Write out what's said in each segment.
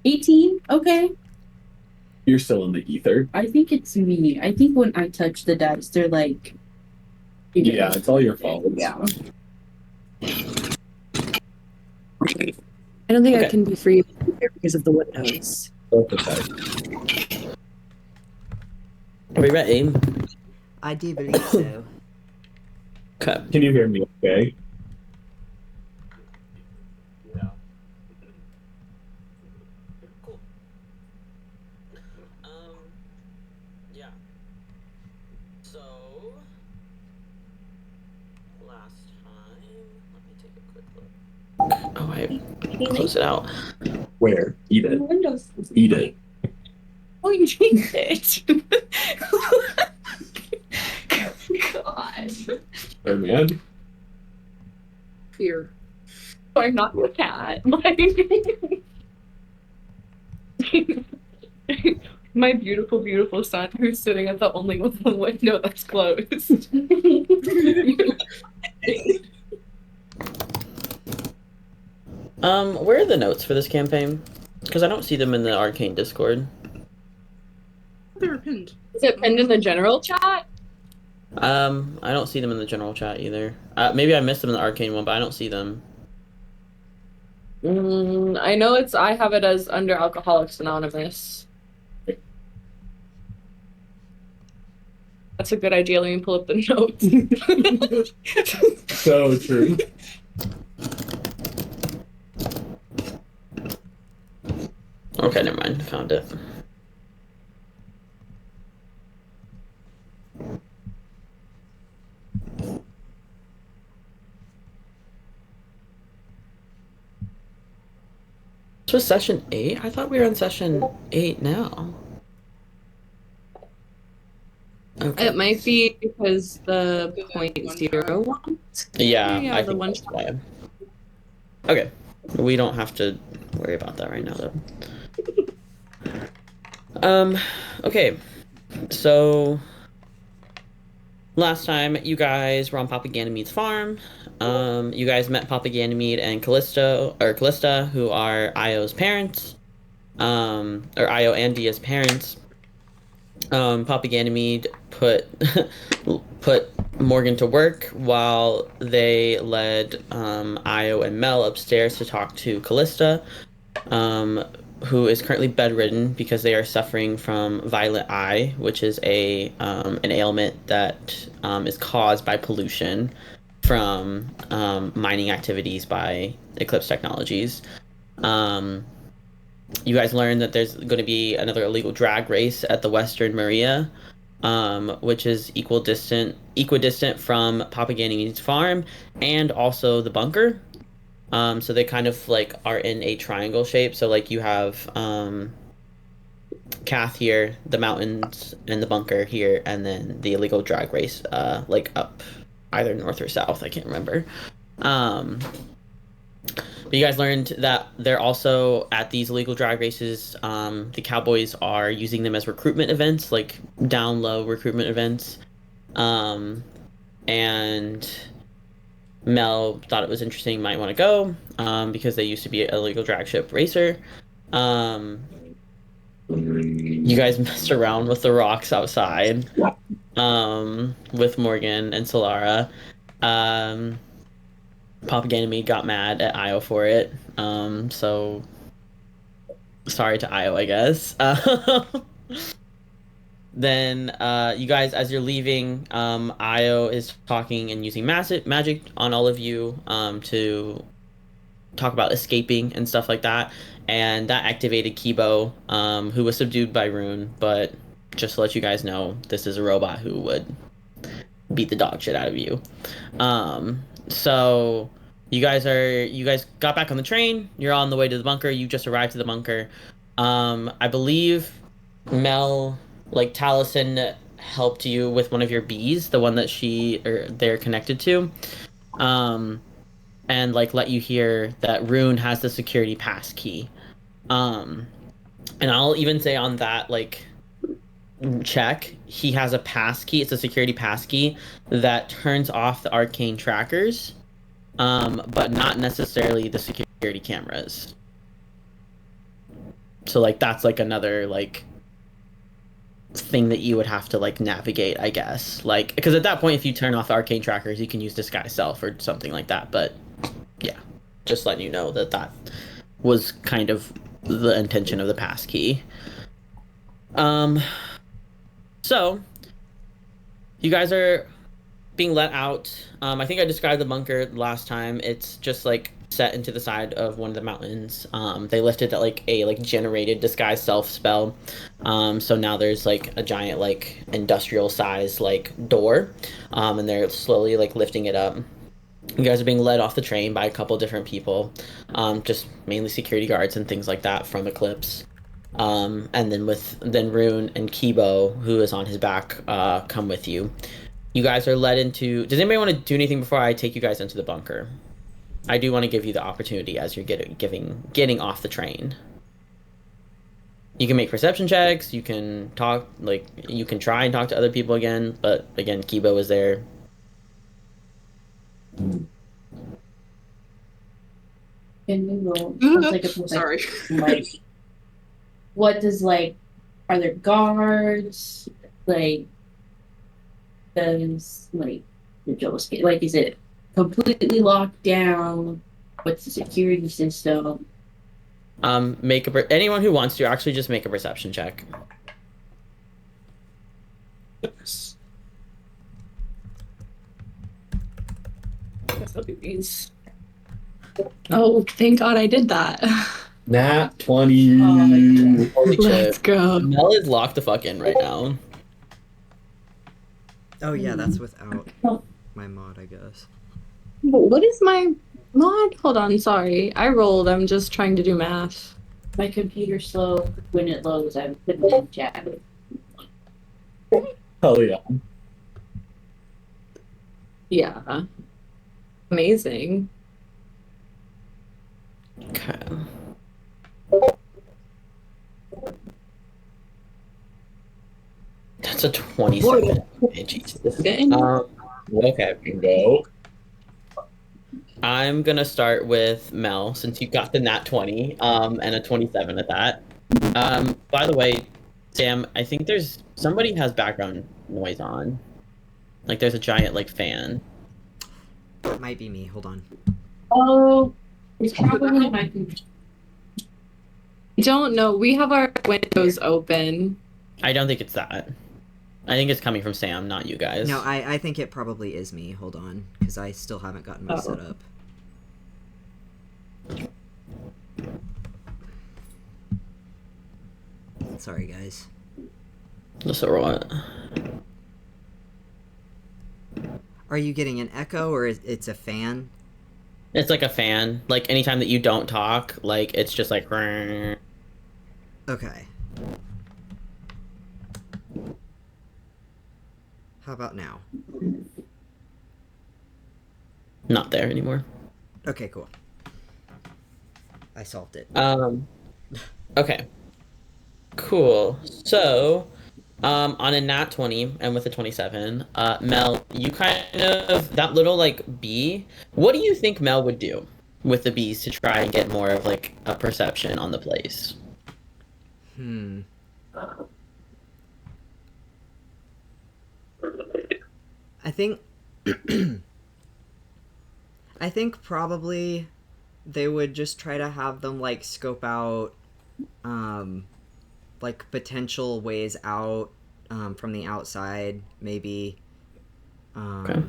18? Okay. You're still in the ether. I think it's me. I think when I touch the dice, they're like. Yeah, it's all your fault. Yeah. I don't think I Okay. can be free here because of the windows. Okay. Are we ready? I do believe so. Okay. Can you hear me okay? Yeah. Cool. Yeah. So last time, let me take a quick look. Oh wait, close it out. Where? Eat it. Windows. Eat it. Oh, you changed it. God. Oh man. Fear. I'm not your cat. Like. My beautiful, beautiful son who's sitting at the only one window that's closed. Where are the notes for this campaign? Because I don't see them in the Arcane Discord. They were pinned. Is it pinned in the general chat? I don't see them in the general chat either. Maybe I missed them in the Arcane one, but I don't see them. I know I have it as under Alcoholics Anonymous. That's a good idea. Let me pull up the notes. So true. Okay, never mind. Found it. This was session 8? I thought we were on session 8 now. Okay. It might be because the 0.01. Yeah, I the think one. that's why. Okay, we don't have to worry about that right now, though. Okay, so last time you guys were on Papa Ganymede's farm. You guys met Papa Ganymede and Callista, who are Io's parents, or Io and Dia's parents. Papa Ganymede put Morgan to work while they led Io and Mel upstairs to talk to Callista, who is currently bedridden because they are suffering from violet eye, which is an ailment that is caused by pollution from mining activities by Eclipse Technologies. You guys learned that there's going to be another illegal drag race at the Western Maria, which is equidistant from Papa Ganymede's farm and also the bunker. So they kind of like are in a triangle shape. So like you have Kath here, the mountains, and the bunker here, and then the illegal drag race, like up either north or south. I can't remember. But you guys learned that they're also at these illegal drag races. The Cowboys are using them as recruitment events, like down low recruitment events. And Mel thought it was interesting, might want to go, because they used to be a illegal drag ship racer. You guys messed around with the rocks outside, with Morgan and Solara. Papa Ganymede got mad at Io for it. So sorry to Io, I guess. Then you guys, as you're leaving, Io is talking and using magic on all of you to talk about escaping and stuff like that. And that activated Kibo, who was subdued by Rune. But just to let you guys know, this is a robot who would beat the dog shit out of you. So you guys got back on the train. You're on the way to the bunker. You just arrived to the bunker. I believe Mel, like Taliesin, helped you with one of your bees, the one that they're connected to, and like let you hear that Rune has the security pass key. And I'll even say on that like check, he has a pass key. It's a security pass key that turns off the arcane trackers, but not necessarily the security cameras. So like that's like another like thing that you would have to like navigate, I guess. Like because at that point, if you turn off arcane trackers, you can use disguise self or something like that. But yeah, just letting you know that that was kind of the intention of the pass key. So you guys are being let out. I think I described the bunker last time. It's just like set into the side of one of the mountains. They lifted that like a like generated disguise self spell. So now there's like a giant like industrial size like door, and they're slowly like lifting it up. You guys are being led off the train by a couple different people, just mainly security guards and things like that from Eclipse. And then Rune and Kibo, who is on his back, come with you. You guys are led into. Does anybody want to do anything before I take you guys into the bunker? I do want to give you the opportunity as you're getting off the train. You can make perception checks. You can talk, like you can try and talk to other people again. But again, Kibo is there. Can we roll? It's like a Sorry. like, what does like? Are there guards? Like, does like the Joe's like? Is it completely locked down? What's the security system? Anyone who wants to actually just make a perception check. Yes. Guess I'll do these. Oh, thank God I did that. Nat 20. Holy Let's shit. go. Mel is locked the fuck in right now. Oh yeah, that's without my mod, I guess. What is my mod? Hold on, sorry. I rolled. I'm just trying to do math. My computer's slow. When it loads, I'm putting in chat. Hell yeah. Yeah. Amazing. Okay. That's a 27. Jesus. Good. Okay. Bingo. I'm gonna start with Mel since you got the nat 20 and a 27 at that. By the way, Sam, I think there's somebody has background noise on. Like there's a giant like fan. It might be me. Hold on. Oh, it's probably my computer. I don't know. We have our windows open. I don't think it's that. I think it's coming from Sam, not you guys. No, I think it probably is me. Hold on, because I still haven't gotten my setup. Sorry, guys. Just a what? Are you getting an echo or it's a fan? It's like a fan. Like anytime that you don't talk, like it's just like. Okay. How about now? Not there anymore. Okay, cool. I solved it. Okay. Cool. So, on a nat 20 and with a 27, Mel, you kind of that little like bee. What do you think Mel would do with the bees to try and get more of like a perception on the place? I think I think probably they would just try to have them like scope out like potential ways out from the outside, maybe. Okay.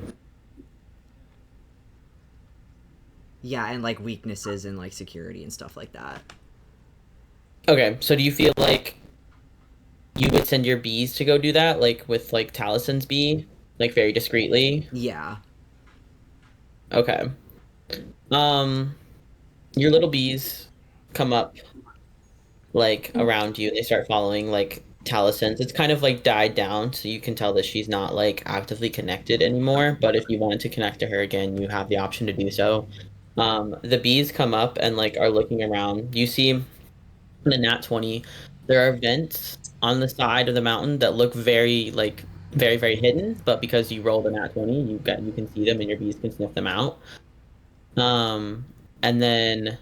Yeah, and like weaknesses and like security and stuff like that. Okay, so do you feel like you would send your bees to go do that, like with like Talison's bee, like very discreetly? Yeah. Okay. Your little bees come up like around you. They start following like Talison's. It's kind of like died down, so you can tell that she's not like actively connected anymore. But if you wanted to connect to her again, you have the option to do so. The bees come up and like are looking around. You see in the nat 20, there are vents on the side of the mountain that look very like very, very hidden, but because you rolled a nat 20, you can see them and your bees can sniff them out. And then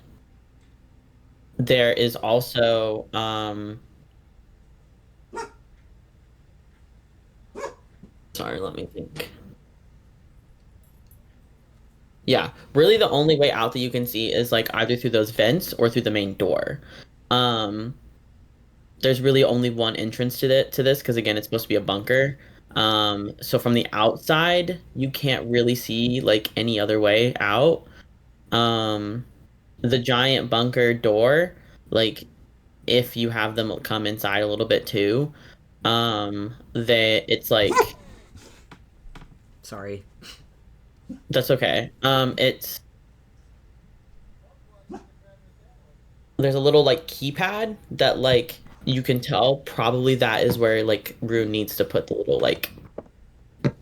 there is also sorry, let me think. Yeah, really the only way out that you can see is like either through those vents or through the main door. Um, there's really only one entrance to this because again, it's supposed to be a bunker. So from the outside, you can't really see like any other way out. Um, the giant bunker door, like if you have them come inside a little bit too, it's like Sorry. that's okay. There's a little like keypad that like you can tell probably that is where like Rune needs to put the little like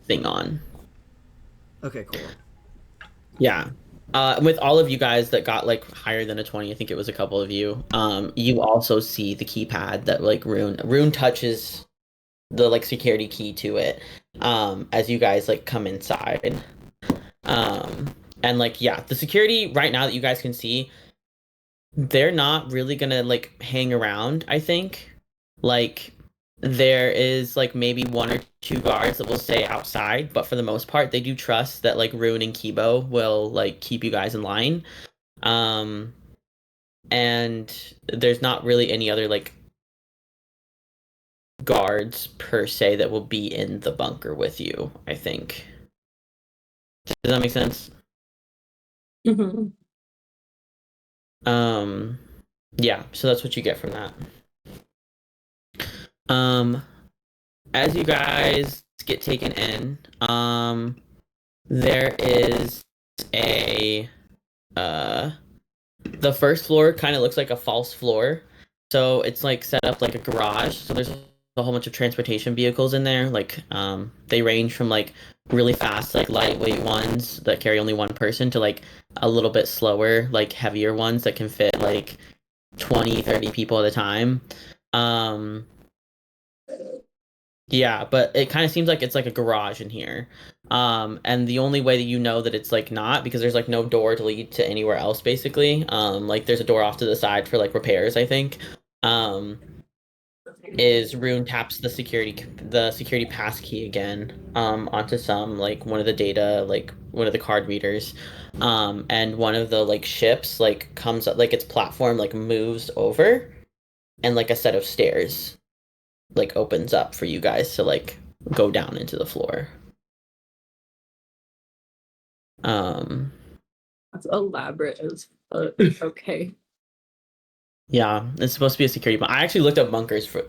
thing on. Okay, cool. Yeah. With all of you guys that got like higher than a 20, I think it was a couple of you. You also see the keypad that like Rune touches the like security key to it. As you guys like come inside. And like yeah, the security right now that you guys can see, they're not really gonna like hang around, I think. Like there is like maybe one or two guards that will stay outside, but for the most part they do trust that like Rune and Kibo will like keep you guys in line. Um and there's not really any other like guards per se that will be in the bunker with you, I think. Does that make sense? Mm-hmm. Yeah, so that's what you get from that. As you guys get taken in, there is a the first floor kind of looks like a false floor. So it's like set up like a garage. So there's a whole bunch of transportation vehicles in there. Like they range from like really fast, like lightweight ones that carry only one person to like a little bit slower, like heavier ones that can fit like 20, 30 people at a time. Um yeah, but it kind of seems like it's like a garage in here. And the only way that you know that it's like not because there's like no door to lead to anywhere else basically. Like there's a door off to the side for like repairs, I think. Is Rune taps the security pass key again onto some like one of the data like one of the card readers. And one of the like ships like comes up like its platform like moves over and like a set of stairs like opens up for you guys to like go down into the floor. That's elaborate as fuck. Okay. Yeah, it's supposed to be a security bunker. I actually looked up bunkers for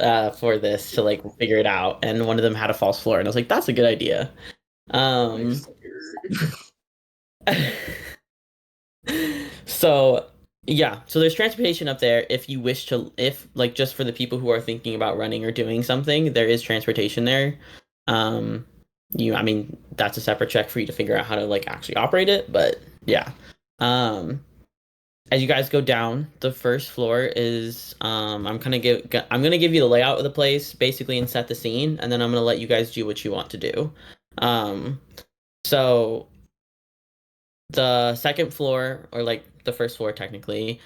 this to like figure it out, and one of them had a false floor, and I was like, that's a good idea. So yeah, so there's transportation up there if you wish to, if like just for the people who are thinking about running or doing something, there is transportation there. I mean, that's a separate check for you to figure out how to like actually operate it, but yeah. As you guys go down, the first floor is I'm gonna give you the layout of the place basically and set the scene, and then I'm gonna let you guys do what you want to do. So the second floor, or like the first floor technically,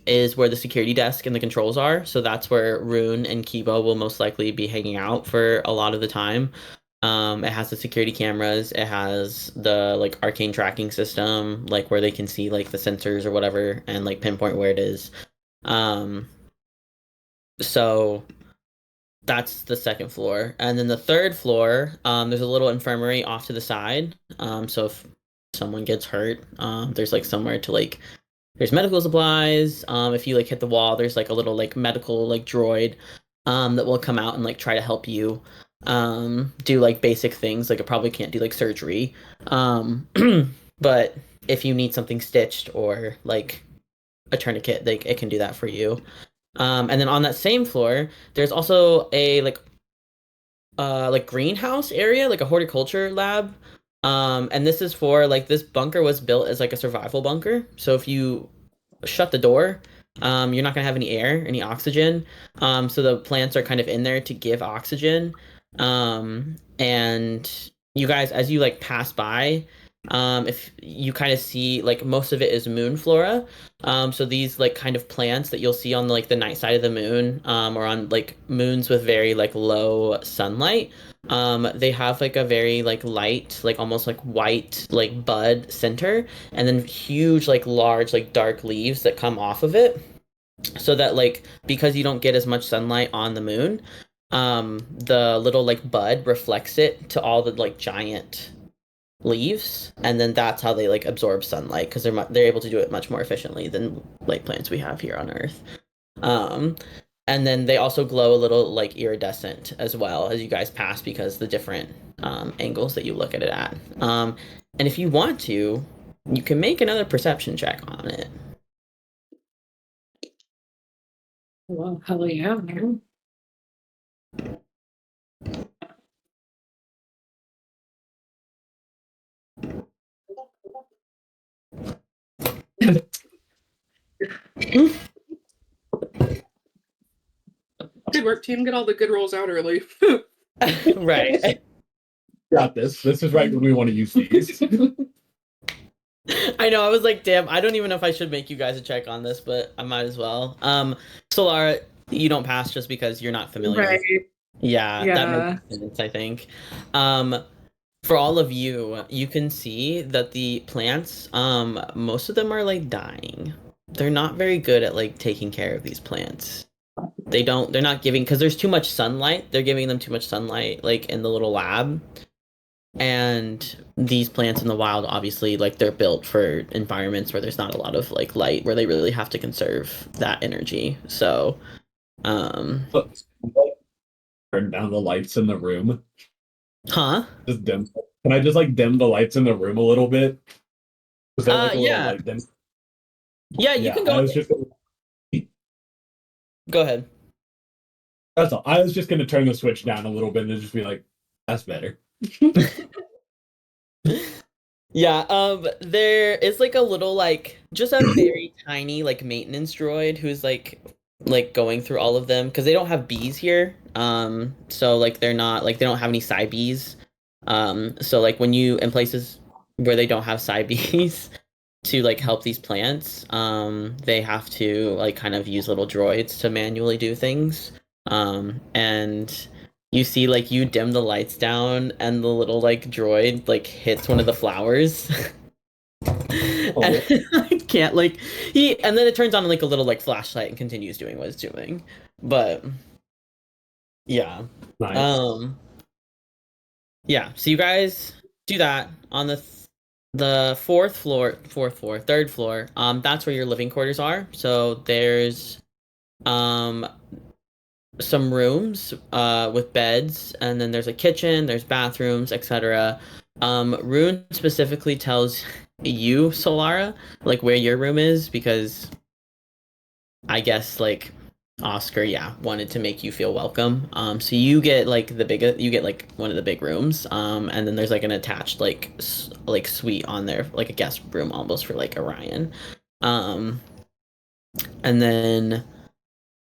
is where the security desk and the controls are. So that's where Rune and Kibo will most likely be hanging out for a lot of the time. It has the security cameras, it has the like arcane tracking system, like where they can see like the sensors or whatever and like pinpoint where it is. So that's the second floor. And then the third floor, there's a little infirmary off to the side. So if someone gets hurt, there's like somewhere to like there's medical supplies. If you like hit the wall, there's like a little like medical like droid that will come out and like try to help you do like basic things. Like it probably can't do like surgery. But if you need something stitched or like a tourniquet, it can do that for you. And then on that same floor, there's also a like greenhouse area, like a horticulture lab. And this is for like this bunker was built as like a survival bunker. So if you shut the door, you're not gonna have any air, any oxygen. So the plants are kind of in there to give oxygen. And you guys, as you like pass by, If you kind of see, like, most of it is moon flora. So these like kind of plants that you'll see on like the night side of the moon, or on like moons with very like low sunlight. They have like a very like light, like almost like white like bud center, and then huge like large like dark leaves that come off of it. So that like because you don't get as much sunlight on the moon, the little like bud reflects it to all the like giant leaves, and then that's how they like absorb sunlight because they're able to do it much more efficiently than like plants we have here on Earth. Um, and then they also glow a little like iridescent as well as you guys pass because the different angles that you look at it at. And if you want to, you can make another perception check on it. Well, hell yeah, man. Good work, team. Get all the good rolls out early. Right. Got this. This is right when we want to use these. I know, I was like, damn, I don't even know if I should make you guys a check on this, but I might as well. Solara, you don't pass just because you're not familiar. Right. Yeah, Yeah. that makes sense, I think. For all of you, you can see that the plants, most of them are like dying. They're not very good at like taking care of these plants. They're not giving, because there's too much sunlight. They're giving them too much sunlight, like in the little lab. And these plants in the wild, obviously, like they're built for environments where there's not a lot of like light, where they really have to conserve that energy. So, Turn down the lights in the room. huh? Just dim. Can I just like dim the lights in the room a little bit? Was that like a Yeah. little light dim? Yeah, you can go. I was just. Go ahead. That's all. I was just gonna turn the switch down a little bit and just be like, "That's better." Yeah, there is like a little like just a very tiny like maintenance droid who's like going through all of them because they don't have bees here. So like they're not like they don't have any side bees. So like when you in places where they don't have side bees to like help these plants, they have to like kind of use little droids to manually do things. And you see like you dim the lights down and the little like droid like hits one of the flowers. And I can't like and then it turns on like a little like flashlight and continues doing what it's doing. But yeah. Nice. Yeah, so you guys do that on the third floor. That's where your living quarters are. So there's some rooms with beds, and then there's a kitchen, there's bathrooms, etc. Rune specifically tells you, Solara, like where your room is because I guess like Oscar, yeah, wanted to make you feel welcome. So you get like you get like one of the big rooms. And then there's like an attached like like suite on there, like a guest room almost for like Orion. And then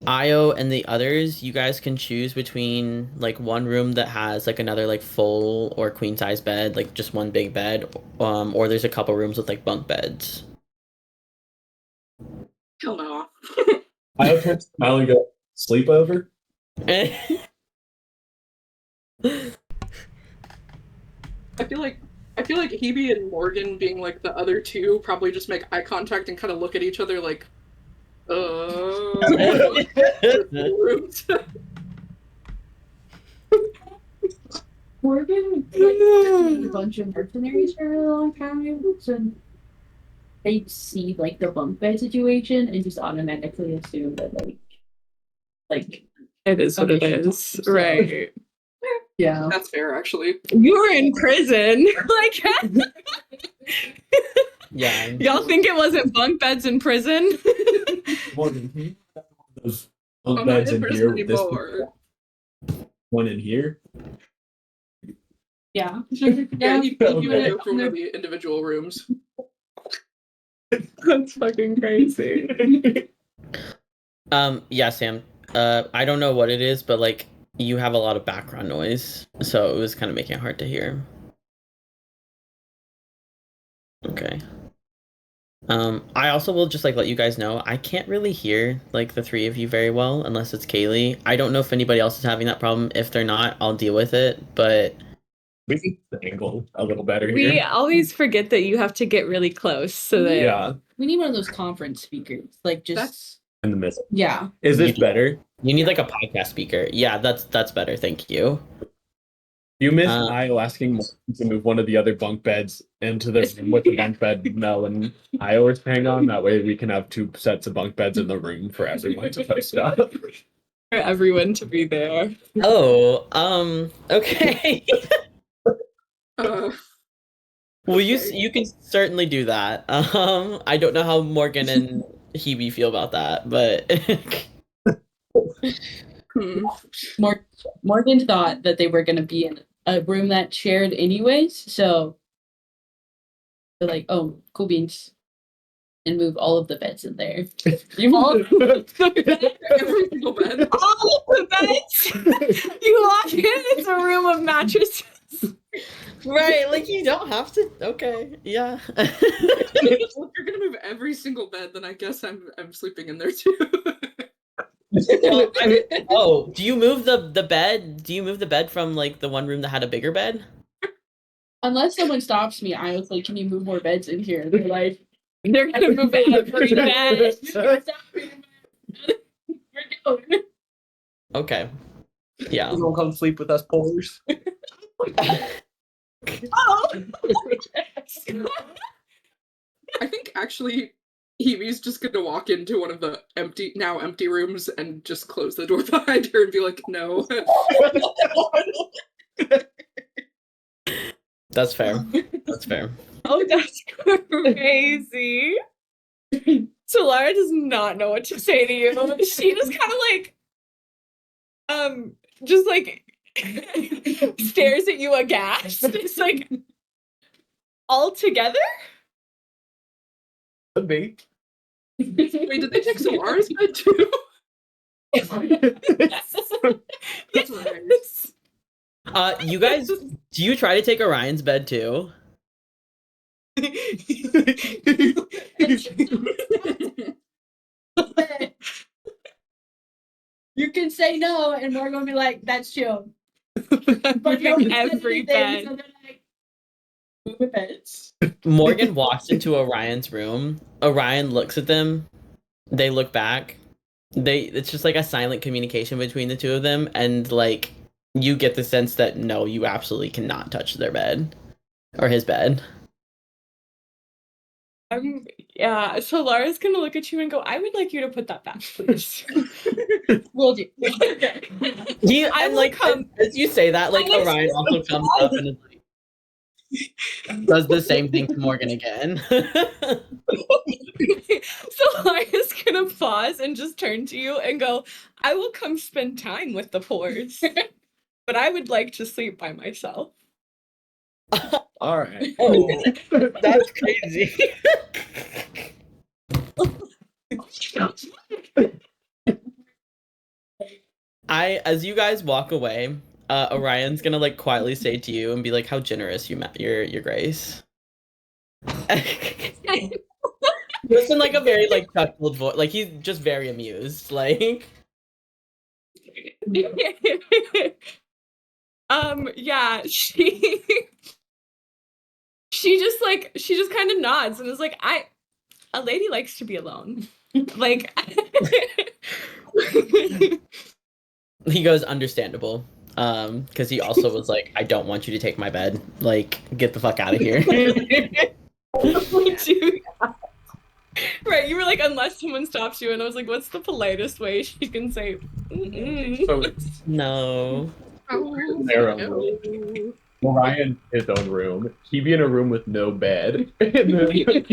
Io and the others, you guys can choose between like one room that has like another like full or queen size bed, like just one big bed, or there's a couple rooms with like bunk beds. Hell no. I have heard Smiley go sleepover. I feel like Hoebe and Morgan being like the other two probably just make eye contact and kind of look at each other like, rooms. Morgan like a bunch of mercenaries for a really long time, so they see like the bunk bed situation and just automatically assume that like It is what it is. Right. yeah. That's fair, actually. You were in prison. Like, Yeah. y'all think it wasn't bunk beds in prison? Morgan, those I'm bunk not beds in in prison here with this anymore. one in here. Yeah. Yeah, you Okay. go through one of the individual rooms. That's fucking crazy. Yeah, Sam. I don't know what it is, but like you have a lot of background noise, so it was kind of making it hard to hear. Okay. I also will just like let you guys know I can't really hear like the three of you very well unless it's Kaylee. I don't know if anybody else is having that problem. If they're not, I'll deal with it. But We can angle a little better We here. always forget that you have to get really close so that Yeah, We need one of those conference speakers. Like just That's in the middle. yeah. Is this better? you need like a podcast speaker. Yeah, that's better. Thank you. You missed Uh, Io asking Morgan to move one of the other bunk beds into the room with the bunk bed Mel and Io are staying on. That way we can have 2 sets of bunk beds in the room for everyone to post up. for everyone to be there. Oh, okay. uh, Well, Okay. you can certainly do that. I don't know how Morgan and Hebe feel about that, but hmm. Morgan thought that they were gonna be in a room that shared anyways, so they're like, oh, cool beans. And move all of the beds in there. All of Every single bed. the beds. You walk in, it's a room of mattresses. right, like you don't have to. Okay, yeah. If you're gonna move every single bed, then I guess I'm sleeping in there too. Well, oh, do you move the bed? Do you move the bed from like the one room that had a bigger bed? Unless someone stops me, I was like, can you move more beds in here? And they're like, They're gonna move every bed. stop me. We're going. Okay. Yeah. You don't come sleep with us polars. Oh. I think actually Hebe's just gonna walk into one of the now empty rooms and just close the door behind her and be like, no. That's fair. That's fair. Oh, that's crazy. Solara does not know what to say to you. She just kind of like, just like stares at you aghast. It's like all together. Could be. Wait, did they take Solara's bed too? That's right. You guys, do you try to take Orion's bed too? You can say no, and we're gonna be like, that's chill. But no one said every anything, bed. so they're like, move the beds. Morgan walks into Orion's room. Orion looks at them. They look back. It's just like a silent communication between the two of them, and like you get the sense that no, you absolutely cannot touch their bed or his bed. Yeah, so Lara's gonna look at you and go, I would like you to put that back, please. We'll do. You I and will like come- as you say that, like I will Orion come- also comes up and is like, does the same thing to Morgan again. So Lara's gonna pause and just turn to you and go, I will come spend time with the pores, but I would like to sleep by myself. All right. Oh, that's crazy. As you guys walk away, Orion's gonna like quietly say to you and be like, "How generous your grace." Just in like a very like chuckled voice, like he's just very amused, like. Yeah, she just kind of nods and is like, a lady likes to be alone. Like He goes, understandable. Because he also was like, I don't want you to take my bed. Like, get the fuck out of here. Right, you were like, unless someone stops you, and I was like, what's the politest way she can say mm-mm? So No. their own room. Orion his own room. Hebe in a room with no bed. And then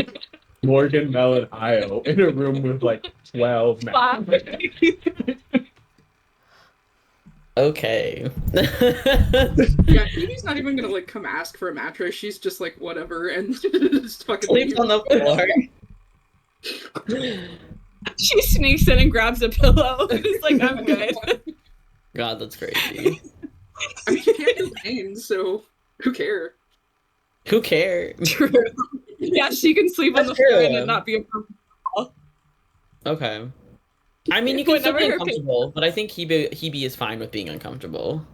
Morgan, Mel, and Io in a room with like 12 mattresses. Okay. Yeah, Phoebe's not even gonna like come ask for a mattress. She's just like whatever and just fucking Sleeps on the floor. She sneaks in and grabs a pillow. It's like, I'm good. God, that's crazy. I mean, you can't complain, so who cares? Who cares? True. Yeah, she can sleep on the That's floor and true. it not be a problem. Okay. I mean, you can still Whenever be her uncomfortable, but I think Hebe is fine with being uncomfortable.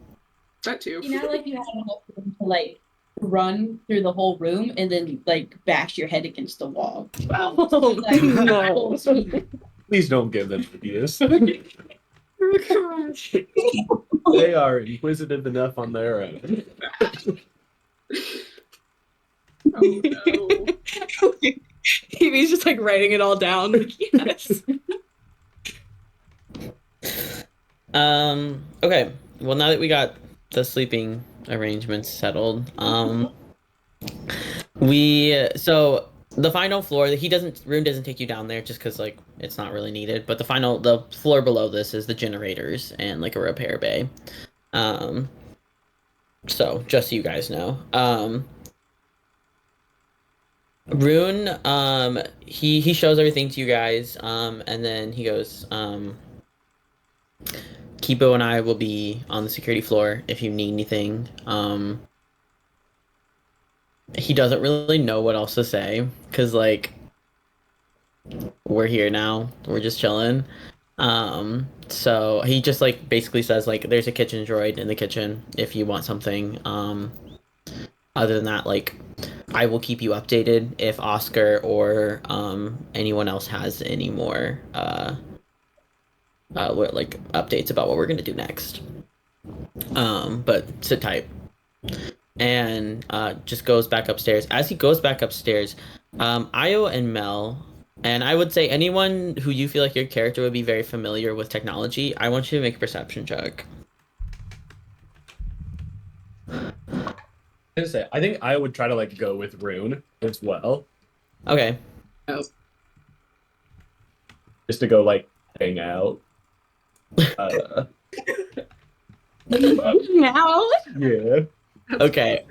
That too. You know, like you have enough room to like run through the whole room and then like bash your head against the wall. Oh, Like, no. Please don't give them ideas. Oh, gosh. They are inquisitive enough on their own. Oh no. Evie's just like writing it all down. Like, yes. Okay. Well, now that we got the sleeping arrangements settled, so the final floor, Rune doesn't take you down there just because like it's not really needed. But the floor below this is the generators and like a repair bay. So just so you guys know, Rune, he shows everything to you guys, and then he goes, Kibo and I will be on the security floor if you need anything. He doesn't really know what else to say because like we're here now, we're just chilling. So he just like basically says like there's a kitchen droid in the kitchen if you want something. Other than that, like I will keep you updated if Oscar or anyone else has any more what like updates about what we're gonna do next. But sit tight. And just goes back upstairs. As he goes back upstairs, Io and Mel, and I would say anyone who you feel like your character would be very familiar with technology, I want you to make a perception check. I think I would try to like go with Rune as well, Okay. just to go like hang out. Now? Yeah. Okay.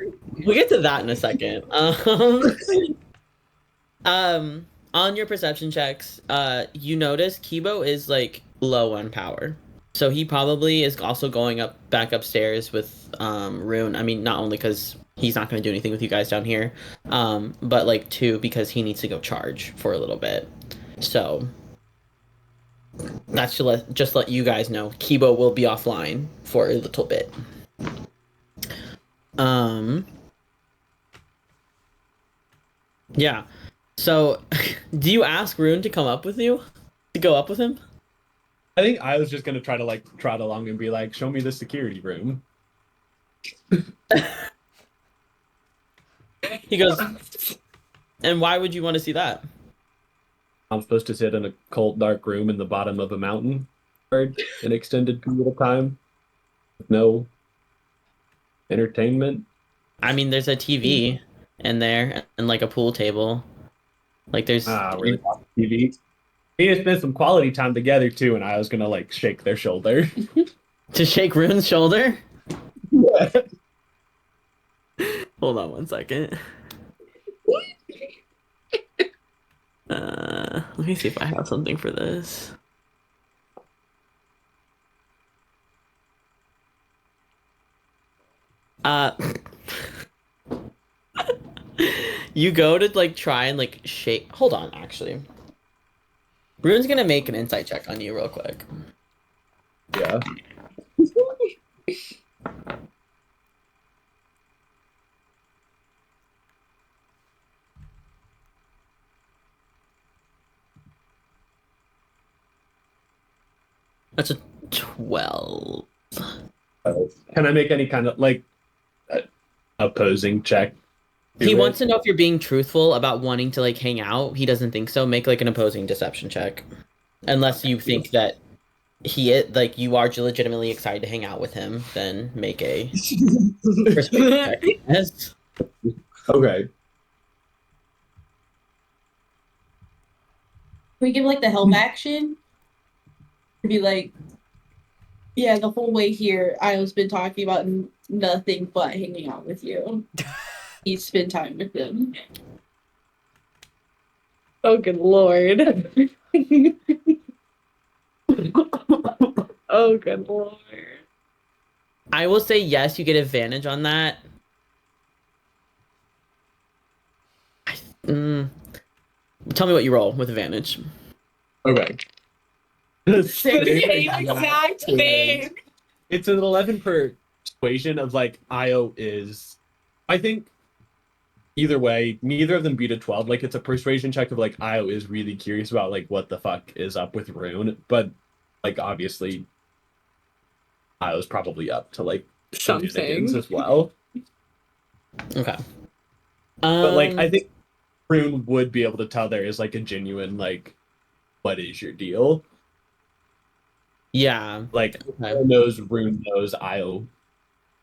We'll get to that in a second. On your perception checks, you notice Kibo is like low on power. So he probably is also going back upstairs with Rune. I mean, not only because he's not going to do anything with you guys down here, but like two, because he needs to go charge for a little bit. So that's to just let you guys know, Kibo will be offline for a little bit. Yeah. So, do you ask Rune to come up with you? To go up with him? I think I was just gonna try to like trot along and be like, show me the security room. He goes, and why would you want to see that? I'm supposed to sit in a cold, dark room in the bottom of a mountain for an extended period of time with no entertainment. I mean, there's a TV in there and like a pool table. Like there's really TV. We need to spend some quality time together too, and I was gonna like shake their shoulder. to shake Rune's shoulder. Yeah. Hold on one second. Let me see if I have something for this. You go to like try and like shake. Hold on, actually. Rune's gonna make an insight check on you real quick. Yeah. That's a 12. Can I make any kind of like opposing check? He wants to know if you're being truthful about wanting to like hang out. He doesn't think so. Make like an opposing deception check. Unless you think that like you are legitimately excited to hang out with him, then make a persuasion check. Yes. Okay. Can we give like the help action? To be like, yeah, the whole way here, I've been talking about nothing but hanging out with you. You spend time with them. Oh, good lord. Oh, good lord. I will say yes, you get advantage on that. Tell me what you roll with advantage. Okay. Same exact thing. It's an 11 persuasion of like Io is. I think either way, neither of them beat a 12. Like it's a persuasion check of like Io is really curious about like what the fuck is up with Rune, but like obviously Io's probably up to like shenanigans Something. as well. Okay. But like I think Rune would be able to tell there is like a genuine like, what is your deal? Yeah. Like Rune knows Io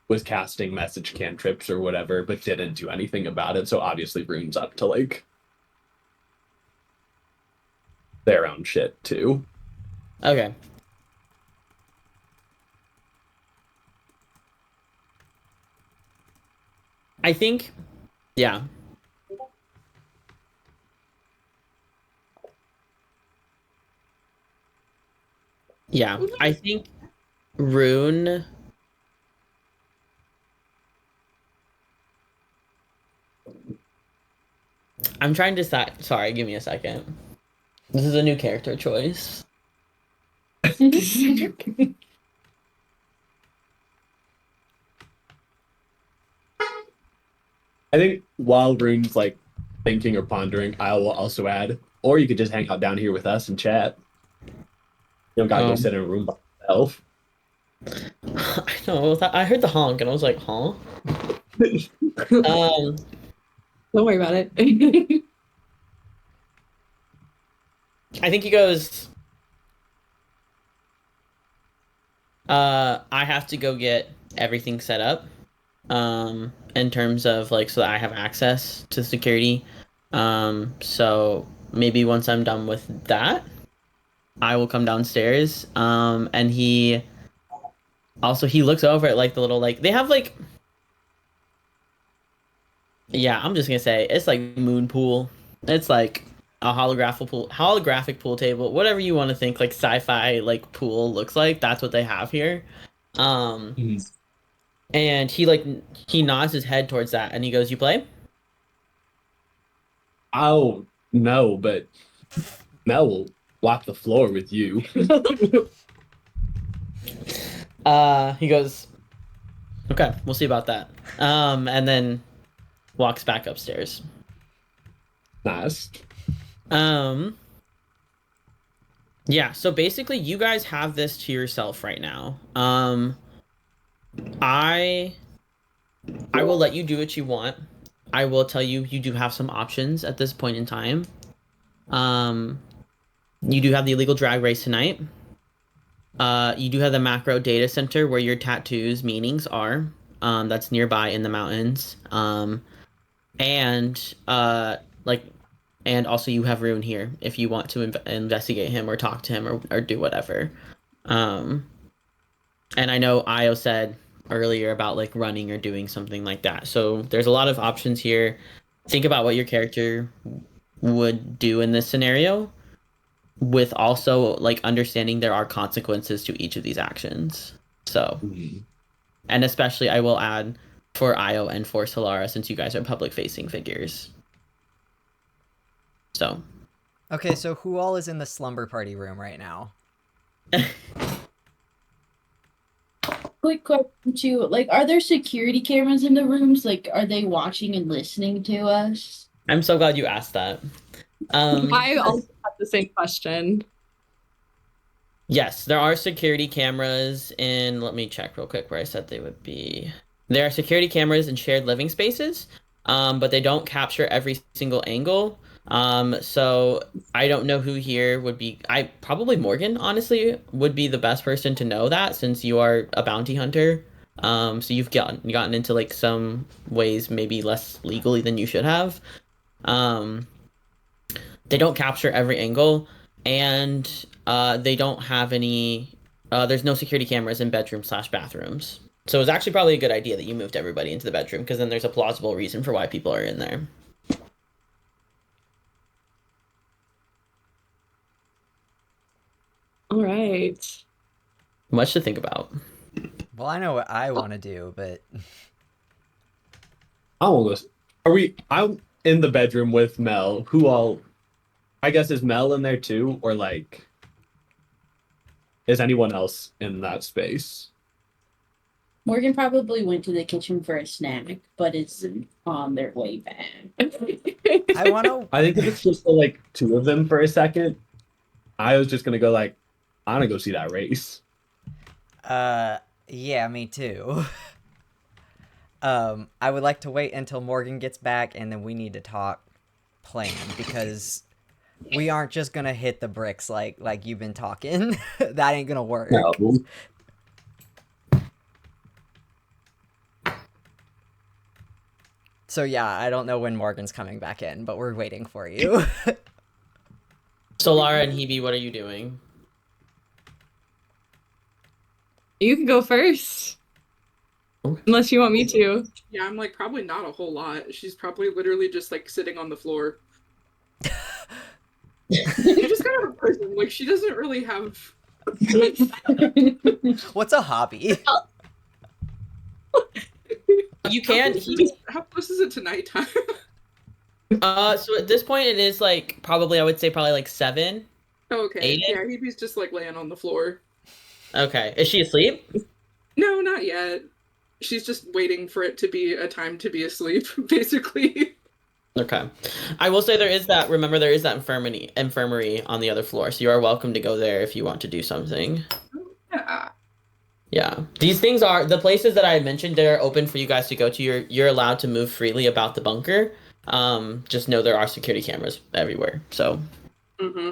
was casting message cantrips or whatever, but didn't do anything about it. So obviously Rune's up to like their own shit too. Okay. I think, yeah. Yeah, I think Rune. I'm trying to decide. Sorry, give me a second. This is a new character choice. I think while Rune's like thinking or pondering, I will also add, or you could just hang out down here with us and chat. You don't gotta go sit in a room by yourself. I know. I heard the honk and I was like, huh? Don't worry about it. I think he goes. I have to go get everything set up. In terms of like so that I have access to security. So maybe once I'm done with that, I will come downstairs. And he looks over at like the little like they have like yeah, I'm just gonna say it's like moon pool. It's like a holographic pool table, whatever you want to think like sci-fi like pool looks like. That's what they have here. And he nods his head towards that and he goes, "You play?" Oh no, but Mel will wipe the floor with you. He goes, "Okay, we'll see about that." And then walks back upstairs. Nice. Yeah, so basically you guys have this to yourself right now. I will let you do what you want. I will tell you you do have some options at this point in time. You do have the illegal drag race tonight. You do have the macro data center where your tattoos meanings are. That's nearby in the mountains. And also you have Rune here if you want to investigate him or talk to him or do whatever. And I know Io said earlier about like running or doing something like that. So there's a lot of options here. Think about what your character would do in this scenario with also like understanding there are consequences to each of these actions. So, and especially I will add for Io and for Solara since you guys are public facing figures. So. Okay, so who all is in the slumber party room right now? Quick question too. Like, are there security cameras in the rooms? Like, are they watching and listening to us? I'm so glad you asked that. I also had the same question. Yes, there are security cameras in. Let me check real quick where I said they would be. There are security cameras in shared living spaces, but they don't capture every single angle. So I don't know who here would be. Probably Morgan, honestly, would be the best person to know that since you are a bounty hunter. So you've gotten into like some ways maybe less legally than you should have. They don't capture every angle, and they don't have any. There's no security cameras in bedrooms/bathrooms. So it's actually probably a good idea that you moved everybody into the bedroom because then there's a plausible reason for why people are in there. All right. Much to think about. Well, I know what I want to do, but I won't listen. I'm in the bedroom with Mel. Who all I guess is Mel in there too, or like is anyone else in that space? Morgan probably went to the kitchen for a snack, but is on their way back. I want to. I think if it's just the, like 2 of them for a second, I was just gonna go like, I'm gonna go see that race. Yeah, me too. I would like to wait until Morgan gets back, and then we need to talk plan because we aren't just gonna hit the bricks like you've been talking. That ain't gonna work. No. So yeah, I don't know when Morgan's coming back in, but we're waiting for you. Solara and Hoebe, what are you doing? You can go first. Unless you want me to. Yeah, I'm like probably not a whole lot. She's probably literally just like sitting on the floor. She just got out of prison. Like she doesn't really have. What's a hobby? You can. How close is it to nighttime? So at this point, it is like probably, I would say probably like 7. Oh, okay. 8? Yeah, Hebe's just like laying on the floor. Okay. Is she asleep? No, not yet. She's just waiting for it to be a time to be asleep, basically. Okay. I will say there is that. Remember, there is that infirmary on the other floor, so you are welcome to go there if you want to do something. Yeah. Yeah, these things are the places that I mentioned. They're open for you guys to go to. You're allowed to move freely about the bunker. Just know there are security cameras everywhere. So. Mm-hmm.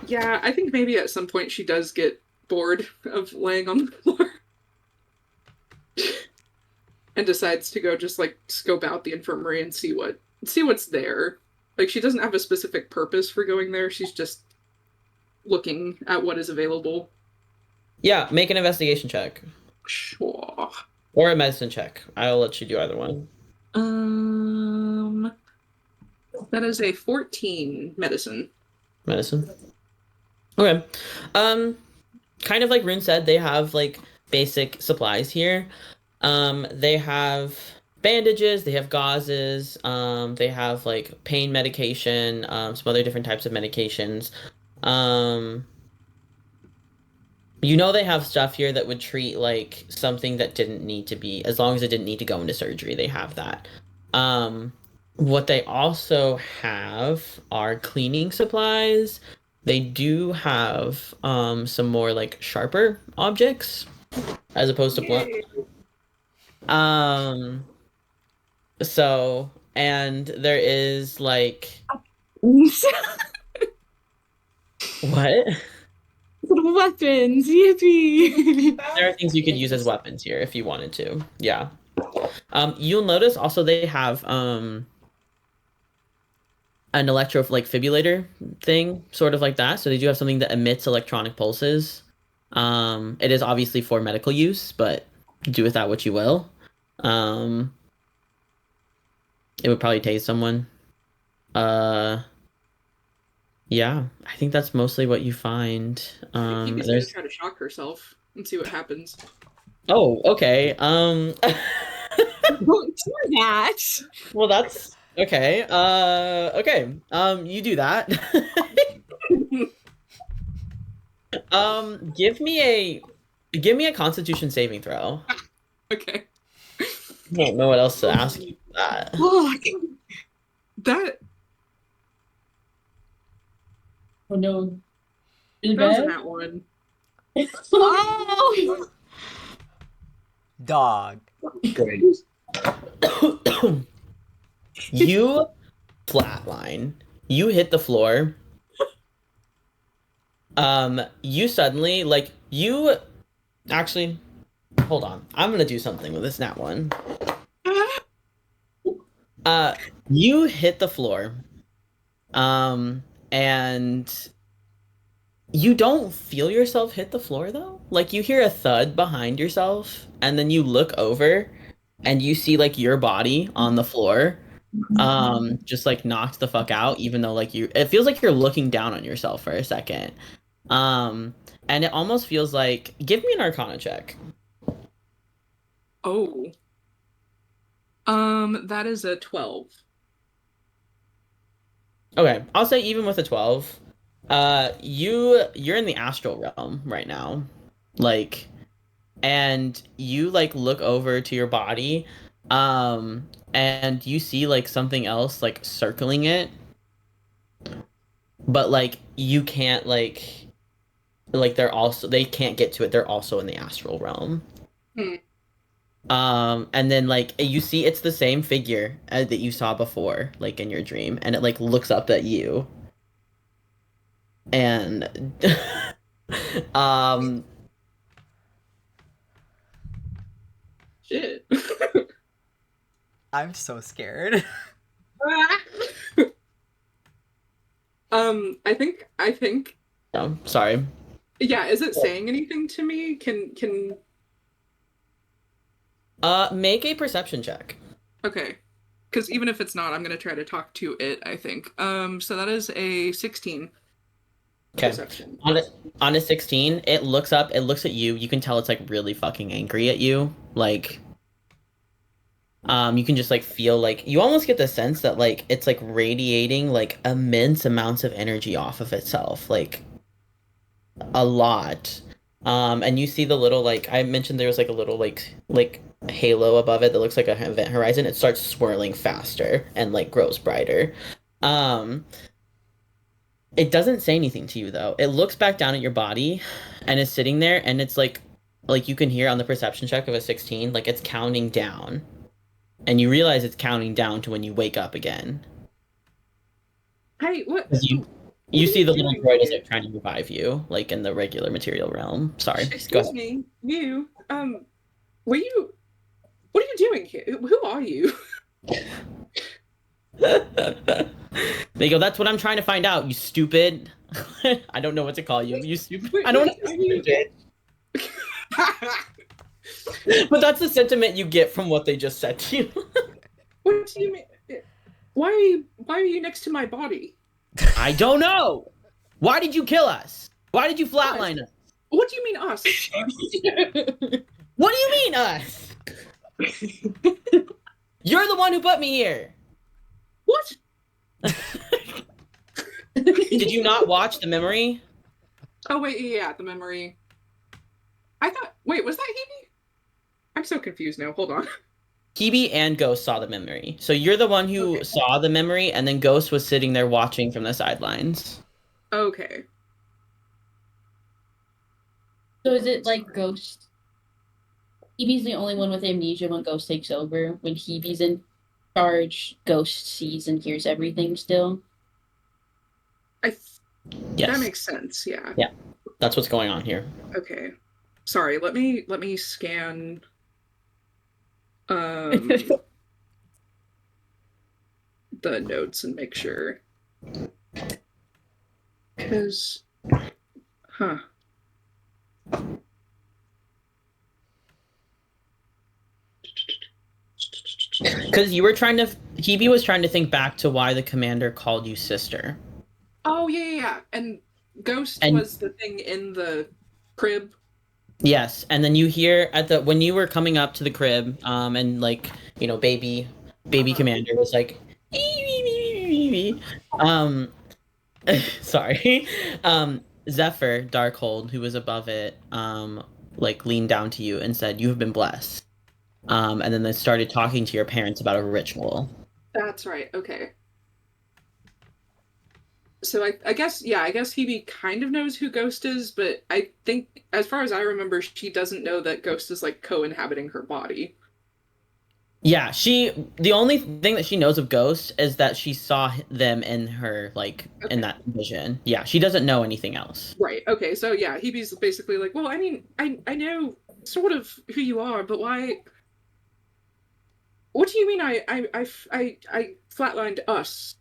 Yeah, I think maybe at some point she does get bored of laying on the floor and decides to go just like scope out the infirmary and see what's there. Like she doesn't have a specific purpose for going there. She's just looking at what is available. Yeah, make an investigation check. Sure. Or a medicine check. I'll let you do either one. That is a 14 medicine. Medicine. Okay. Kind of like Rune said, they have like basic supplies here. They have bandages, they have gauzes, they have like pain medication, some other different types of medications. You know they have stuff here that would treat like something that didn't need to be, as long as it didn't need to go into surgery, they have that. What they also have are cleaning supplies. They do have some more like sharper objects as opposed to blunt. So, and there is like what? Weapons, yippee! There are things you could use as weapons here if you wanted to. Yeah. You'll notice also they have an electro like fibrillator thing, sort of like that. So they do have something that emits electronic pulses. It is obviously for medical use, but do with that what you will. It would probably tase someone. Yeah, I think that's mostly what you find. Hebe's gonna try to shock herself and see what happens. Oh, okay. Don't do that. Well, that's okay. Okay. You do that. Give me a Constitution saving throw. Okay. I don't know what else to ask you for that. Look. That Oh no. Is it was bad? that one. Oh! Dog. Great. You flatline. You hit the floor. You suddenly you actually hold on. I'm gonna do something with this nat one. You hit the floor. And you don't feel yourself hit the floor though. Like you hear a thud behind yourself, and then you look over and you see like your body on the floor. Just like knocked the fuck out, even though like it feels like you're looking down on yourself for a second. And it almost feels like, give me an Arcana check. Oh. That is a 12. Okay, I'll say even with a 12, you're in the astral realm right now, like, and you like look over to your body, and you see like something else like circling it, but like you can't like they can't get to it. They're also in the astral realm. Hmm. And then like you see it's the same figure that you saw before, like in your dream, and it like looks up at you. And um Shit. I'm so scared. I think no, sorry. yeah, is it saying anything to me? Can Make a perception check. okay. Because even if it's not, I'm gonna try to talk to it, I think. So that is a 16 Okay. perception. On a 16, it looks up, it looks at you. You can tell it's like really fucking angry at you. Like you can just like feel like you almost get the sense that like it's like radiating like immense amounts of energy off of itself. Like a lot. And you see the little like I mentioned there was like a little like halo above it that looks like a event horizon. It starts swirling faster and like grows brighter. Um it doesn't say anything to you though. It looks back down at your body and is sitting there and it's like you can hear on the perception check of a 16 like it's counting down. And you realize it's counting down to when you wake up again. Hey, what? You see the little doing droid is here? like trying to revive you, like in the regular material realm. Sorry. Go Excuse ahead. me, you. Were you? What are you doing here? Who are you? They go, that's what I'm trying to find out, you stupid. I don't know what to call you. You stupid. Wait, I don't wait, know. are you- But that's the sentiment you get from what they just said to you. What do you mean? Why are you next to my body? I don't know. Why did you kill us? Why did you flatline us? What do you mean us? What do you mean us? You're the one who put me here. What? Did you not watch the memory? Oh wait, yeah, the memory. I thought. Wait, was that Hebe? I'm so confused now. Hold on. Hoebe and Ghost saw the memory. So you're the one who Okay. saw the memory, and then Ghost was sitting there watching from the sidelines. Okay. So is it like Ghost? Hebe's the only one with amnesia when Ghost takes over. When Hebe's in charge, Ghost sees and hears everything still. Yes. That makes sense. Yeah. Yeah. That's what's going on here. Okay. Sorry. Let me scan. The notes and make sure. Because, huh. Because Hoebe was trying to think back to why the commander called you sister. Oh yeah. And Ghost And- was the thing in the crib. Yes, and then you hear when you were coming up to the crib, and like, you know, baby commander was like, sorry, Zephyr Darkhold, who was above it, like leaned down to you and said, "You have been blessed," and then they started talking to your parents about a ritual. That's right. Okay. So I guess Hebe kind of knows who Ghost is, but I think as far as I remember, she doesn't know that Ghost is like co-inhabiting her body. Yeah, the only thing that she knows of Ghost is that she saw them in her in that vision. Yeah, she doesn't know anything else. Right. Okay. So yeah, Hebe's basically like, well, I mean, I know sort of who you are, but why? What do you mean? I flatlined us.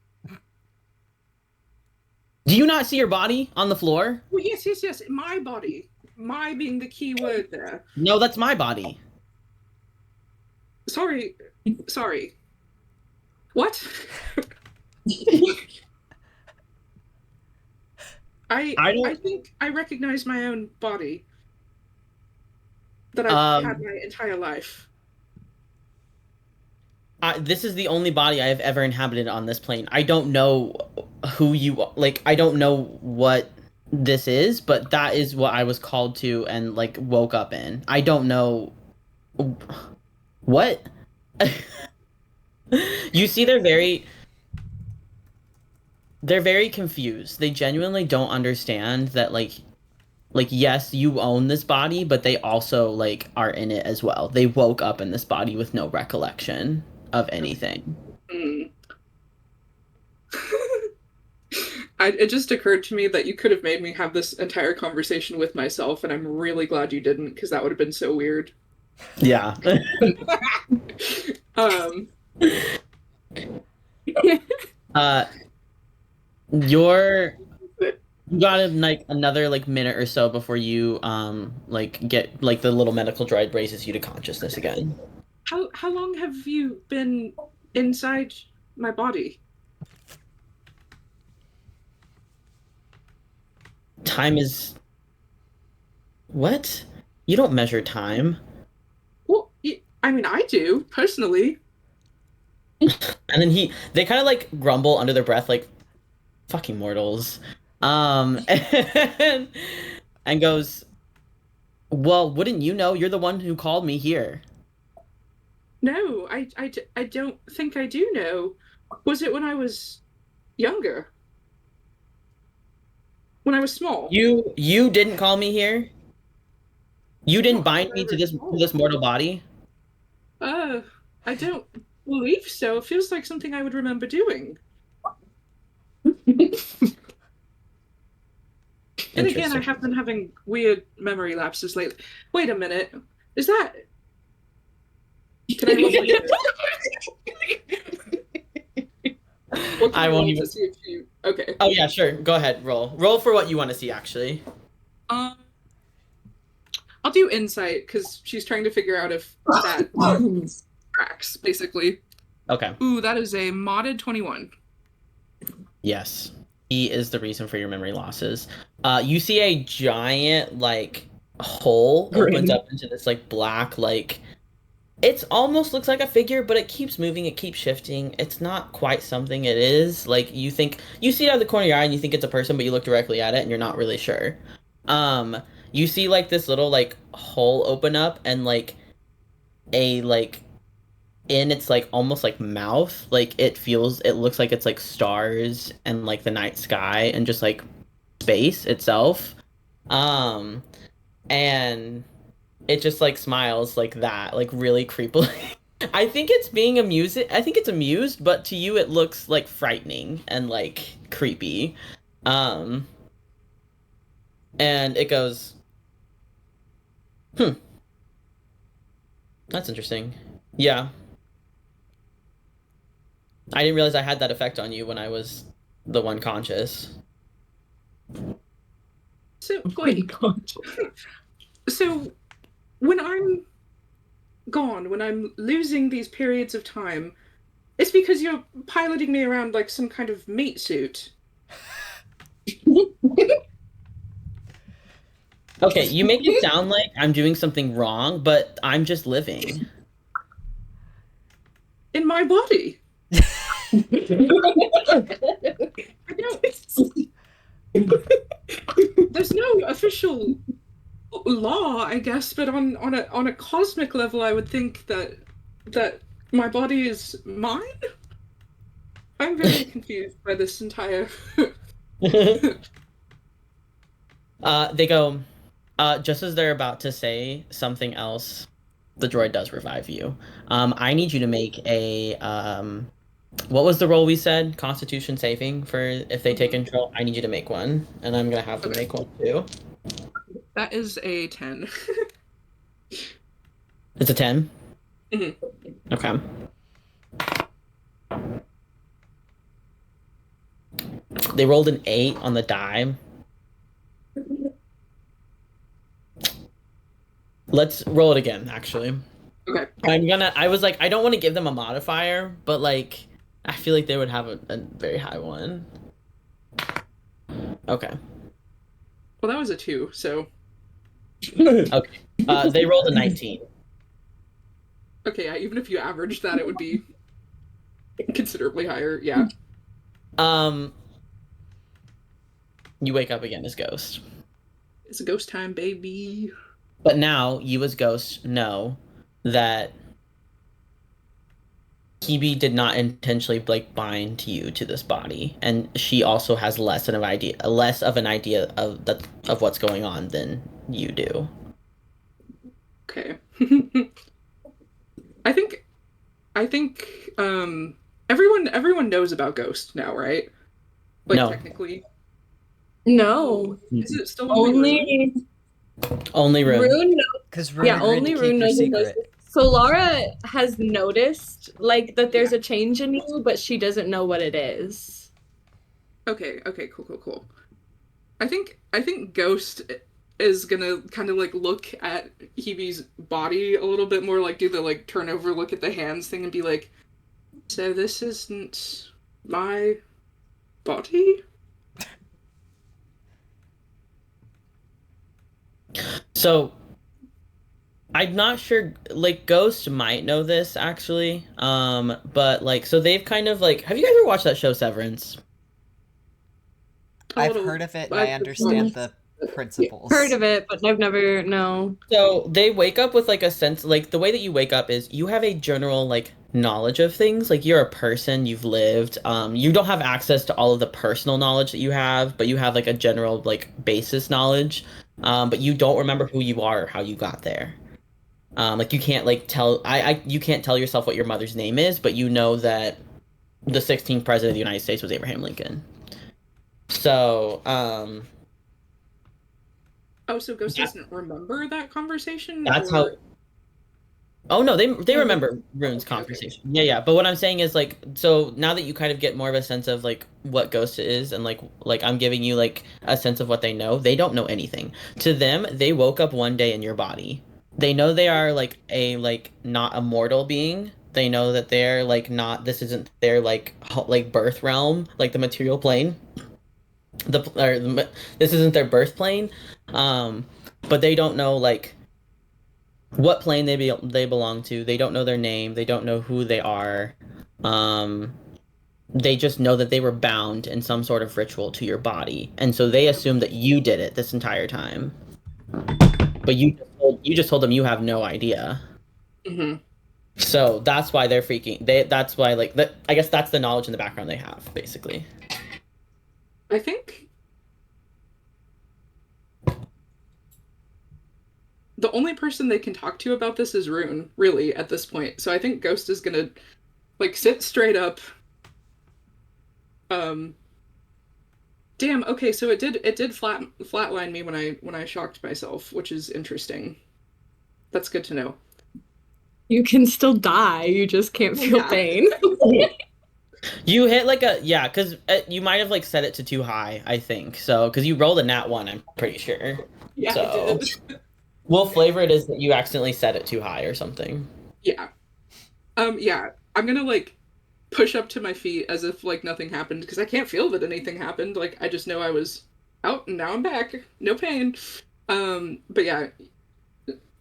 Do you not see your body on the floor? Well, yes. My body. My being the key word there. No, that's my body. Sorry. What? I think I recognize my own body that I've had my entire life. This is the only body I have ever inhabited on this plane. I don't know who you like. I don't know what this is, but that is what I was called to and like woke up in. I don't know what. You see, they're very confused. They genuinely don't understand that like yes, you own this body, but they also like are in it as well. They woke up in this body with no recollection of anything. Mm. It just occurred to me that you could have made me have this entire conversation with myself, and I'm really glad you didn't, because that would have been so weird. Yeah. Um, You got like another like minute or so before you like get like the little medical droid raises you to consciousness again. how long have you been inside my body? Time is what? You don't measure time. Well, I mean, I do personally. And then they kind of like grumble under their breath like fucking mortals. And, and goes, "Well, wouldn't you know? You're the one who called me here." No, I don't think I do know. Was it when I was younger? When I was small? You didn't call me here? You didn't No, bind me to this mortal body? I don't believe so. It feels like something I would remember doing. And again, I have been having weird memory lapses lately. Wait a minute. Is that... Can I roll I won't even... to see if you... Okay. Oh yeah, sure. Go ahead, roll. Roll for what you want to see, actually. I'll do insight, because she's trying to figure out if that tracks, basically. Okay. Ooh, that is a modded 21. Yes. He is the reason for your memory losses. You see a giant, like, hole opens up into this, like, black, like... It almost looks like a figure, but it keeps moving, it keeps shifting. It's not quite something it is. Like, you see it out of the corner of your eye and you think it's a person, but you look directly at it and you're not really sure. You see, like, this little, like, hole open up and, like, in its, like, almost, like, mouth, like, it looks like it's, like, stars and, like, the night sky and just, like, space itself. And it just, like, smiles like that, like, really creepily. I think it's amused, but to you it looks, like, frightening and, like, creepy. And it goes, that's interesting. Yeah. I didn't realize I had that effect on you when I was the one conscious. So, wait. So, when I'm gone, when I'm losing these periods of time, it's because you're piloting me around like some kind of meat suit. Okay, you make it sound like I'm doing something wrong, but I'm just living. In my body. There's no official law, I guess, but on a cosmic level, I would think that my body is mine. I'm very confused by this entire. They go, just as they're about to say something else, the droid does revive you. I need you to make a what was the roll we said? Constitution saving for if they take control. I need you to make one, and I'm gonna have to make one too. That is a 10. It's a 10? Mm-hmm. Okay. They rolled an 8 on the die. Let's roll it again, actually. Okay. I was like, I don't want to give them a modifier, but like, I feel like they would have a very high one. Okay. Well, that was a 2, so. Okay. They rolled a 19. Okay, yeah, even if you averaged that, it would be Considerably higher, yeah. You wake up again as Ghost. It's a ghost time, baby. But now you as Ghost know that Hoebe did not intentionally like bind you to this body, and she also has less of an idea of what's going on than you do. Okay. I think everyone knows about Ghost now, right? Like No. Technically. No. Is it still only Only Rune. Rune knows. Because Rune Yeah, agreed only to keep Rune your knows secret. this. Solara has noticed like that there's a change in you, but she doesn't know what it is. Okay, cool. I think Ghost is gonna kind of like look at Hebe's body a little bit more, like do the like turn over look at the hands thing and be like, so this isn't my body? So I'm not sure, like Ghost might know this actually. But like so they've kind of like, have you ever watched that show Severance? A I've little- heard of it and I understand the principles. Heard of it, but I've never no. So they wake up with like a sense, like the way that you wake up is you have a general like knowledge of things. Like you're a person, you've lived. You don't have access to all of the personal knowledge that you have, but you have like a general like basis knowledge. But you don't remember who you are or how you got there. Like you can't like tell you can't tell yourself what your mother's name is, but you know that the 16th president of the United States was Abraham Lincoln. So, Oh, so Ghost doesn't remember that conversation? that's or... how. Oh no, they Yeah, remember Rune's okay. conversation. Yeah. But what I'm saying is like, so now that you kind of get more of a sense of like what Ghost is, and like I'm giving you like a sense of what they know. They don't know anything. To them, they woke up one day in your body. They know they are like a like not a mortal being. They know that they're like not. This isn't their like birth realm, like the material plane. This isn't their birth plane. But they don't know like what plane they belong to. They don't know their name. They don't know who they are. They just know that they were bound in some sort of ritual to your body, and so they assume that you did it this entire time. But you just told them you have no idea. Mm-hmm. So that's why they're freaking. That's why like that. I guess that's the knowledge in the background they have, basically. I think the only person they can talk to about this is Rune, really, at this point. So I think Ghost is gonna like sit straight up. Damn, okay, so it did flatline me when I shocked myself, which is interesting. That's good to know. You can still die. You just can't feel Yeah. pain. You hit like because you might have like set it to too high, I think. So because you rolled a nat 1, I'm pretty sure. Yeah, So I did. we'll flavor it as that you accidentally set it too high or something. Yeah. Yeah, I'm gonna like push up to my feet as if like nothing happened, because I can't feel that anything happened. Like I just know I was out and now I'm back. No pain. But yeah,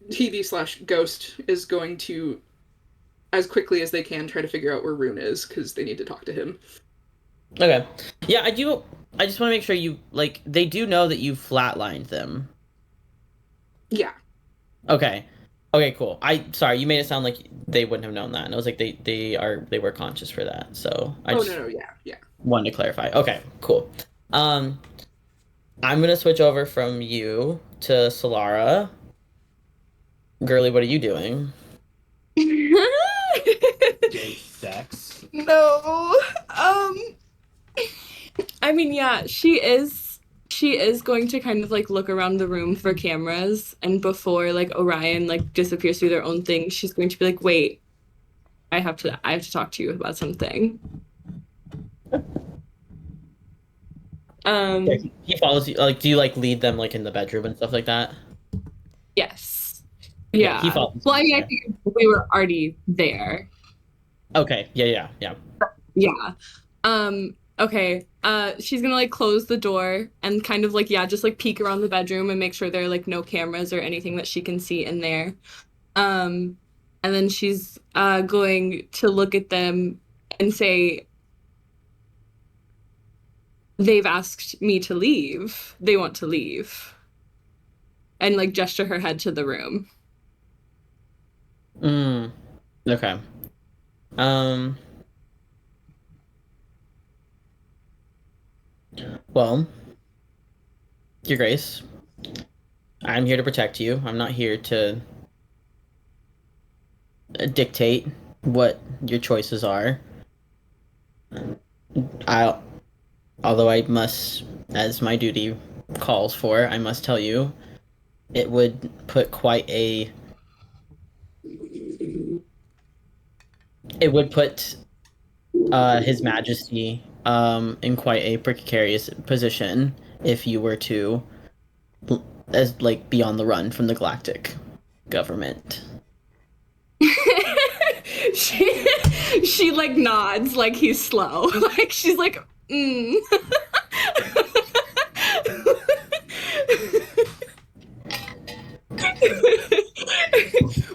TV/Ghost is going to, as quickly as they can, try to figure out where Rune is, because they need to talk to him. Okay. Yeah, I just want to make sure you like they do know that you flatlined them. Yeah. Okay. Okay, cool. Sorry, you made it sound like they wouldn't have known that, and I was like, they were conscious for that. So I just No, yeah. wanted to clarify. Okay, cool. I'm gonna switch over from you to Solara. Girly, what are you doing? Gay sex. No. I mean, yeah, she is going to kind of like look around the room for cameras, and before like Orion like disappears through their own thing, she's going to be like, "Wait, I have to talk to you about something." He follows you. Like, do you like lead them like in the bedroom and stuff like that? Yes. Okay, Yeah. he follows. Well, I mean, I think we were already there. Okay. Yeah. Yeah. Okay. She's gonna like close the door and kind of like just like peek around the bedroom and make sure there are like no cameras or anything that she can see in there. And then she's going to look at them and say, they've asked me to leave. They want to leave. And like gesture her head to the room. Okay. Well, Your Grace, I'm here to protect you. I'm not here to dictate what your choices are. Although I must, as my duty calls for, I must tell you, it would put His Majesty in quite a precarious position if you were to be on the run from the galactic government. she like nods like he's slow. Like she's like,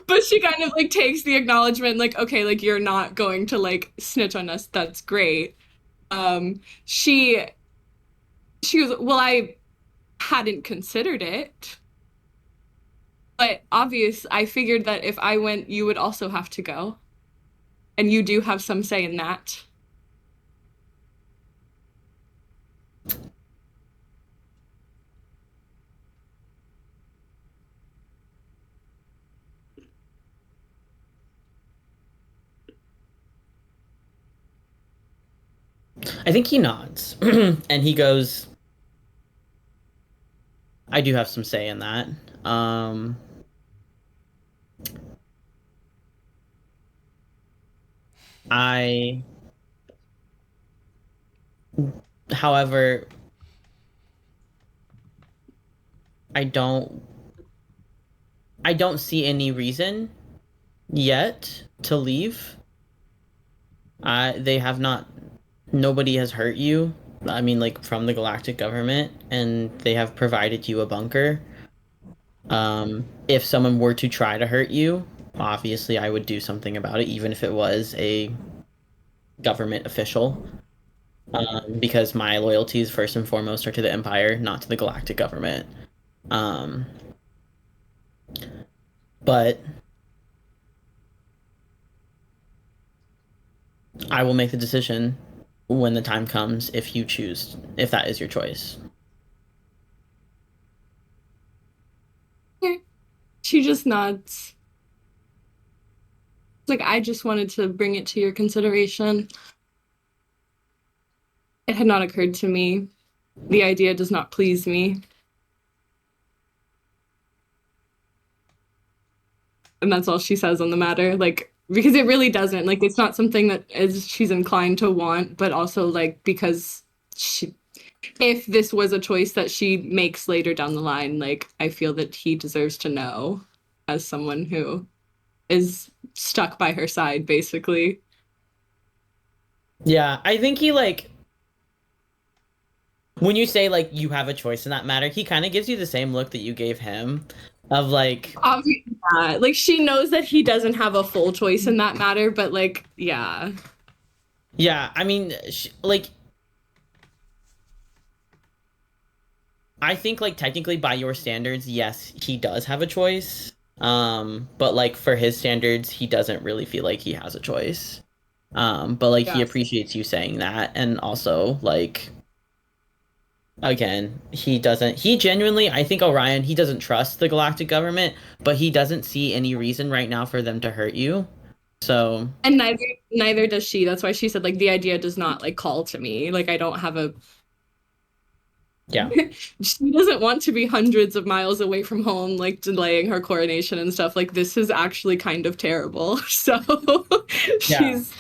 But she kind of like takes the acknowledgement, like, okay, like you're not going to like snitch on us. That's great. She goes, well, I hadn't considered it. But I figured that if I went, you would also have to go. And you do have some say in that. I think he nods and he goes, I do have some say in that. However, I don't see any reason yet to leave. Nobody has hurt you. I mean, like, from the galactic government, and they have provided you a bunker. If someone were to try to hurt you, obviously I would do something about it, even if it was a government official. Because my loyalties, first and foremost, are to the Empire, not to the galactic government. But I will make the decision when the time comes, if that is your choice. Okay. She just nods. It's like, I just wanted to bring it to your consideration. It had not occurred to me. The idea does not please me. And that's all she says on the matter. Like, because it really doesn't. Like, it's not something that she's inclined to want, but also, like, because if this was a choice that she makes later down the line, like, I feel that he deserves to know as someone who is stuck by her side, basically. Yeah, I think he, like, when you say, like, you have a choice in that matter, he kind of gives you the same look that you gave him of, like... Obviously not. Like, she knows that he doesn't have a full choice in that matter, but, like, yeah. Yeah, I mean, I think, like, technically by your standards, yes, he does have a choice. But, like, for his standards, he doesn't really feel like he has a choice. But, like, he appreciates you saying that, and also, like... Again, he genuinely, I think Orion, he doesn't trust the galactic government, but he doesn't see any reason right now for them to hurt you. So... And neither does she. That's why she said, like, the idea does not, like, call to me. Like, I don't have a... Yeah. She doesn't want to be hundreds of miles away from home, like, delaying her coronation and stuff. Like, this is actually kind of terrible. So she's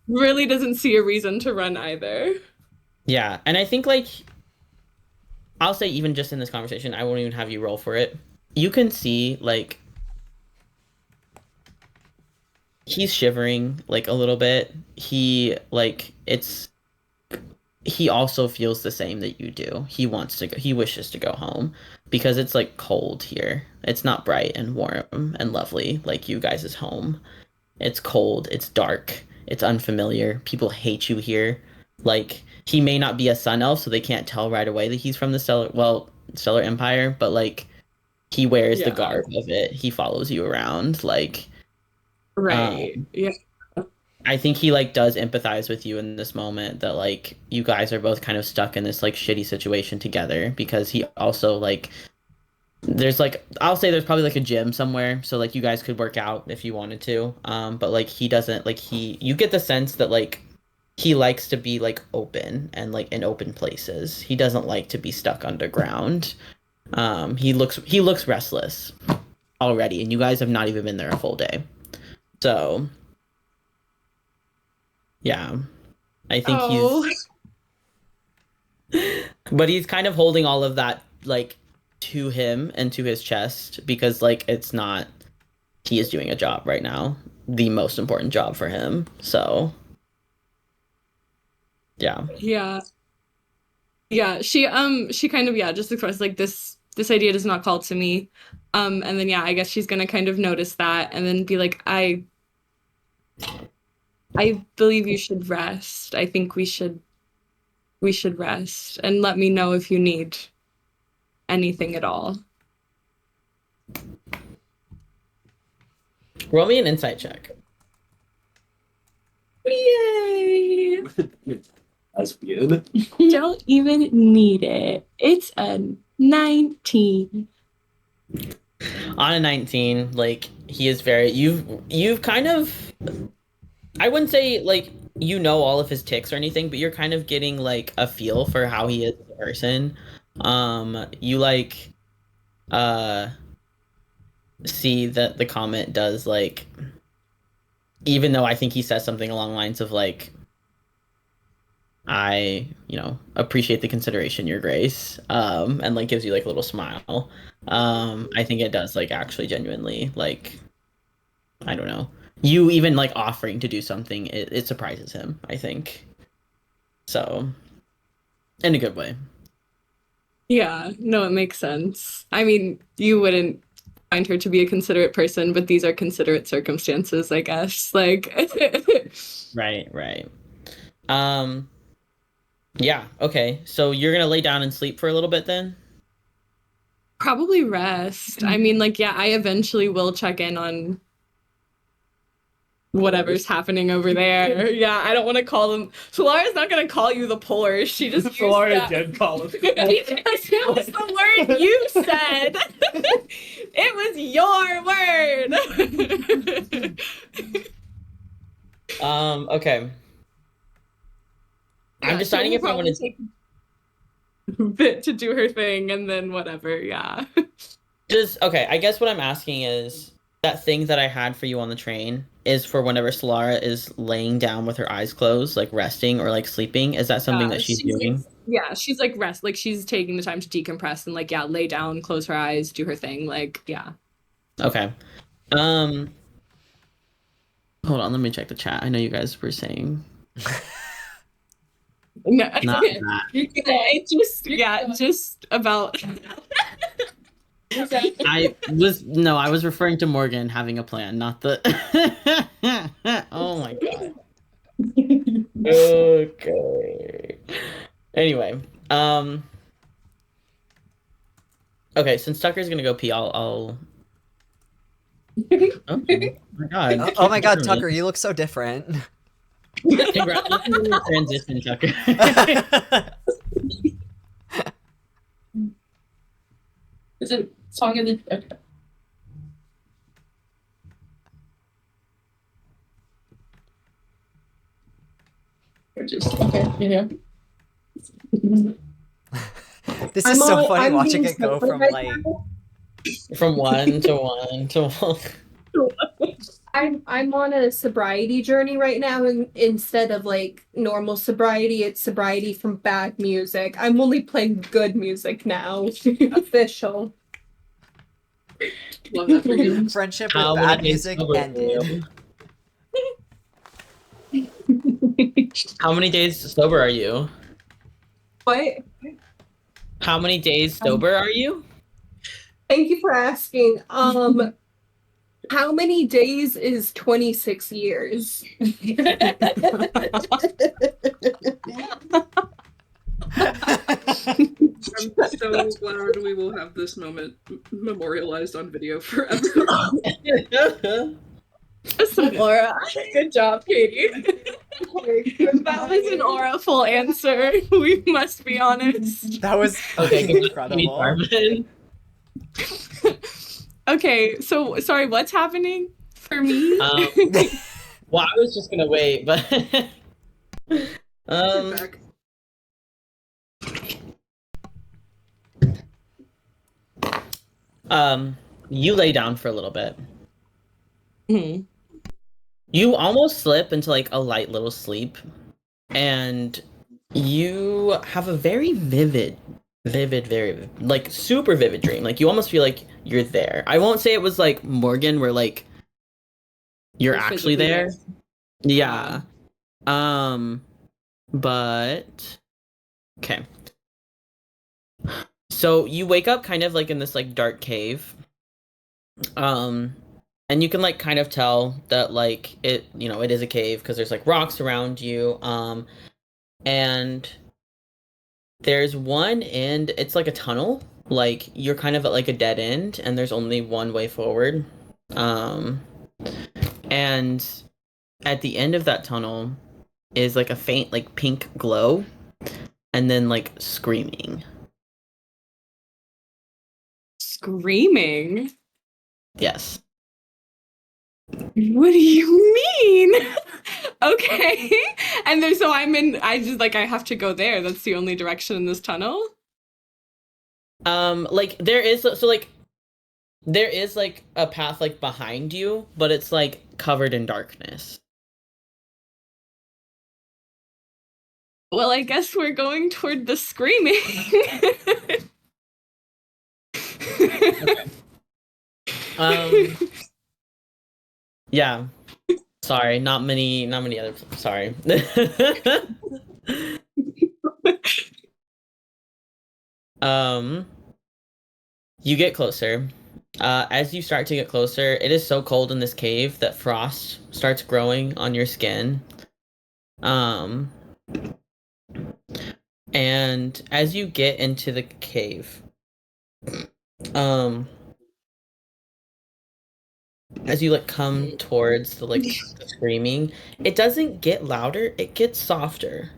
really doesn't see a reason to run either. Yeah, and I think, like... I'll say even just in this conversation, I won't even have you roll for it. You can see, like, he's shivering, like, a little bit. He also feels the same that you do. He wishes to go home because it's, like, cold here. It's not bright and warm and lovely like you guys' home. It's cold, it's dark, It's unfamiliar. People hate you here. Like, he may not be a sun elf, so they can't tell right away that he's from the Stellar Empire, but like he wears the garb of it. He follows you around, like Right. Yeah. I think he like does empathize with you in this moment that like you guys are both kind of stuck in this like shitty situation together, because he also like there's like I'll say there's probably like a gym somewhere, so like you guys could work out if you wanted to. But like he doesn't like you get the sense that like he likes to be like open and like in open places. He doesn't like to be stuck underground. He looks restless already, and you guys have not even been there a full day. So yeah, I think but he's kind of holding all of that like to him and to his chest, because like it's not, he is doing a job right now, the most important job for him. So yeah. She kind of just expressed like this idea does not call to me, and then I guess she's gonna kind of notice that and then be like, I believe you should rest. I think we should rest, and let me know if you need anything at all. Roll me an insight check. Yay! That's good. Don't even need it. It's a 19. On a 19, like he is very you've kind of, I wouldn't say like you know all of his tics or anything, but you're kind of getting like a feel for how he is as a person. You like see that the comment does like, even though I think he says something along the lines of like, I, appreciate the consideration, Your Grace, and like gives you like a little smile. I think it does like actually genuinely like, I don't know, you even like offering to do something, it surprises him, I think. So, in a good way. Yeah, no, it makes sense. I mean, you wouldn't find her to be a considerate person, but these are considerate circumstances, I guess. Like, Right. Yeah, okay. So you're gonna lay down and sleep for a little bit then? probably rest. I mean, like, I eventually will check in on whatever's happening over there. Yeah, I don't want to call them. Solara's not going to call you the poor. She just used Solara that. did call us. Because it was the word you said. It was your word. Okay. I'm deciding if I want to take a bit to do her thing and then whatever, okay, I guess what I'm asking is, that thing that I had for you on the train is for whenever Solara is laying down with her eyes closed, like resting or like sleeping. Is that something that she's doing? Yeah, she's like rest, like she's taking the time to decompress and like lay down, close her eyes, do her thing, like Okay. Hold on, let me check the chat. I know you guys were saying no, not that. it's just about I was referring to Morgan having a plan, not the oh my god. Okay. Anyway, okay, since Tucker's gonna go pee, I'll oh my god. Oh my god, Tucker, you look so different. Congratulations on your transition, Tucker. Is it Song of the... Okay. Or just... Okay, yeah. This is so funny watching it go from like... From one to one to one. I'm on a sobriety journey right now, and instead of like normal sobriety, it's sobriety from bad music. I'm only playing good music now. Official. love that for you. Friendship with bad music ended. How many days sober are you? What? How many days sober are you? Thank you for asking. How many days is 26 years? I'm so glad we will have this moment memorialized on video forever. Solara. Good job, Katie. That was an oraful answer. We must be honest. That was Okay, fucking give me incredible. Carmen. Okay, so sorry, what's happening for me? Well, I was just gonna wait, but Back. you lay down for a little bit. Mhm. You almost slip into like a light little sleep, and you have a very vivid, very like super vivid dream. Like you almost feel like you're there. I won't say it was like Morgan, where like you're actually physically there. Yeah. But okay. So you wake up kind of like in this like dark cave. And you can like kind of tell that like it, you know, it is a cave because there's like rocks around you. And there's one end, it's like a tunnel. Like you're kind of at like a dead end and there's only one way forward. And at the end of that tunnel is like a faint like pink glow and then like screaming. Screaming? Yes. What do you mean? Okay. And then so I just like I have to go there. That's the only direction in this tunnel. Like there is so like there is like a path like behind you, but it's like covered in darkness. Well, I guess we're going toward the screaming. Yeah. Sorry, not many other sorry. You get closer. As you start to get closer, it is so cold in this cave that frost starts growing on your skin. And as you get into the cave, as you like come towards the like the screaming, it doesn't get louder, it gets softer.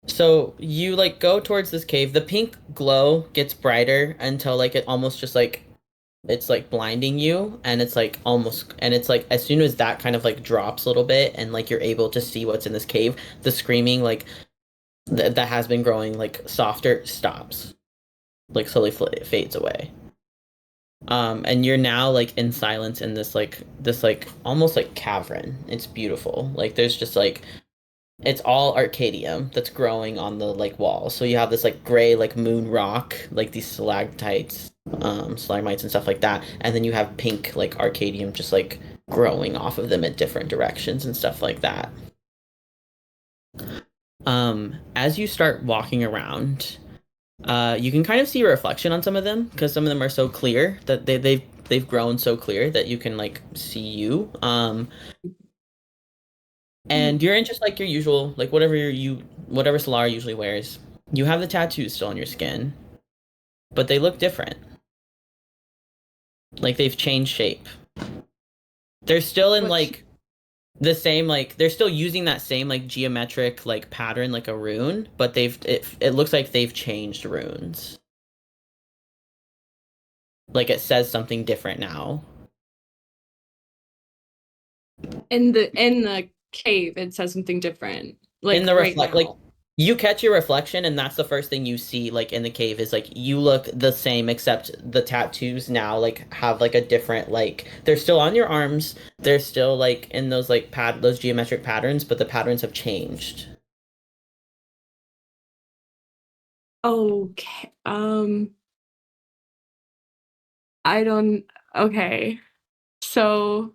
So you like go towards this cave, the pink glow gets brighter until like it almost just like it's like blinding you, and it's like almost, and it's like as soon as that kind of like drops a little bit and like you're able to see what's in this cave, the screaming like that has been growing like softer stops, like slowly fades away. And you're now like in silence in this like almost like cavern. It's beautiful. Like there's just like it's all arcadium that's growing on the like wall. So you have this like gray like moon rock, like these stalactites, stalagmites and stuff like that, and then you have pink like arcadium just like growing off of them at different directions and stuff like that. As you start walking around, you can kind of see a reflection on some of them because some of them are so clear that they've grown so clear that you can like see you. And you're in just like your usual, like whatever whatever Solara usually wears. You have the tattoos still on your skin, but they look different. Like they've changed shape. They're still in like the same like they're still using that same like geometric like pattern like a rune, but it looks like they've changed runes. Like it says something different now. In the cave, it says something different. Like In the right reflect, now. like you catch your reflection, and that's the first thing you see. Like in the cave, is like you look the same, except the tattoos now like have like a different like they're still on your arms. They're still like in those like those geometric patterns, but the patterns have changed. Okay. I don't. Okay. So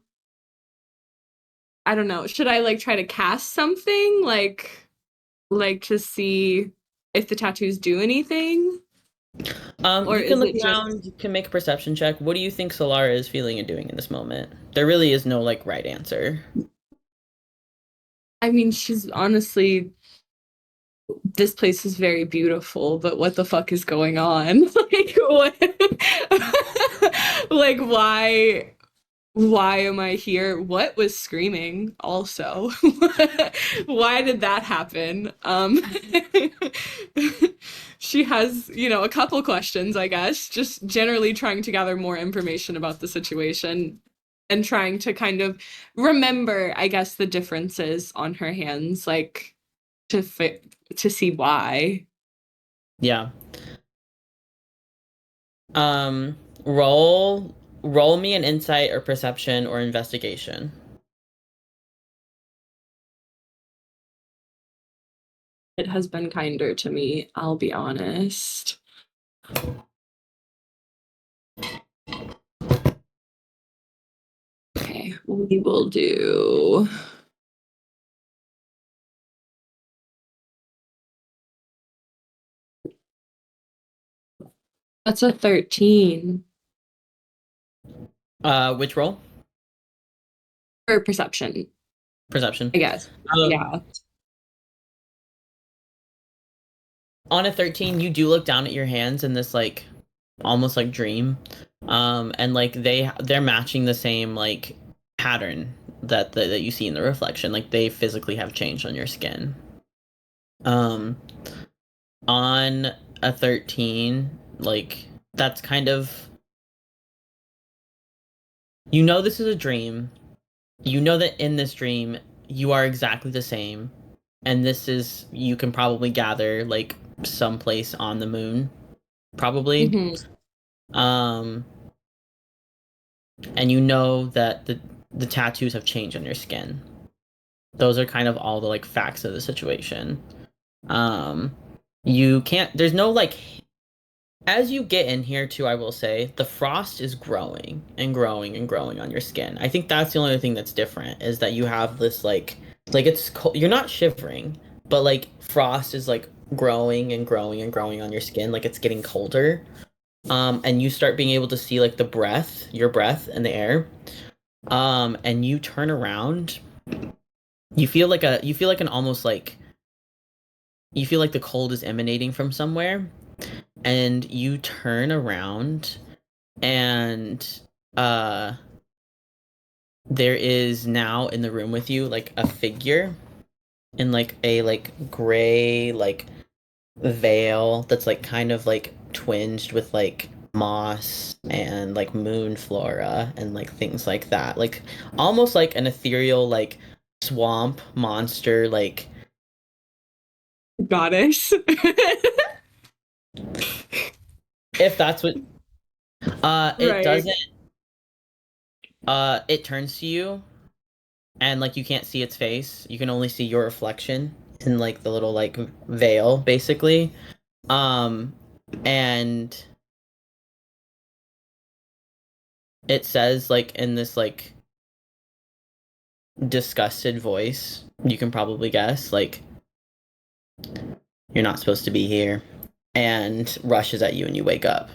I don't know. Should I like try to cast something like to see if the tattoos do anything? Or You can is look it just- around. You can make a perception check. What do you think Solara is feeling and doing in this moment? There really is no like right answer. I mean, she's honestly, this place is very beautiful, but what the fuck is going on? Like, what? Like, why am I here? What was screaming also? Why did that happen? She has, a couple questions, I guess, just generally trying to gather more information about the situation and trying to kind of remember, I guess, the differences on her hands, like to see why. Yeah. Roll me an insight or perception or investigation. It has been kinder to me, I'll be honest. Okay, we will do. That's a 13 Which roll? for perception, Perception. I guess. Yeah. On a 13, you do look down at your hands in this like almost like dream. And like they're matching the same like pattern that you see in the reflection. Like they physically have changed on your skin. On a 13, like that's kind of, this is a dream. You know that in this dream you are exactly the same, and this is, you can probably gather like someplace on the moon, probably. And you know that the tattoos have changed on your skin. Those are kind of all the like facts of the situation. You can't, there's no like, as you get in here too, I will say the frost is growing and growing and growing on your skin. I think that's the only thing that's different, is that you have this like it's cold. You're not shivering, but like frost is like growing and growing and growing on your skin, like it's getting colder. And you start being able to see like your breath in the air. And you turn around. You feel like an almost like, you feel like the cold is emanating from somewhere, and you turn around, and there is now in the room with you like a figure in like a like gray like veil that's like kind of like twinged with like moss and like moon flora and like things like that, like almost like an ethereal like swamp monster, like Goddess. if that's what it Right. doesn't it turns to you, and like you can't see its face, you can only see your reflection in like the little like veil basically. And it says like in this like disgusted voice, you can probably guess, like, you're not supposed to be here, and rushes at you and you wake up.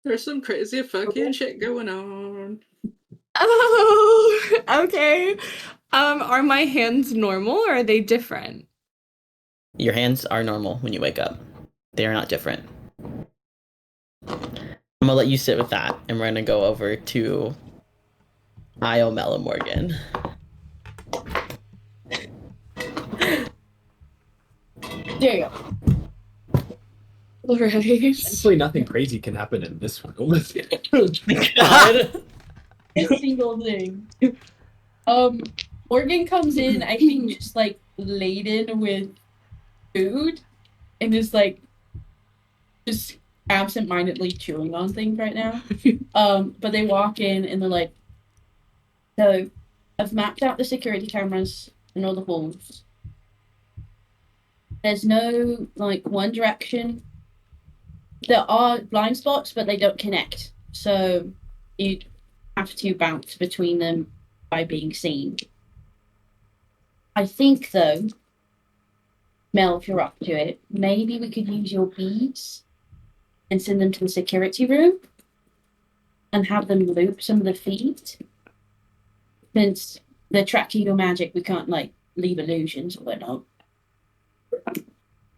There's some crazy fucking shit going on. Oh, okay. Are my hands normal or are they different? Your hands are normal when you wake up. They are not different. I'm gonna let you sit with that, and we're gonna go over to Io, Mel, and Morgan. There you go. Right. Thankfully, nothing crazy can happen in this room. God. A single thing. Morgan comes in, I think, just like laden with food, and is like just absent-mindedly chewing on things right now. But they walk in and they're like, "So, I've mapped out the security cameras in all the halls. There's no like one direction. There are blind spots, but they don't connect. So you have to bounce between them by being seen. I think, though, Mel, if you're up to it, maybe we could use your beads and send them to the security room and have them loop some of the feet. Since they're tracking your magic, we can't like leave illusions or whatnot.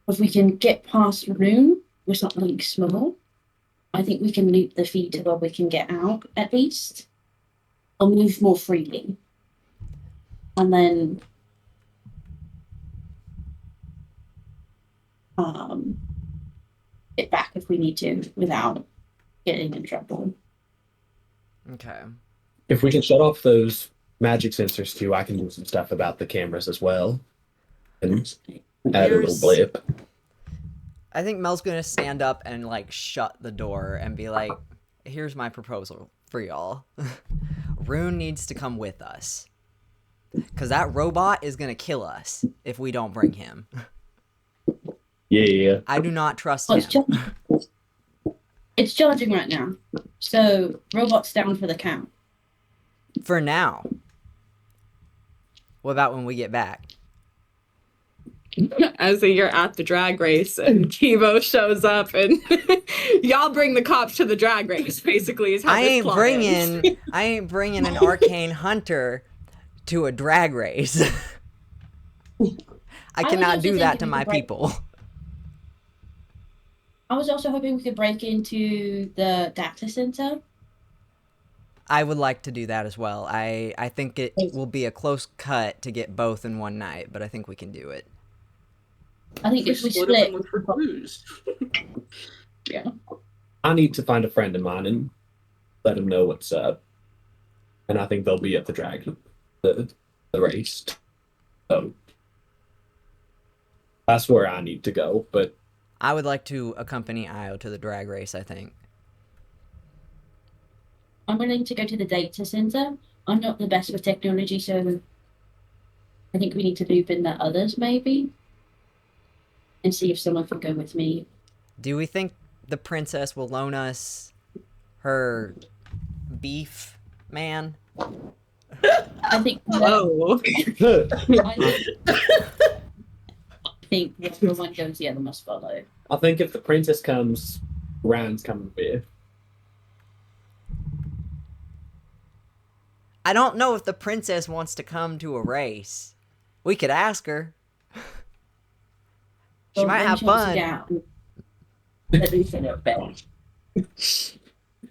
If we can get past Rune with something small, I think we can loop the feet to where we can get out at least. Or move more freely. And then get back if we need to without getting in trouble. Okay. If we can shut off those magic sensors too, I can do some stuff about the cameras as well. And add a little blip. I think Mel's gonna stand up and like shut the door and be like, here's my proposal for y'all. Rune needs to come with us. Cause that robot is gonna kill us if we don't bring him. Yeah. I do not trust Oh, him. It's charging right now. So robot's down for the count. For now. What about when we get back? As you're at the drag race and Kibo shows up and y'all bring the cops to the drag race, basically is how I this ain't plot ends. bringing an arcane hunter to a drag race. I cannot do that to my people. I was also hoping we could break into the data center. I would like to do that as well. I think it will be a close cut to get both in one night, but I think we can do it. I think if we split, yeah. I need to find a friend of mine and let him know what's up. And I think they'll be at the race. So that's where I need to go, but I would like to accompany Io to the drag race, I think. I'm willing to go to the data center. I'm not the best with technology, so I think we need to loop in the others maybe and see if someone can go with me. Do we think the princess will loan us her beef man? I think. Whoa. I think wherever one goes, the other must follow. I think if the princess comes, Ryan's coming with. I don't know if the princess wants to come to a race. We could ask her. She might have fun.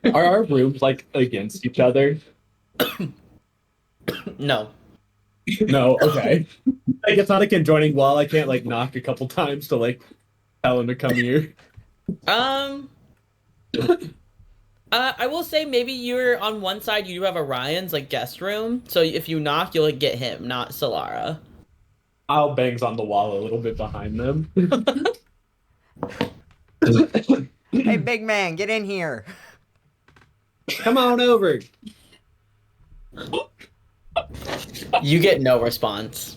Are our rooms like against each other? No. No, okay. Like it's not a conjoining wall. I can't like knock a couple times to like tell him to come here. I will say maybe you're on one side. You do have Orion's like guest room, so if you knock, you'll like, get him, not Solara. I'll bangs on the wall a little bit behind them. Hey, big man, get in here. Come on over. You get no response.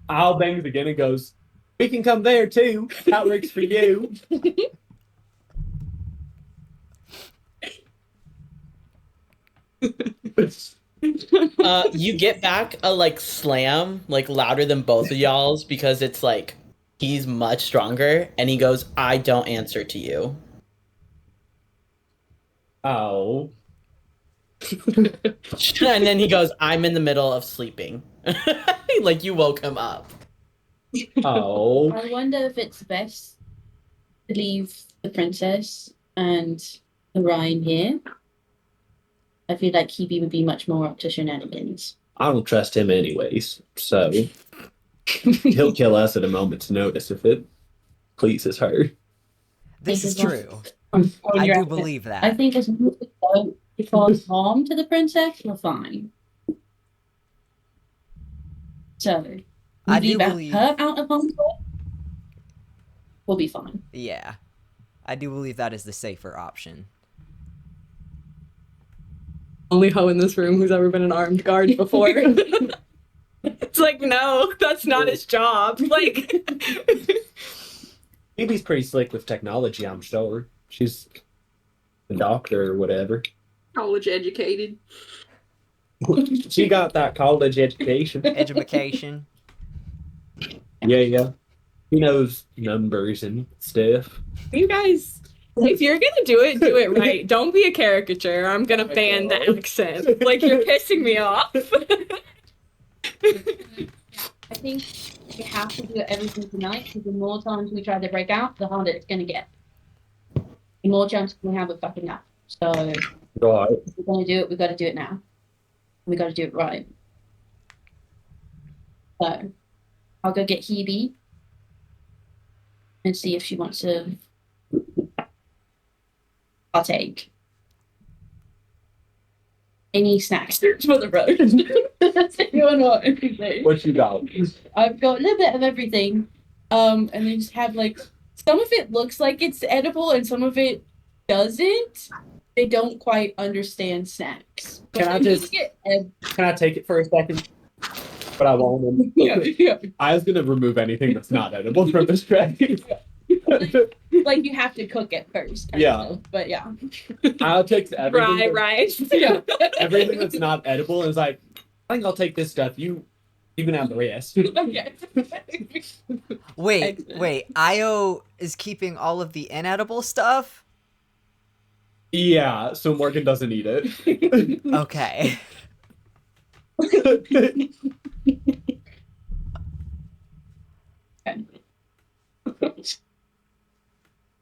I'll bangs again and goes, "We can come there too. That works for you." You get back a like slam, like louder than both of y'all's because it's like he's much stronger, and he goes, "I don't answer to you." Oh. And then he goes, "I'm in the middle of sleeping." Like you woke him up. Oh. I wonder if it's best to leave the princess and Orion here. I feel like Hoebe would be much more up to shenanigans. I don't trust him anyways, so he'll kill us at a moment's notice if it pleases her. This is true. I I do believe that. I think as long as we don't cause harm to the princess, we're fine. So, I do leave believe- her out of harm's way, we'll be fine. Yeah. I do believe that is the safer option. Only hoe in this room who's ever been an armed guard before. It's like, no, that's not his job. Like, Phoebe's pretty slick with technology, I'm sure. She's a doctor or whatever. College educated. She got that college education. Education. Yeah. He knows numbers and stuff. You guys, if you're gonna do it right. Don't be a caricature. I'm gonna ban the accent. Like, you're pissing me off. I think we have to do everything tonight because the more times we try to break out, the harder it's gonna get. The more chance we have of fucking up. So Right. if we're gonna do it, we gotta do it now. We gotta do it right. So I'll go get Hoebe and see if she wants to partake. Any snacks for the road? Does anyone want anything? What you got? I've got a little bit of everything. And then just have like some of it looks like it's edible and some of it doesn't. They don't quite understand snacks. Can I just- Can I take it for a second? But I won't. yeah. I was gonna remove anything that's not edible from this track. Like you have to cook it first. kind Yeah. of, but yeah. I'll take everything. Right. Yeah. Everything that's not edible is like, I think I'll take this stuff. You can have the rest. Okay. Wait. Io is keeping all of the inedible stuff? Yeah, so Morgan doesn't eat it. Okay.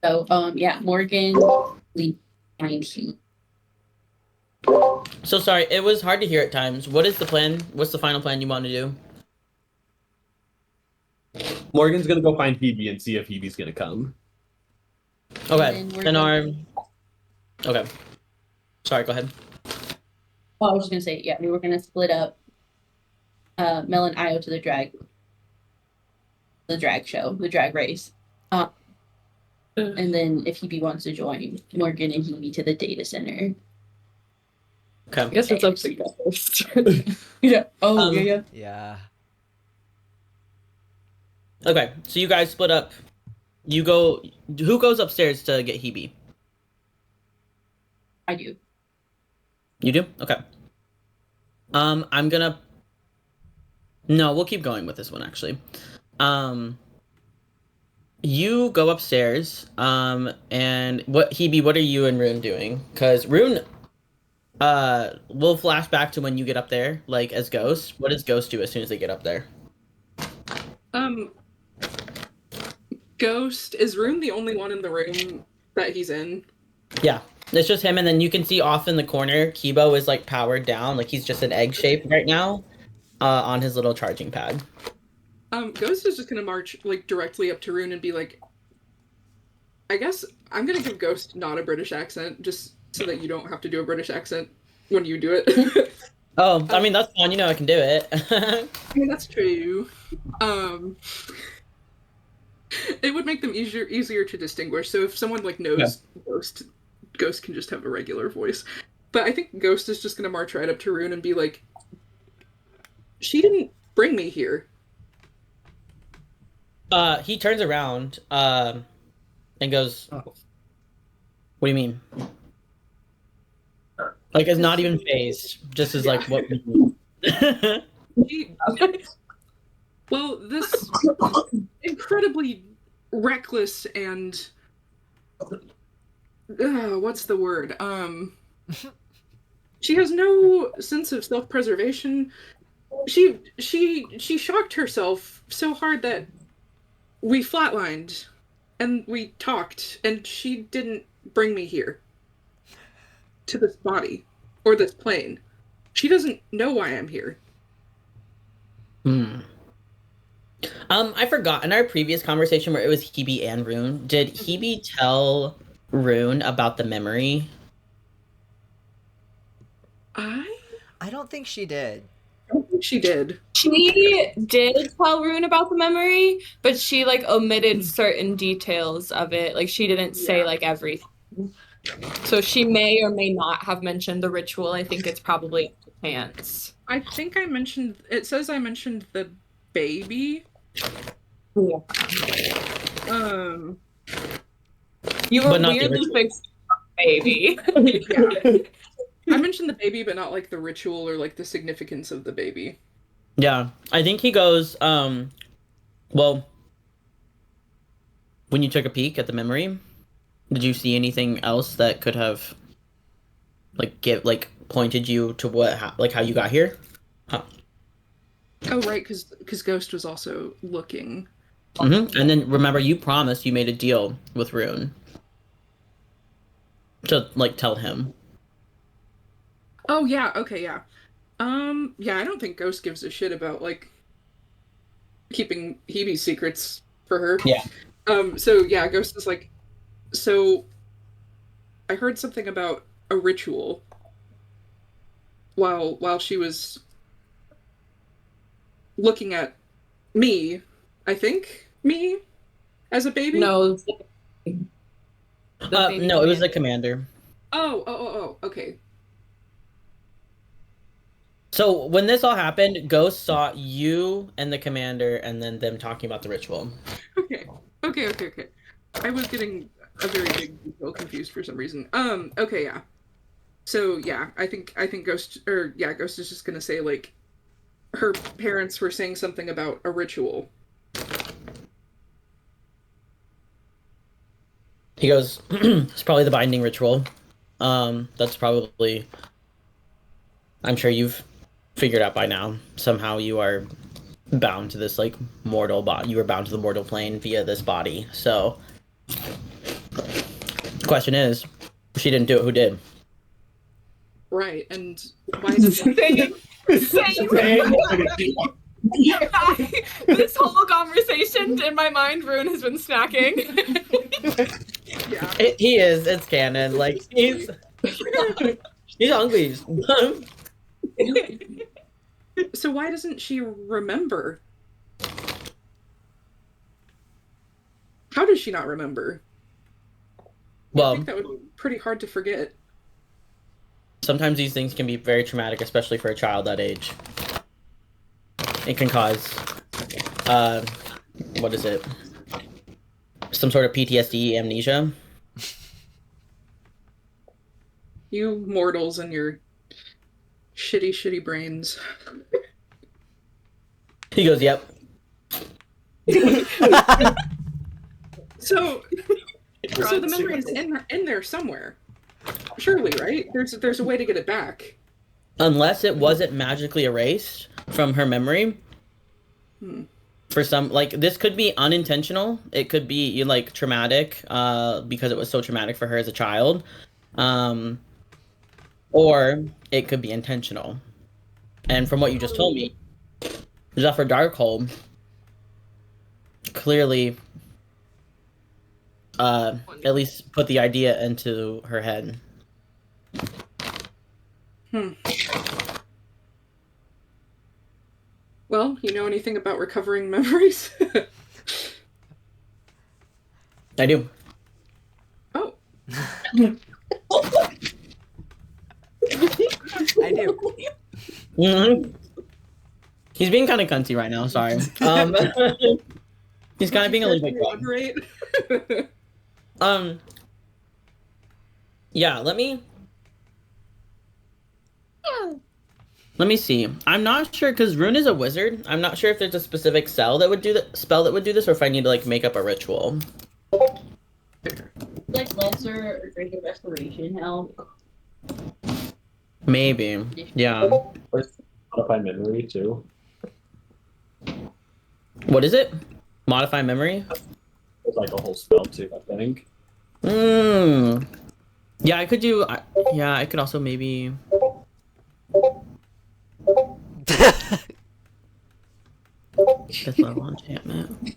So yeah, Morgan, we find heat. So sorry, it was hard to hear at times. What is the plan? What's the final plan you want to do? Morgan's gonna go find Hoebe and see if Hoebe's gonna come. Okay, And then we're then gonna- Okay. Sorry, go ahead. Oh, I was just gonna say, yeah, we were gonna split up Mel and Io to the drag show, the drag race. And then if Hebe wants to join, Morgan and Hebe to the data center. Okay. I guess it's up to Ghost. Yeah. Oh, Um, yeah. Yeah. Okay, so you guys split up. You go. Who goes upstairs to get Hebe? I do. You do? Okay. I'm gonna. No, we'll keep going with this one actually. You go upstairs. And what Hebe? What are you and Rune doing? Because Rune. We'll flash back to when you get up there, like as Ghost. What does Ghost do as soon as they get up there? Ghost, is Rune the only one in the room that he's in? Yeah, it's just him, and then you can see off in the corner, Kibo is like powered down, like he's just an egg shape right now, on his little charging pad. Ghost is just gonna march like directly up to Rune and be like, I guess I'm gonna give Ghost not a British accent, just so that you don't have to do a British accent when you do it. Oh, I mean that's fine. You know I can do it. I mean that's true. It would make them easier to distinguish. So if someone like knows Ghost can just have a regular voice. But I think Ghost is just gonna march right up to Rune and be like, she didn't bring me here. He turns around, and goes, "What do you mean?" Like it's not even phased. Just as like what? Well, this incredibly reckless and what's the word? She has no sense of self-preservation. She shocked herself so hard that we flatlined and we talked, and she didn't bring me here to this body or this plane. She doesn't know why I'm here. I forgot in our previous conversation where it was Hebe and Rune. Did Hebe tell Rune about the memory? I don't think she did. I don't think she did. She did tell Rune about the memory, but she like omitted certain details of it. Like she didn't say like everything. So she may or may not have mentioned the ritual. I think it's probably up to chance. I think I mentioned. It says I mentioned the baby. Yeah. You were But not the weirdly ritual. fixed, baby. Yeah. I mentioned the baby, but not like the ritual or like the significance of the baby. Yeah, I think he goes, well, when you took a peek at the memory, did you see anything else that could have, pointed you to like how you got here? Huh. Oh, right, because Ghost was also looking. And then remember, you promised you made a deal with Rune to like tell him. Oh yeah, okay, yeah. Yeah, I don't think Ghost gives a shit about like keeping Hebe's secrets for her. Yeah. So yeah, Ghost is like, so I heard something about a ritual while she was looking at me, I think me as a baby. No. No, it was the commander. Oh, okay. So when this all happened, Ghost saw you and the commander, and then them talking about the ritual. Okay. I was getting a very big detail confused for some reason. Okay, yeah. So yeah, I think Ghost is just gonna say like her parents were saying something about a ritual. He goes, it's probably the binding ritual. That's probably, I'm sure you've figured out by now. Somehow you are bound to this like mortal body. You were bound to the mortal plane via this body. So the question is, if she didn't do it, who did? Right, and why does Same. This whole conversation in my mind, Rune has been snacking. yeah. He is. It's canon. Like he's hungry. So why doesn't she remember? How does she not remember? I Well, think that would be pretty hard to forget. sometimes these things can be very traumatic, especially for a child that age. It can cause, what is it? Some sort of PTSD, amnesia. You mortals and your shitty brains. He goes, yep. So the memory is in there somewhere. Surely, right? There's a way to get it back. Unless it wasn't magically erased from her memory. For some, like, this could be unintentional. It could be, like, traumatic, because it was so traumatic for her as a child. Or it could be intentional. And from what you just told me, Zephyr Darkhold clearly at least put the idea into her head. Well, you know anything about recovering memories? I do. Oh. I do. Mm-hmm. He's being kind of cunty right now. Sorry. He's kind of being a little bit elaborate. Yeah. Let me see. I'm not sure because Rune is a wizard. I'm not sure if there's a specific spell that would do this, or if I need to like make up a ritual. Like lesser or greater restoration help. Maybe. Yeah. Modify memory too. What is it? Modify memory? It's like a whole spell too, I think. Yeah, I could do. Yeah, I could also maybe. Fifth level enchantment.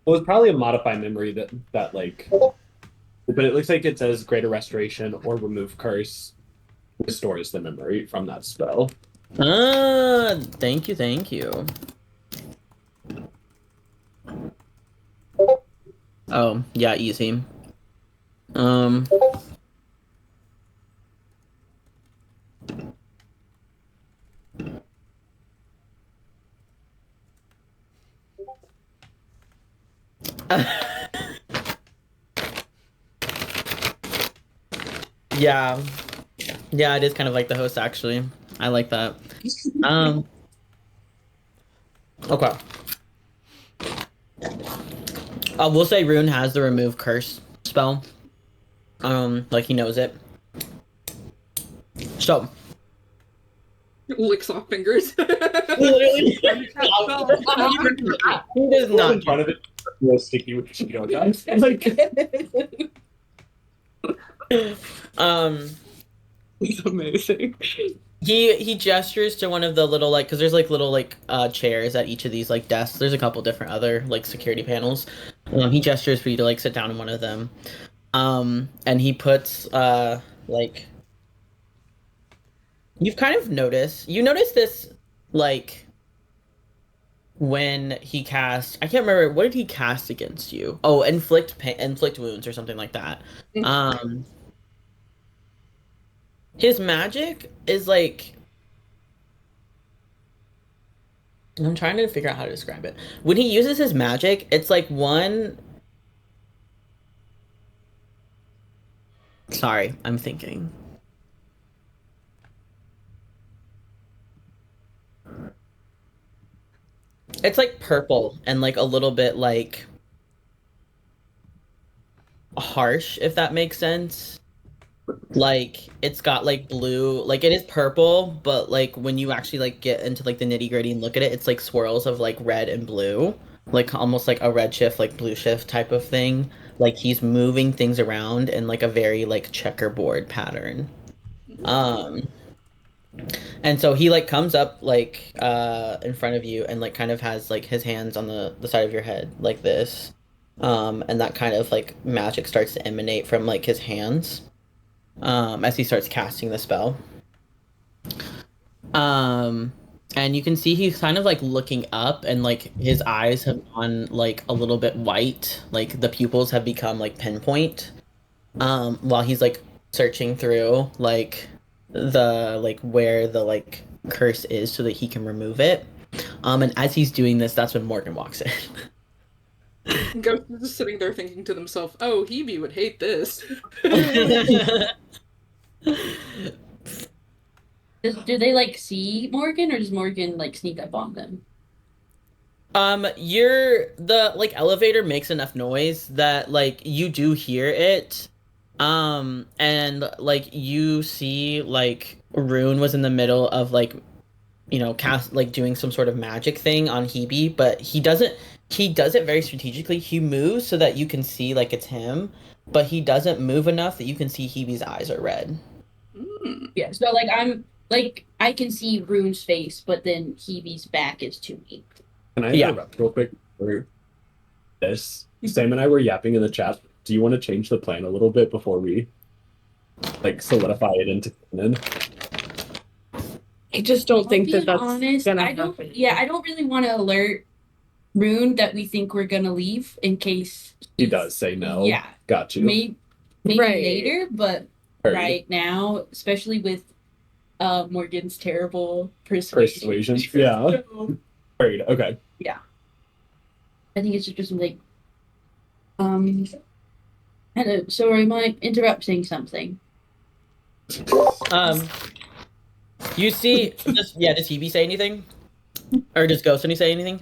Well, it's probably a modify memory that like, but it looks like it says greater restoration or remove curse restores the memory from that spell. Thank you. Oh, yeah, easy. Yeah. Yeah, it is kind of like the host, actually. I like that. Okay. I will say Rune has the remove curse spell. Like he knows it. So Licks off fingers. literally, he does not. in front of it, real sticky with Cheeto guys. It's amazing. He gestures to one of the little like because there's like little like chairs at each of these like desks. There's a couple different other like security panels. He gestures for you to like sit down in one of them. And he puts like you've kind of noticed this like when he cast I can't remember what did he cast against you? Oh, inflict wounds or something like that. His magic is like I'm trying to figure out how to describe it. When he uses his magic, it's like one Sorry, I'm thinking. It's like purple and like a little bit like harsh, if that makes sense. Like it's got like blue, like it is purple, but like when you actually like get into like the nitty gritty and look at it, it's like swirls of like red and blue, like almost like a red shift, like blue shift type of thing. Like he's moving things around in like a very like checkerboard pattern. And so he like comes up like in front of you and like kind of has like his hands on the side of your head like this. And that kind of like magic starts to emanate from like his hands as he starts casting the spell. And you can see he's kind of like looking up and like his eyes have gone like a little bit white, like the pupils have become like pinpoint while he's like searching through like the like where the like curse is so that he can remove it. And as he's doing this, that's when Morgan walks in. Ghost is just sitting there thinking to themselves, "Oh, Hoebe would hate this." Do they like see Morgan, or does Morgan like sneak up on them? The like elevator makes enough noise that like you do hear it. And like you see like Rune was in the middle of like cast like doing some sort of magic thing on Hoebe, but he does it very strategically. He moves so that you can see like it's him, but he doesn't move enough that you can see Hebe's eyes are red. Yeah, so like I can see Rune's face, but then Hebe's back is to me. Can I interrupt real quick for this? Sam and I were yapping in the chat. Do you want to change the plan a little bit before we like solidify it into canon? I just don't think Being that's honest, gonna I don't. happen. Yeah, I don't really want to alert Rune that we think we're gonna leave in case He does say no. Yeah, Got you. maybe Right. later, but Heard. right now, especially with Morgan's terrible persuasion. Yeah. Heard. Okay. I think it's just like hello, sorry, am I interrupting something? You see does Hoebe say anything? Or does Ghostony say anything?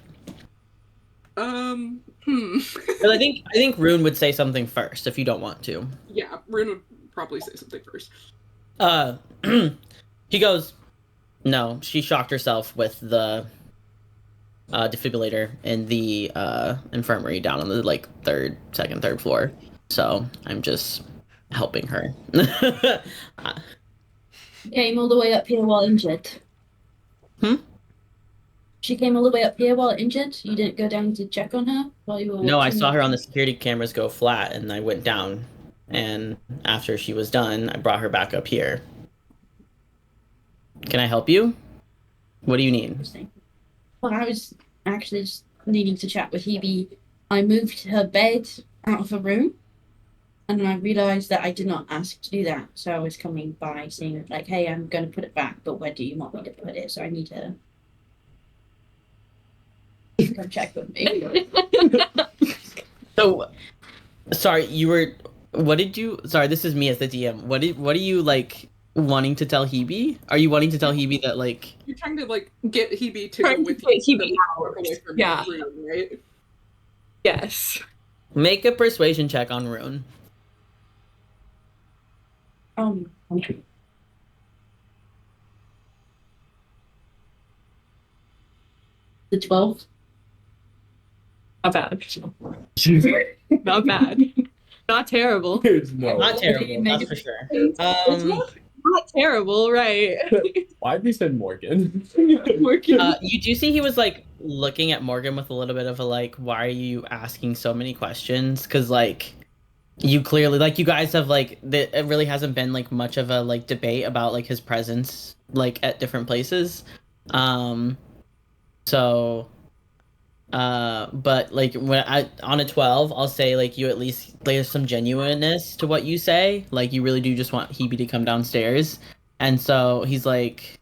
'Cause I think Rune would say something first if you don't want to. Yeah, Rune would probably say something first. He goes, no, she shocked herself with the defibrillator in the infirmary down on the like third floor. So I'm just helping her. Came all the way up here while injured. She came all the way up here while injured? You didn't go down to check on her while you were No, I watching saw her on the security cameras go flat, and I went down. And after she was done, I brought her back up here. Can I help you? What do you need? Well, I was actually just needing to chat with Hoebe. I moved her bed out of her room, and I realized that I did not ask to do that. So I was coming by saying, like, hey, I'm going to put it back, but where do you want me to put it? So I need to come check with me. So, sorry, you were What did you? Sorry, this is me as the DM. What are you like wanting to tell Hoebe? Are you wanting to tell Hoebe that like? You're trying to like get Hoebe to Trying go to with get you Hoebe out. away from Yeah. Rune, right? Yes. Make a persuasion check on Rune. The 12th. Not bad. Not bad. Not terrible. There's no. Not terrible, that's for sure. Not terrible, right? Why did you send Morgan? You do see he was like looking at Morgan with a little bit of a like, why are you asking so many questions? Because like you clearly like you guys have like it really hasn't been like much of a like debate about like his presence like at different places. So but like when I on a 12, I'll say like you at least there's some genuineness to what you say. Like you really do just want Hoebe to come downstairs. And so he's like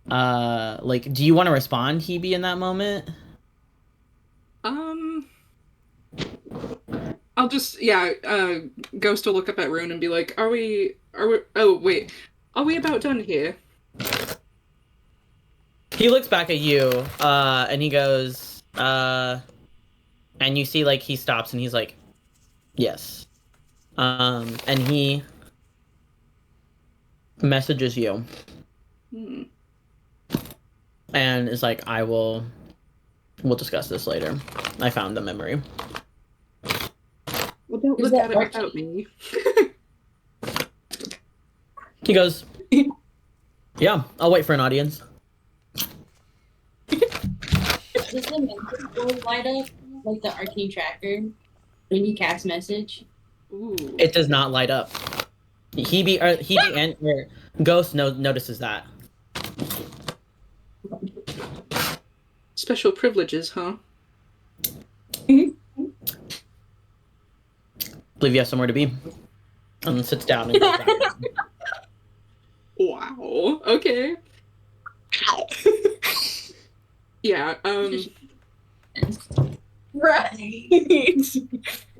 do you want to respond, Hoebe, in that moment? I'll just Ghost will look up at Rune and be like, are we are we about done here? He looks back at you, and he goes, and you see, like, he stops and he's like, yes. And he messages you. And is like, we'll discuss this later. I found the memory. Well, don't look at it without me. He goes, yeah, I'll wait for an audience. Does the message light up like the arcane tracker when you cast message? Ooh. It does not light up. Hoebe and Ghost notices that. Special privileges, huh? Believe you have somewhere to be. And then sits down and goes back. Wow. Okay. Yeah, Right.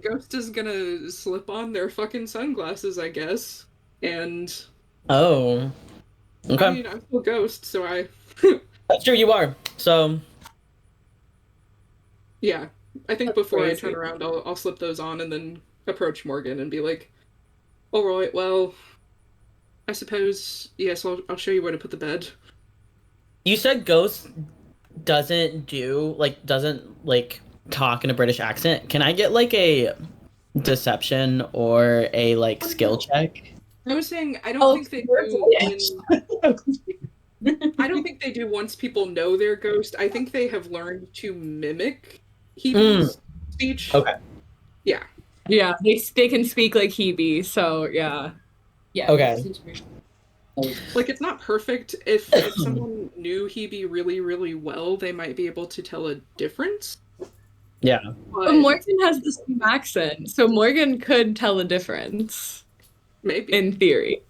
Ghost is gonna slip on their fucking sunglasses, I guess. And Oh. Okay. I mean, I'm still Ghost, so That's true, you are. So yeah. I think before I crazy. turn around, I'll slip those on and then approach Morgan and be like, alright, well, I suppose, yes, I'll show you where to put the bed. you said Ghost doesn't talk in a British accent. Can I get like a deception or a like skill check? I was saying, I don't think they do. I don't think they do once people know they're Ghost. I think they have learned to mimic Hebe's speech. Okay. Yeah. Yeah, they can speak like Hoebe, so yeah. Yeah. Okay. Like, it's not perfect. If someone knew Hoebe really, really well, they might be able to tell a difference. Yeah. But Morgan has the same accent, so Morgan could tell a difference. Maybe. In theory.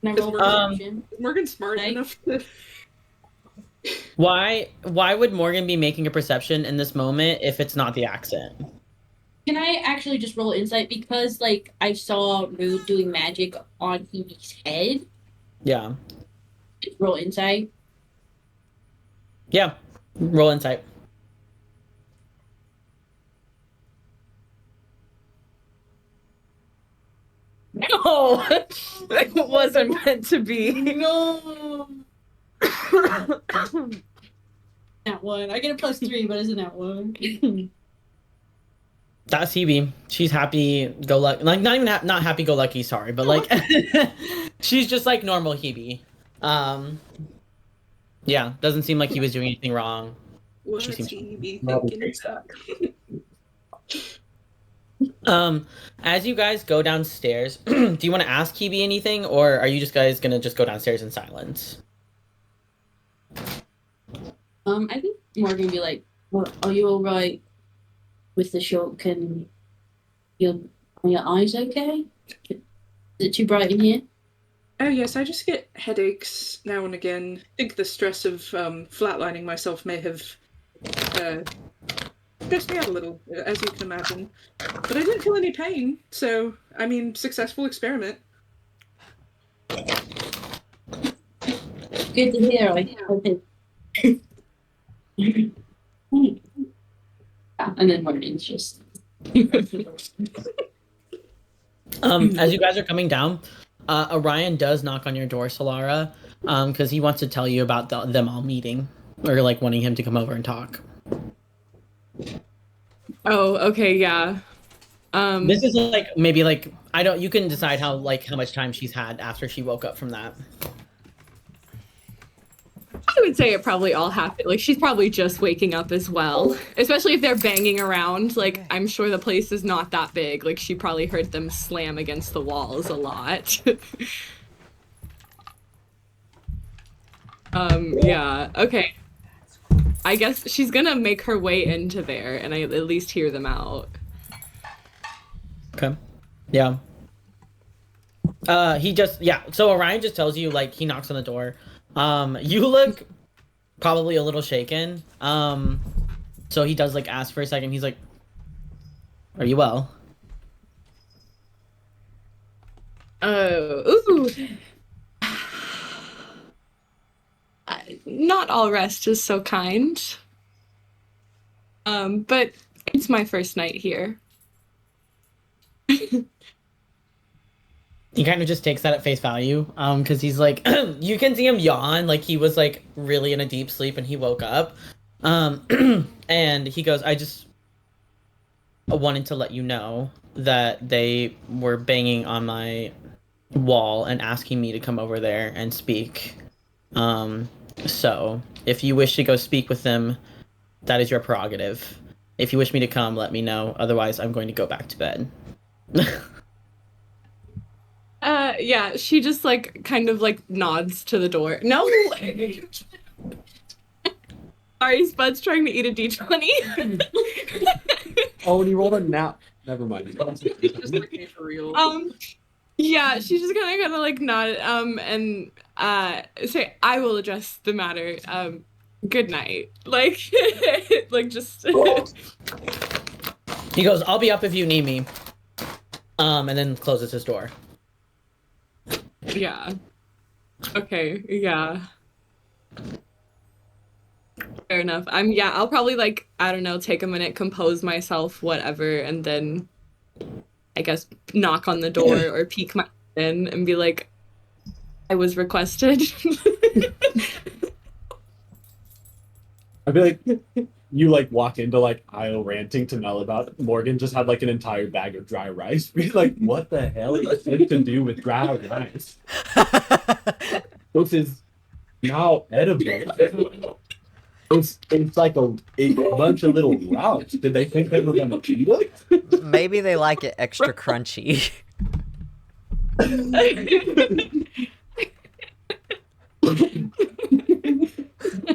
Can I roll perception? Is Morgan smart enough to... Why would Morgan be making a perception in this moment if it's not the accent? Can I actually just roll insight because like I saw Rune doing magic on Hoebe's head? Yeah. Roll insight. Yeah. Roll insight. No, it wasn't meant to be. No. That one. I get a +3, but isn't that one? That's Hoebe. She's happy go lucky. Like not even not happy go lucky, sorry, but like she's just like normal Hoebe. Yeah, doesn't seem like he was doing anything wrong. What's She seems- Hoebe Marvel thinking? As you guys go downstairs, do you want to ask Hoebe anything, or are you just guys gonna just go downstairs in silence? I think Morgan would be like, well, are you alright with the shock and are your eyes okay? Is it too bright in here? Oh yes, I just get headaches now and again. I think the stress of flatlining myself may have stressed me out a little, as you can imagine. But I didn't feel any pain, so, I mean, successful experiment. Good to hear. I hope it. And then Morgan's just. As you guys are coming down, Orion does knock on your door, Solara, because he wants to tell you about them all meeting, or like wanting him to come over and talk. Oh, okay, yeah. This is like maybe like I don't. You can decide how much time she's had after she woke up from that. I would say it probably all happened. Like, she's probably just waking up as well. Especially if they're banging around. Like, I'm sure the place is not that big. Like, she probably heard them slam against the walls a lot. Yeah, okay. I guess she's gonna make her way into there, and I at least hear them out. Okay. Yeah. So Orion just tells you, like, he knocks on the door. You look probably a little shaken. So he does, like, ask for a second. He's like, are you well? Ooh. Not all rest is so kind. But it's my first night here. He kind of just takes that at face value, because he's like, you can see him yawn, like he was like really in a deep sleep and he woke up. And he goes, I just wanted to let you know that they were banging on my wall and asking me to come over there and speak. So if you wish to go speak with them, that is your prerogative. If you wish me to come, let me know. Otherwise, I'm going to go back to bed. Yeah, she just like kind of like nods to the door. No. Sorry, Spud's trying to eat a D20. Oh, and he rolled a nap. Never mind. Just looking for real. Yeah, she's just kind of like nod and say, I will address the matter. Good night. Like like just He goes, I'll be up if you need me. And then closes his door. Yeah. Okay, yeah. Fair enough. I'll probably like, I don't know, take a minute, compose myself, whatever, and then I guess knock on the door or peek my head in and be like, I was requested. I feel like you like walk into like Io ranting to Mel about Morgan just had like an entire bag of dry rice. Be like, what the hell is it to do with dry rice? This is now edible. It's like a bunch of little rocks. Did they think they were gonna eat it? Maybe they like it extra crunchy.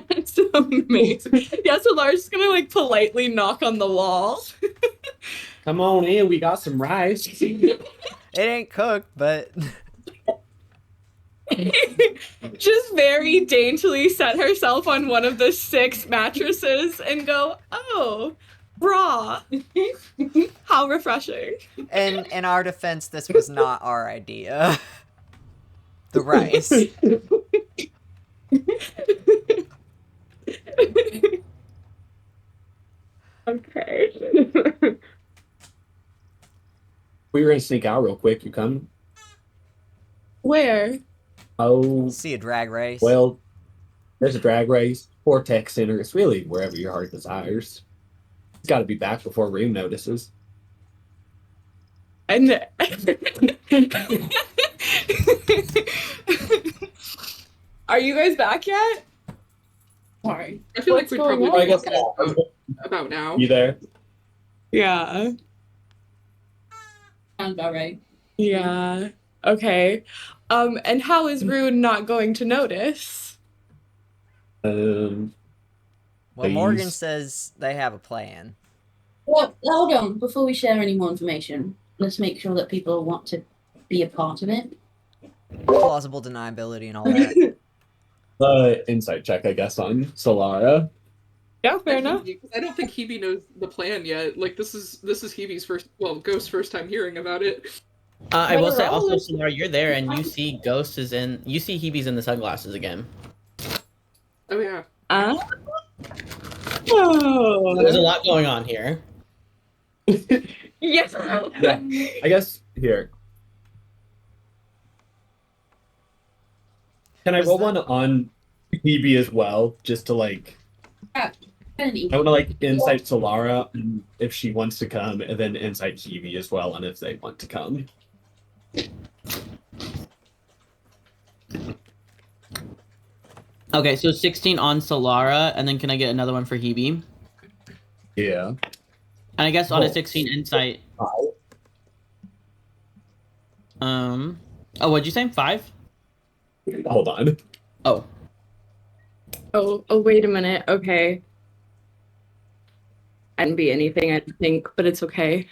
That's so amazing. Yeah, so Lars is gonna like politely knock on the wall. Come on in, we got some rice. It ain't cooked, but Just very daintily set herself on one of the 6 mattresses and go, oh, raw. How refreshing. and in our defense, this was not our idea. The rice. Okay. We were gonna sneak out real quick. You come? Where? Oh, See a drag race. well, there's a drag race or tech center. It's really wherever your heart desires. It's got to be back before Rune notices. And are you guys back yet? Sorry. I feel What's like we'd going probably on? be I guess about now. you there? Yeah. Sounds about right. Yeah. Okay. And how is Rune not going to notice? Well, Morgan Please. says they have a plan. Well, hold on. Before we share any more information, let's make sure that people want to be a part of it. Plausible deniability and all that. Insight check, I guess, on Solara. Yeah, fair enough. Because I don't think Hoebe knows the plan yet. Like this is Hoebe's Ghost's first time hearing about it. I will say also, Solara, you're there, and you see Ghost is in. You see Hebe's in the sunglasses again. Oh yeah. There's a lot going on here. Yes. Yeah, I guess here. Can I roll one on Hoebe as well, just to like? Yeah. I want to like insight Solara if she wants to come, and then insight Hoebe as well, and if they want to come. Okay, so 16 on Solara, and then can I get another one for Hoebe? Yeah. And I guess on a 16 insight. Oh, what'd you say? 5? Hold on. Oh. Oh, wait a minute. Okay. Hadn't be anything, I think, but it's okay.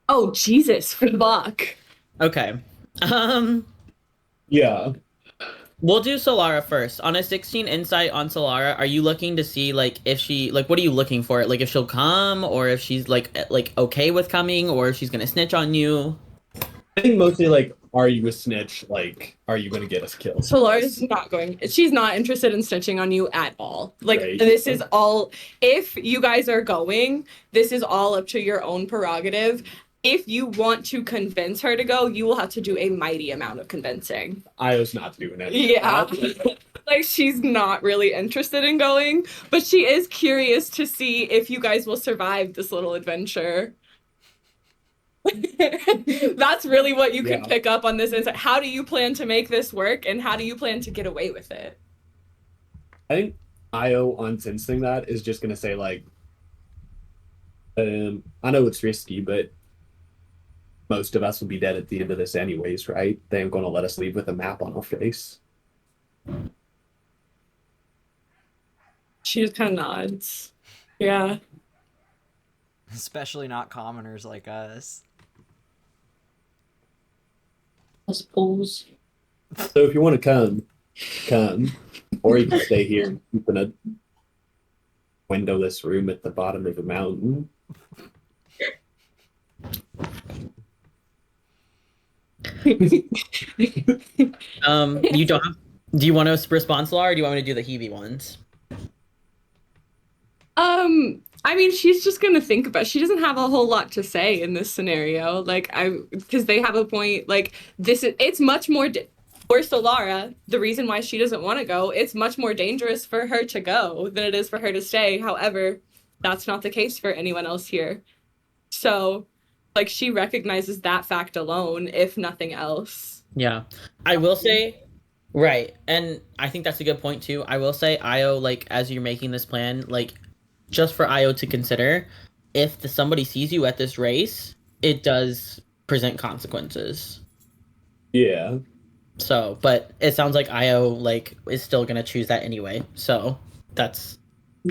Oh, Jesus, fuck. Okay. Yeah. We'll do Solara first. On a 16 insight on Solara, are you looking to see like if she like what are you looking for? Like if she'll come, or if she's like okay with coming, or if she's gonna snitch on you? I think mostly like, are you a snitch? Like, are you gonna get us killed? Solara's not going. She's not interested in snitching on you at all. Like, Right. this is all. If you guys are going, this is all up to your own prerogative. If you want to convince her to go, you will have to do a mighty amount of convincing. Io's not doing it. Yeah. Like, she's not really interested in going, but she is curious to see if you guys will survive this little adventure. That's really what you can pick up on this insight. How do you plan to make this work, and how do you plan to get away with it? I think Io on sensing that is just gonna say like, I know it's risky, but most of us will be dead at the end of this anyways, right? They ain't gonna let us leave with a map on our face. She just kind of nods. Yeah. Especially not commoners like us. I suppose. So if you want to come, or you can stay here, keep in a windowless room at the bottom of the mountain. You don't have, do you want to respond, Solara, or do you want me to do the Hoebe ones? I mean, she's just gonna think about. She doesn't have a whole lot to say in this scenario. Like, because they have a point. Like, it's much more for Solara. The reason why she doesn't want to go, it's much more dangerous for her to go than it is for her to stay. However, that's not the case for anyone else here. So, like, she recognizes that fact alone, if nothing else. Yeah, I will say, right, and I think that's a good point too. I will say, Io, like, as you're making this plan, like, just for Io to consider, if somebody sees you at this race, it does present consequences. Yeah. So, but it sounds like Io, like, is still gonna choose that anyway. So that's,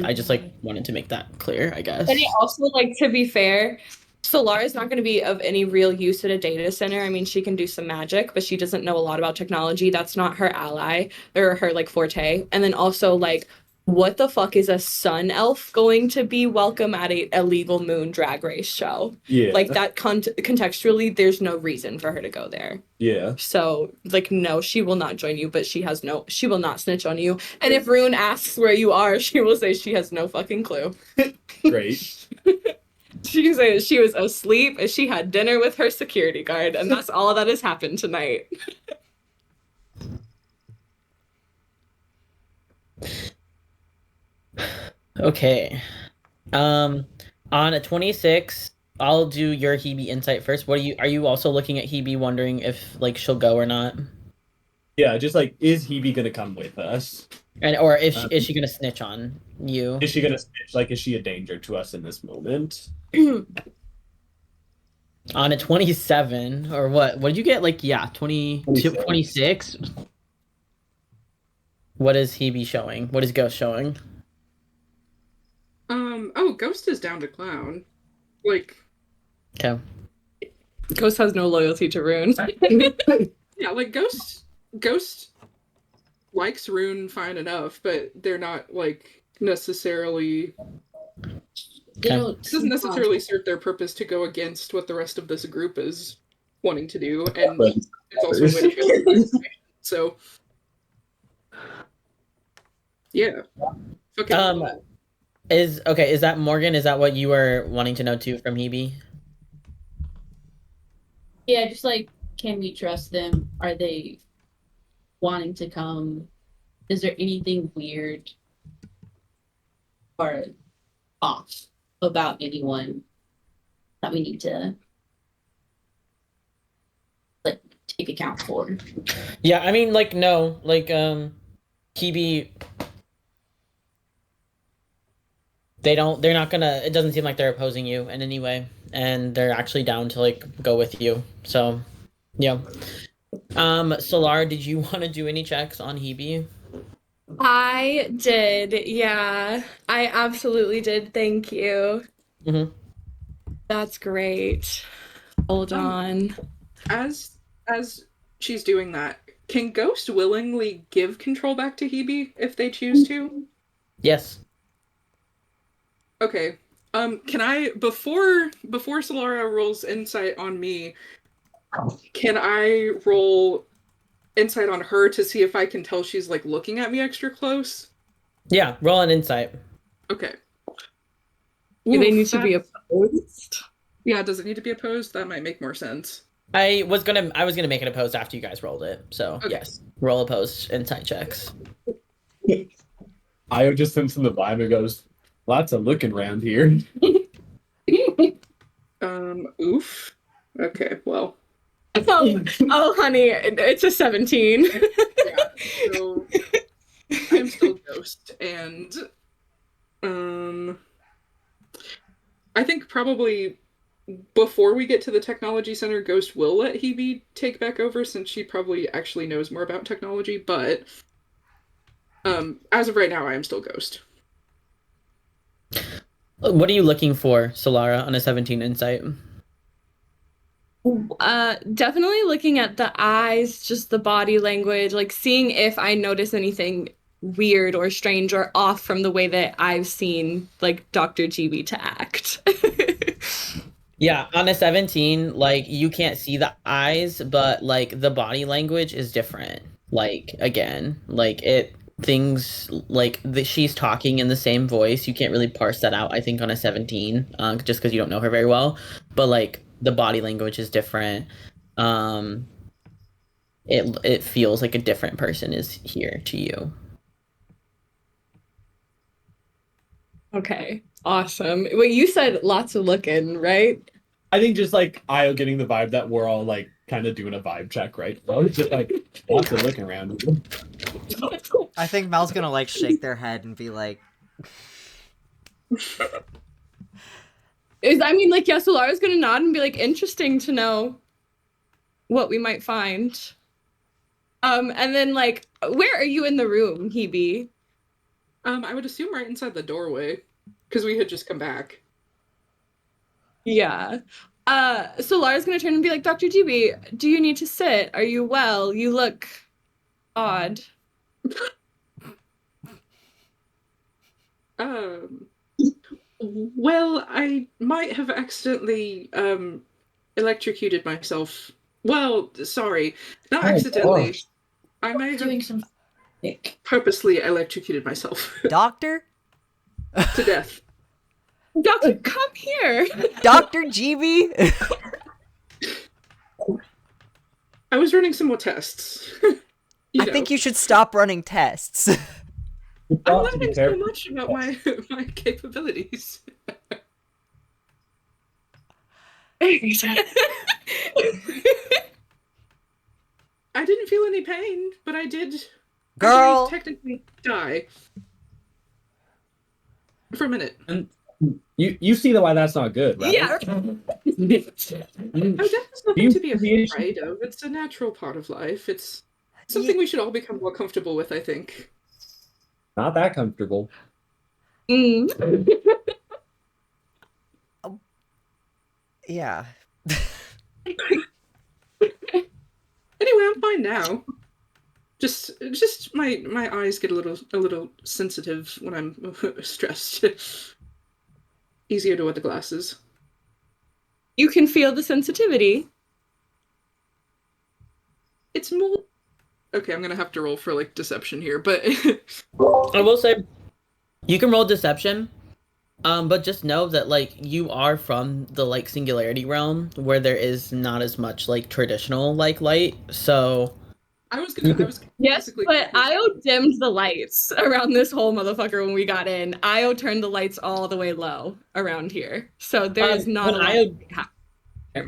I just like wanted to make that clear, I guess. And also, like, to be fair, Solara is not going to be of any real use at a data center. I mean, she can do some magic, but she doesn't know a lot about technology. That's not her ally or her, like, forte. And then also, like, what the fuck is a sun elf going to be welcome at a illegal moon drag race show? Yeah. Like, that contextually, there's no reason for her to go there. Yeah. So, like, no, she will not join you, but she will not snitch on you. And if Rune asks where you are, she will say she has no fucking clue. Great. She can say that she was asleep and she had dinner with her security guard, and that's all that has happened tonight. Okay. On a 26, I'll do your Hoebe insight first. Are you also looking at Hoebe wondering if, like, she'll go or not? Yeah, just like, is Hoebe gonna come with us? Or is she gonna snitch on you? Is she gonna snitch? Like, is she a danger to us in this moment? On a 27, or what? What did you get? Like, yeah, 26? What is Hoebe showing? What is Ghost showing? Oh, Ghost is down to clown. Like, Okay. Ghost has no loyalty to Rune. yeah, like Ghost likes Rune fine enough, but they're not like necessarily They Okay. don't it doesn't necessarily serve their purpose to go against what the rest of this group is wanting to do, and it's also a way to feel information. So yeah. Fucking Is that Morgan? Is that what you were wanting to know too from Hebe? Yeah, just like, can we trust them? Are they wanting to come? Is there anything weird or off about anyone that we need to like take account for? Yeah, I mean, like, no, like, Hebe, they're not gonna, it doesn't seem like they're opposing you in any way, and they're actually down to, like, go with you, so, yeah. Solara, did you want to do any checks on Hebe? I did, yeah. I absolutely did. Thank you. Mm-hmm. That's great. Hold on. as she's doing that, can Ghost willingly give control back to Hebe if they choose to? Yes. Okay. Can I before Solara rolls insight on me, can I roll insight on her to see if I can tell she's like looking at me extra close? Yeah, roll an insight. Okay. Do they Oof, need to be opposed? Yeah, does it need to be opposed? That might make more sense. I was gonna make it opposed after you guys rolled it, so Okay. yes, roll opposed insight checks. Io just sends him the vibe and goes, lots of looking around here. Oof. Okay, well. Oh, honey, it's a 17. Yeah, so I'm still Ghost, and I think probably before we get to the technology center, Ghost will let Hebe take back over since she probably actually knows more about technology, but as of right now, I am still Ghost. What are you looking for, Solara, on a 17 insight? Definitely looking at the eyes, just the body language, like seeing if I notice anything weird or strange or off from the way that I've seen like Dr. GB to act. Yeah, on a 17, like, you can't see the eyes, but, like, the body language is different. Like, again, like, things, like, she's talking in the same voice. You can't really parse that out, I think, on a 17, just because you don't know her very well. But, like, the body language is different. It feels like a different person is here to you. Okay, awesome. Well, you said lots of looking, right? I think just like Io getting the vibe that we're all like kind of doing a vibe check, right? It's just like lots of looking around. I think Mel's gonna like shake their head and be like, I mean, like, yeah, Solara's gonna nod and be like, interesting to know what we might find. And then, like, where are you in the room, Hebe? I would assume right inside the doorway, because we had just come back. Yeah. Solara's gonna turn and be like, Dr. GB, do you need to sit? Are you well? You look odd. Well, I might have accidentally electrocuted myself. Well, sorry, not accidentally. I may have Doing some purposely electrocuted myself Doctor? to death. Doctor, come here. Dr. GB? I was running some more tests. I think you should stop running tests. I'm learning so much about my capabilities. I didn't feel any pain, but I did. Girl. Technically die for a minute. And you see why that's not good, right? Yeah. Oh, death is nothing to be afraid of. It's a natural part of life. It's something we should all become more comfortable with, I think. Not that comfortable. Mm. Yeah. Anyway, I'm fine now. Just my eyes get a little sensitive when I'm stressed. Easier to wear the glasses. You can feel the sensitivity. It's more. Okay, I'm gonna have to roll for like deception here, but I will say, you can roll deception, but just know that like you are from the like singularity realm where there is not as much like traditional like light. So I was Yes, basically but Io dimmed the lights around this whole motherfucker when we got in. Io turned the lights all the way low around here. So there is not a lot.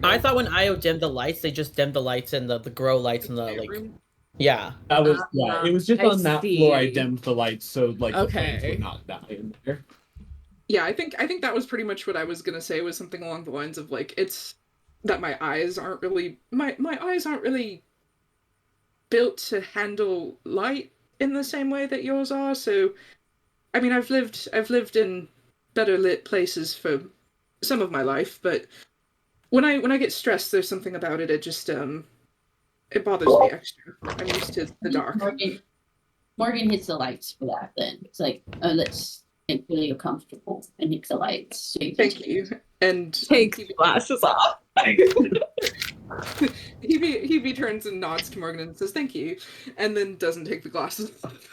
I thought when Io dimmed the lights, they just dimmed the lights and the grow lights and the like. Yeah. That was it was just I on that floor I see. dimmed the lights so like the plants Okay. would not die in there. Yeah, I think that was pretty much what I was gonna say, was something along the lines of like, it's that my eyes aren't really built to handle light in the same way that yours are. So I mean, I've lived in better lit places for some of my life, but when I get stressed, there's something about it. It just it bothers me extra. I'm used to the dark. Morgan hits the lights for that. Then it's like, let's make really comfortable and hit the lights. So Thank you. And Take the glasses off. Hebe turns and nods to Morgan and says thank you, and then doesn't take the glasses off.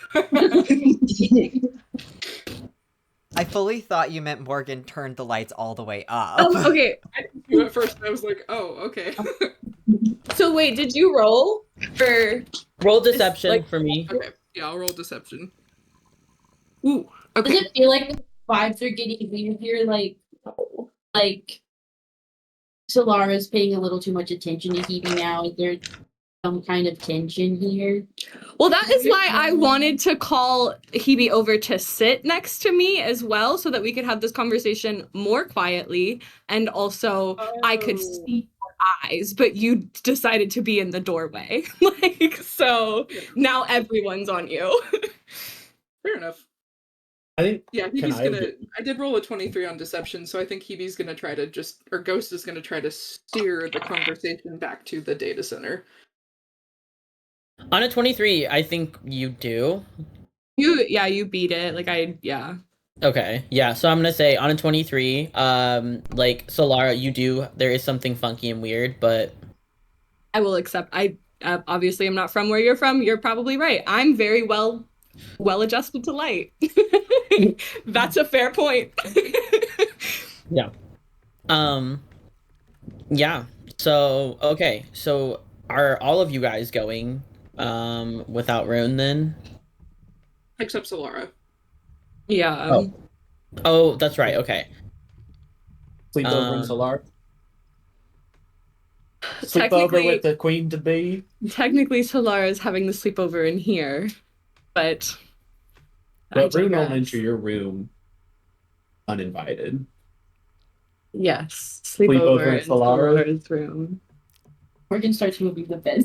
I fully thought you meant Morgan turned the lights all the way up. Okay. At first, I was like, "Oh, okay." So wait, did you roll for Roll deception like- for me. Okay, yeah, I'll roll deception. Ooh. Does Okay. it feel like the vibes are getting weird here? Like Solara's paying a little too much attention to Hebe now. Is there some kind of tension here? Well, that is why I wanted to call Hebe over to sit next to me as well, so that we could have this conversation more quietly, and also I could see your eyes. But you decided to be in the doorway, like so. Now everyone's on you. Fair enough. I think Yeah, Can Hebe's I gonna. do- I did roll a 23 on deception, so I think Hebe's gonna try to or Ghost is gonna try to steer the conversation back to the data center. On a 23, I think you do. You beat it. Okay, yeah. So I'm gonna say on a 23, like Solara, you do. There is something funky and weird, but I will accept. I obviously am not from where you're from. You're probably right. I'm very well adjusted to light. That's a fair point. yeah. Yeah. So okay. So are all of you guys going without Rune then? Except Solara. Yeah. Oh, that's right. Okay. Sleepover in Solar. Sleepover Technically- with the queen to be. Technically, Solara is having the sleepover in here, but But I Rune will digress. enter your room uninvited. Yes, Sleepover sleepover at in Solara? Solara's room. Morgan starts moving the bed.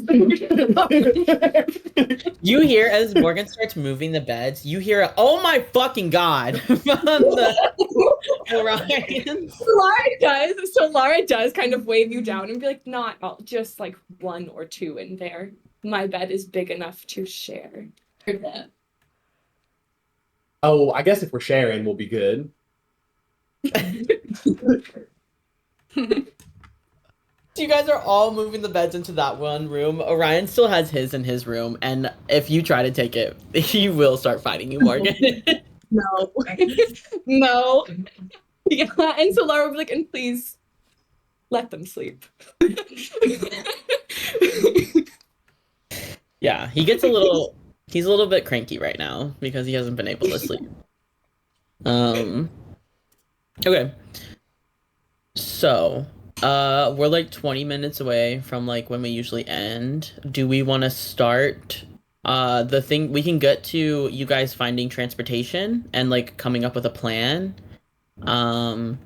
You hear as Morgan starts moving the beds, you hear a, "Oh my fucking god!" from the Orion. Solara does kind of wave you down and be like, not all, just like one or two in there. My bed is big enough to share. Heard that. Oh, I guess if we're sharing, we'll be good. You guys are all moving the beds into that one room. Orion still has his in his room, and if you try to take it, he will start fighting you, Morgan. No. No. Yeah, and Solara will be like, and please let them sleep. Yeah, he's a little bit cranky right now because he hasn't been able to sleep. Okay. So, we're like 20 minutes away from like when we usually end. Do we want to start the thing? We can get to you guys finding transportation and like coming up with a plan. And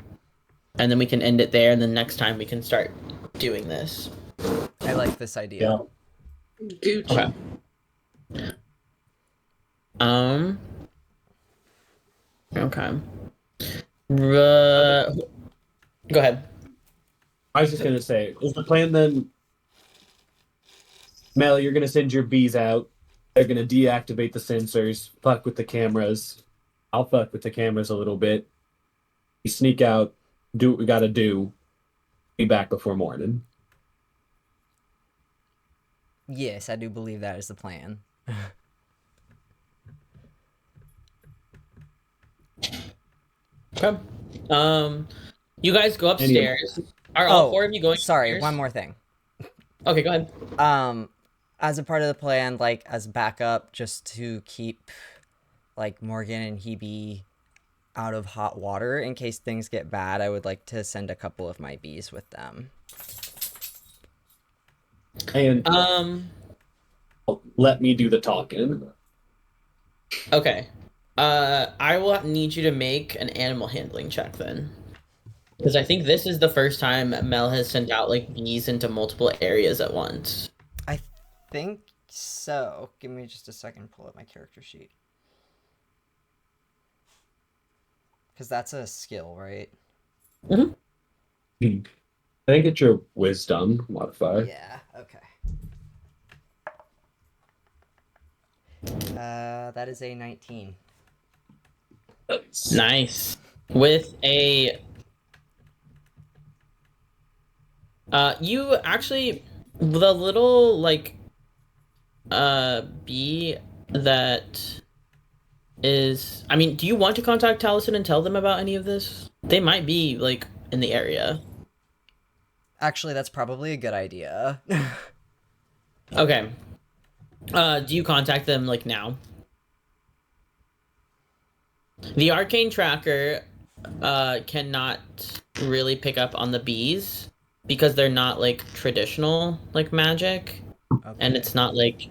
then we can end it there, and then next time we can start doing this. I like this idea. Gooch. Okay. Okay. Go ahead. I was just gonna say, is the plan then, Mel, you're gonna send your bees out They're gonna deactivate the sensors, fuck with the cameras. I'll fuck with the cameras a little bit. We sneak out, do what we gotta do. Be back before morning. Yes, I do believe that is the plan. Okay. You guys go upstairs. Are all four of you going sorry, upstairs? one more thing. Okay, go ahead. As a part of the plan, like, as backup, just to keep, like, Morgan and Hebe out of hot water in case things get bad, I would like to send a couple of my bees with them. And let me do the talking. Okay. I will need you to make an animal handling check then. Because I think this is the first time Mel has sent out like bees into multiple areas at once. I think so. Give me just a second to pull up my character sheet. Because that's a skill, right? I think it's your wisdom modifier. Yeah, okay. That is a 19. Nice. With a you actually, the little like bee that is, I mean, do you want to contact Taliesin and tell them about any of this? They might be like in the area. Actually, that's probably a good idea. Okay. Do you contact them like now? The arcane tracker cannot really pick up on the bees because they're not like traditional like magic. Okay. And it's not like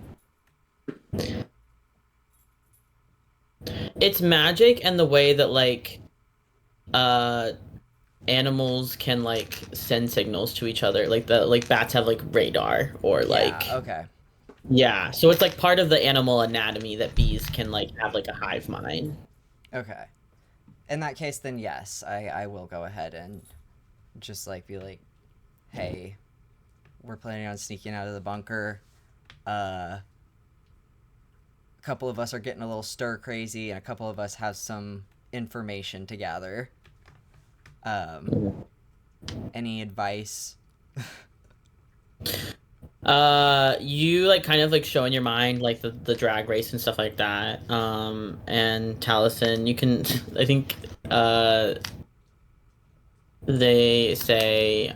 it's magic and the way that like animals can like send signals to each other, like the like bats have like radar or like okay. yeah, so it's like part of the animal anatomy that bees can like have like a hive mind. Okay. In that case, then yes, I will go ahead and just like be like, hey, we're planning on sneaking out of the bunker. A couple of us are getting a little stir crazy, and a couple of us have some information to gather. Any advice? You like kind of like show in your mind like the drag race and stuff like that. And Taliesin, you can I think they say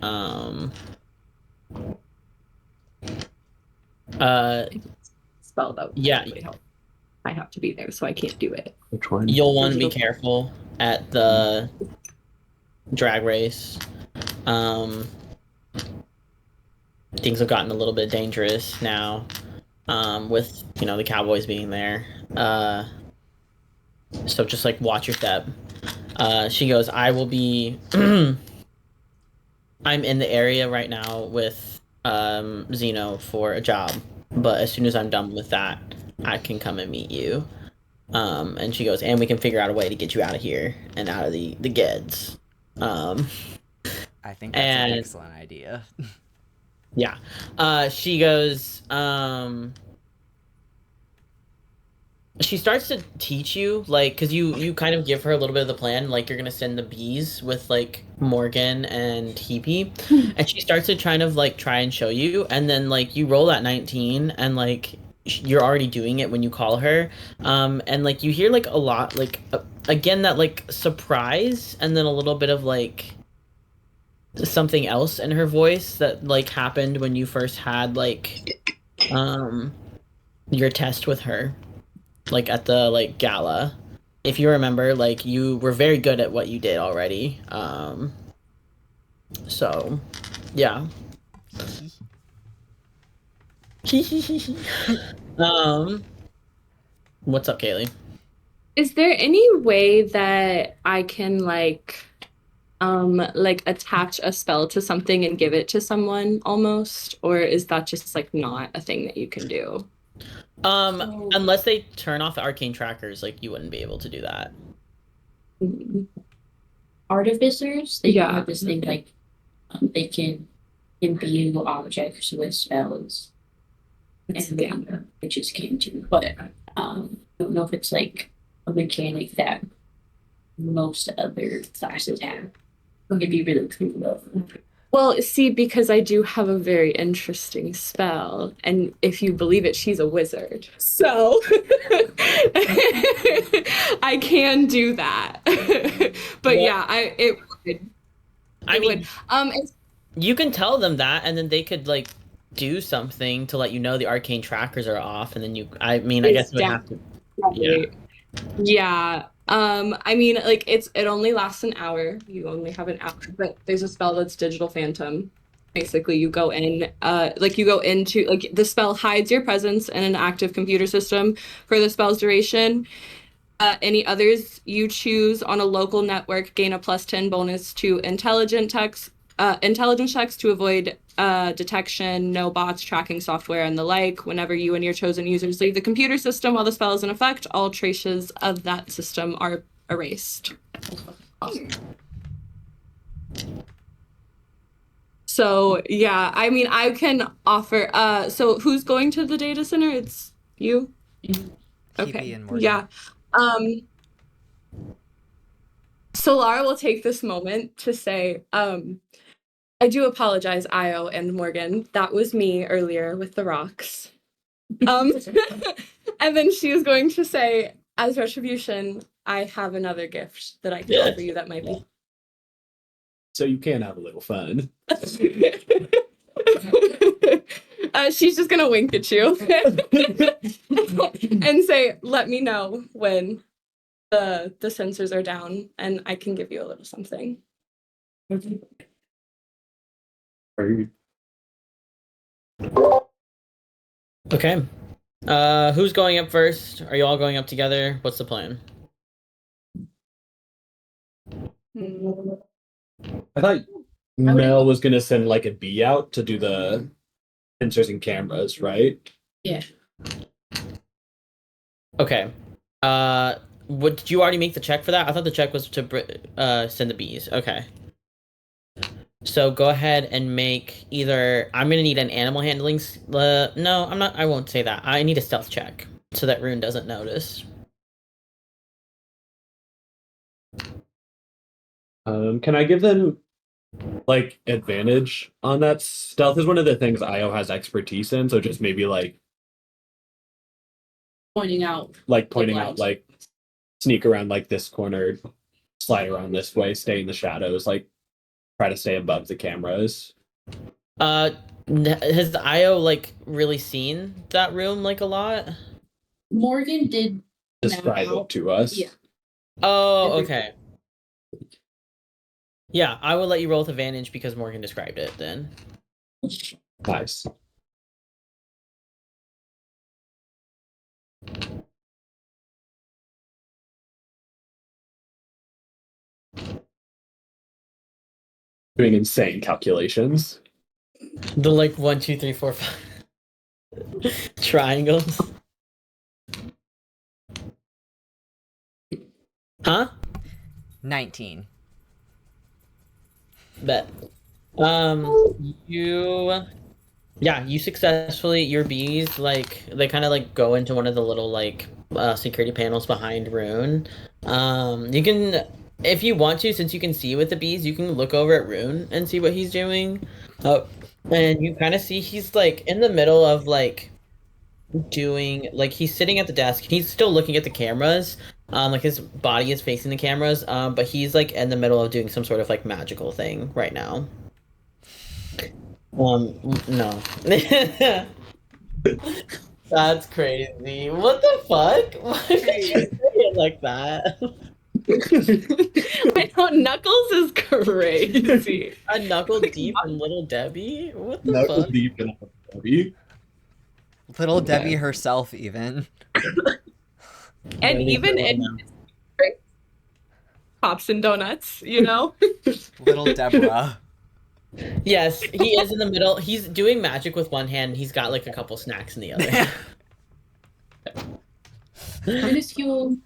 Spell that. Yeah. I have to be there, so I can't do it. Which one? You'll want to be careful at the drag race. Things have gotten a little bit dangerous now, with the cowboys being there. So just like watch your step. She goes, I will be. I'm in the area right now with Zeno for a job, but as soon as I'm done with that, I can come and meet you. And she goes, and we can figure out a way to get you out of here and out of the Geds. I think that's an excellent idea. Yeah. She goes, she starts to teach you, like, because you kind of give her a little bit of the plan, like, you're going to send the bees with, like, Morgan and Hebe, and she starts to kind of, like, try and show you, and then, like, you roll that 19, and, like, you're already doing it when you call her, and, like, you hear, like, a lot, like, again, that, like, surprise, and then a little bit of, like, something else in her voice that, like, happened when you first had, like, your test with her. Like at the like gala, if you remember, like you were very good at what you did already. So, yeah. What's up, Kaylee? Is there any way that I can like attach a spell to something and give it to someone almost, or is that just like not a thing that you can do? Unless they turn off the arcane trackers, like you wouldn't be able to do that. Artificers, they have this thing like they can imbue objects with spells. and then I just came to. But I don't know if it's like a mechanic that most other classes have. It'd be really cool though. Well, see, because I do have a very interesting spell, and if you believe it, she's a wizard. So I can do that. But yeah, it would. I mean, it's you can tell them that, and then they could like do something to let you know the arcane trackers are off, and then I guess you would have to. Yeah. Yeah. I mean, like it only lasts an hour. You only have an hour, but there's a spell that's digital phantom. Basically, you go in, you go into the spell hides your presence in an active computer system for the spell's duration. Any others you choose on a local network gain a +10 bonus to intelligence checks to avoid detection, no bots, tracking software, and the like. Whenever you and your chosen users leave the computer system while the spell is in effect, all traces of that system are erased. So yeah, I mean, I can offer. So who's going to the data center? It's you. Okay. and Morgan. Yeah. Solara will take this moment to say, I do apologize, Io and Morgan. That was me earlier with the rocks. And then she is going to say, as retribution, I have another gift that I can offer you that might be. So you can have a little fun. She's just gonna wink at you and say, let me know when the sensors are down and I can give you a little something. Okay. Who's going up first? Are you all going up together? What's the plan? I thought Mel was gonna send like a bee out to do the sensors and cameras, right? Yeah. Okay. Did you already make the check for that? I thought the check was to send the bees. Okay. So go ahead and make either. I'm gonna need an animal handling. No, I'm not. I won't say that. I need a stealth check so that Rune doesn't notice. Can I give them like advantage on that? Stealth is one of the things Io has expertise in, so just maybe Pointing out, like sneak around like this corner, slide around this way, stay in the shadows, like try to stay above the cameras. Has Io like really seen that room like a lot? Morgan did describe it to us. Yeah. Oh, okay. Yeah, I will let you roll with advantage because Morgan described it then. Nice. Doing insane calculations. The 1, 2, 3, 4, 5 triangles. Huh? 19. Bet. You successfully, your bees, they kind of go into one of the little security panels behind Rune. You can, if you want to, since you can see with the bees, you can look over at Rune and see what he's doing. And you kind of see he's in the middle of doing, he's sitting at the desk. He's still looking at the cameras. His body is facing the cameras. But he's in the middle of doing some sort of magical thing right now. No. That's crazy. What the fuck? Why did you say it like that? I know, Knuckles is crazy. A knuckle deep in Little Debbie? What the Knuckle fuck? deep in Little Debbie. Little Debbie herself, even. And even in pops and donuts, you know? Little Deborah. Yes, he is in the middle. He's doing magic with one hand. He's got a couple snacks in the other. minuscule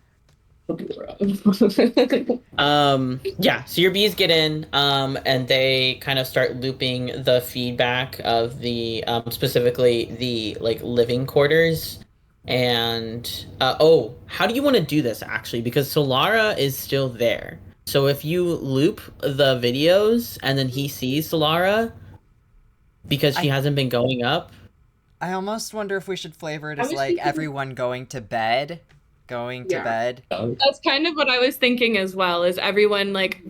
Yeah, so your bees get in, and they kind of start looping the feedback of the specifically the like living quarters. And oh, how do you want to do this actually? Because Solara is still there. So if you loop the videos and then he sees Solara because she hasn't been going up. I almost wonder if we should flavor it I as was like thinking- everyone going to bed. Going to bed. That's kind of what I was thinking as well. Is everyone like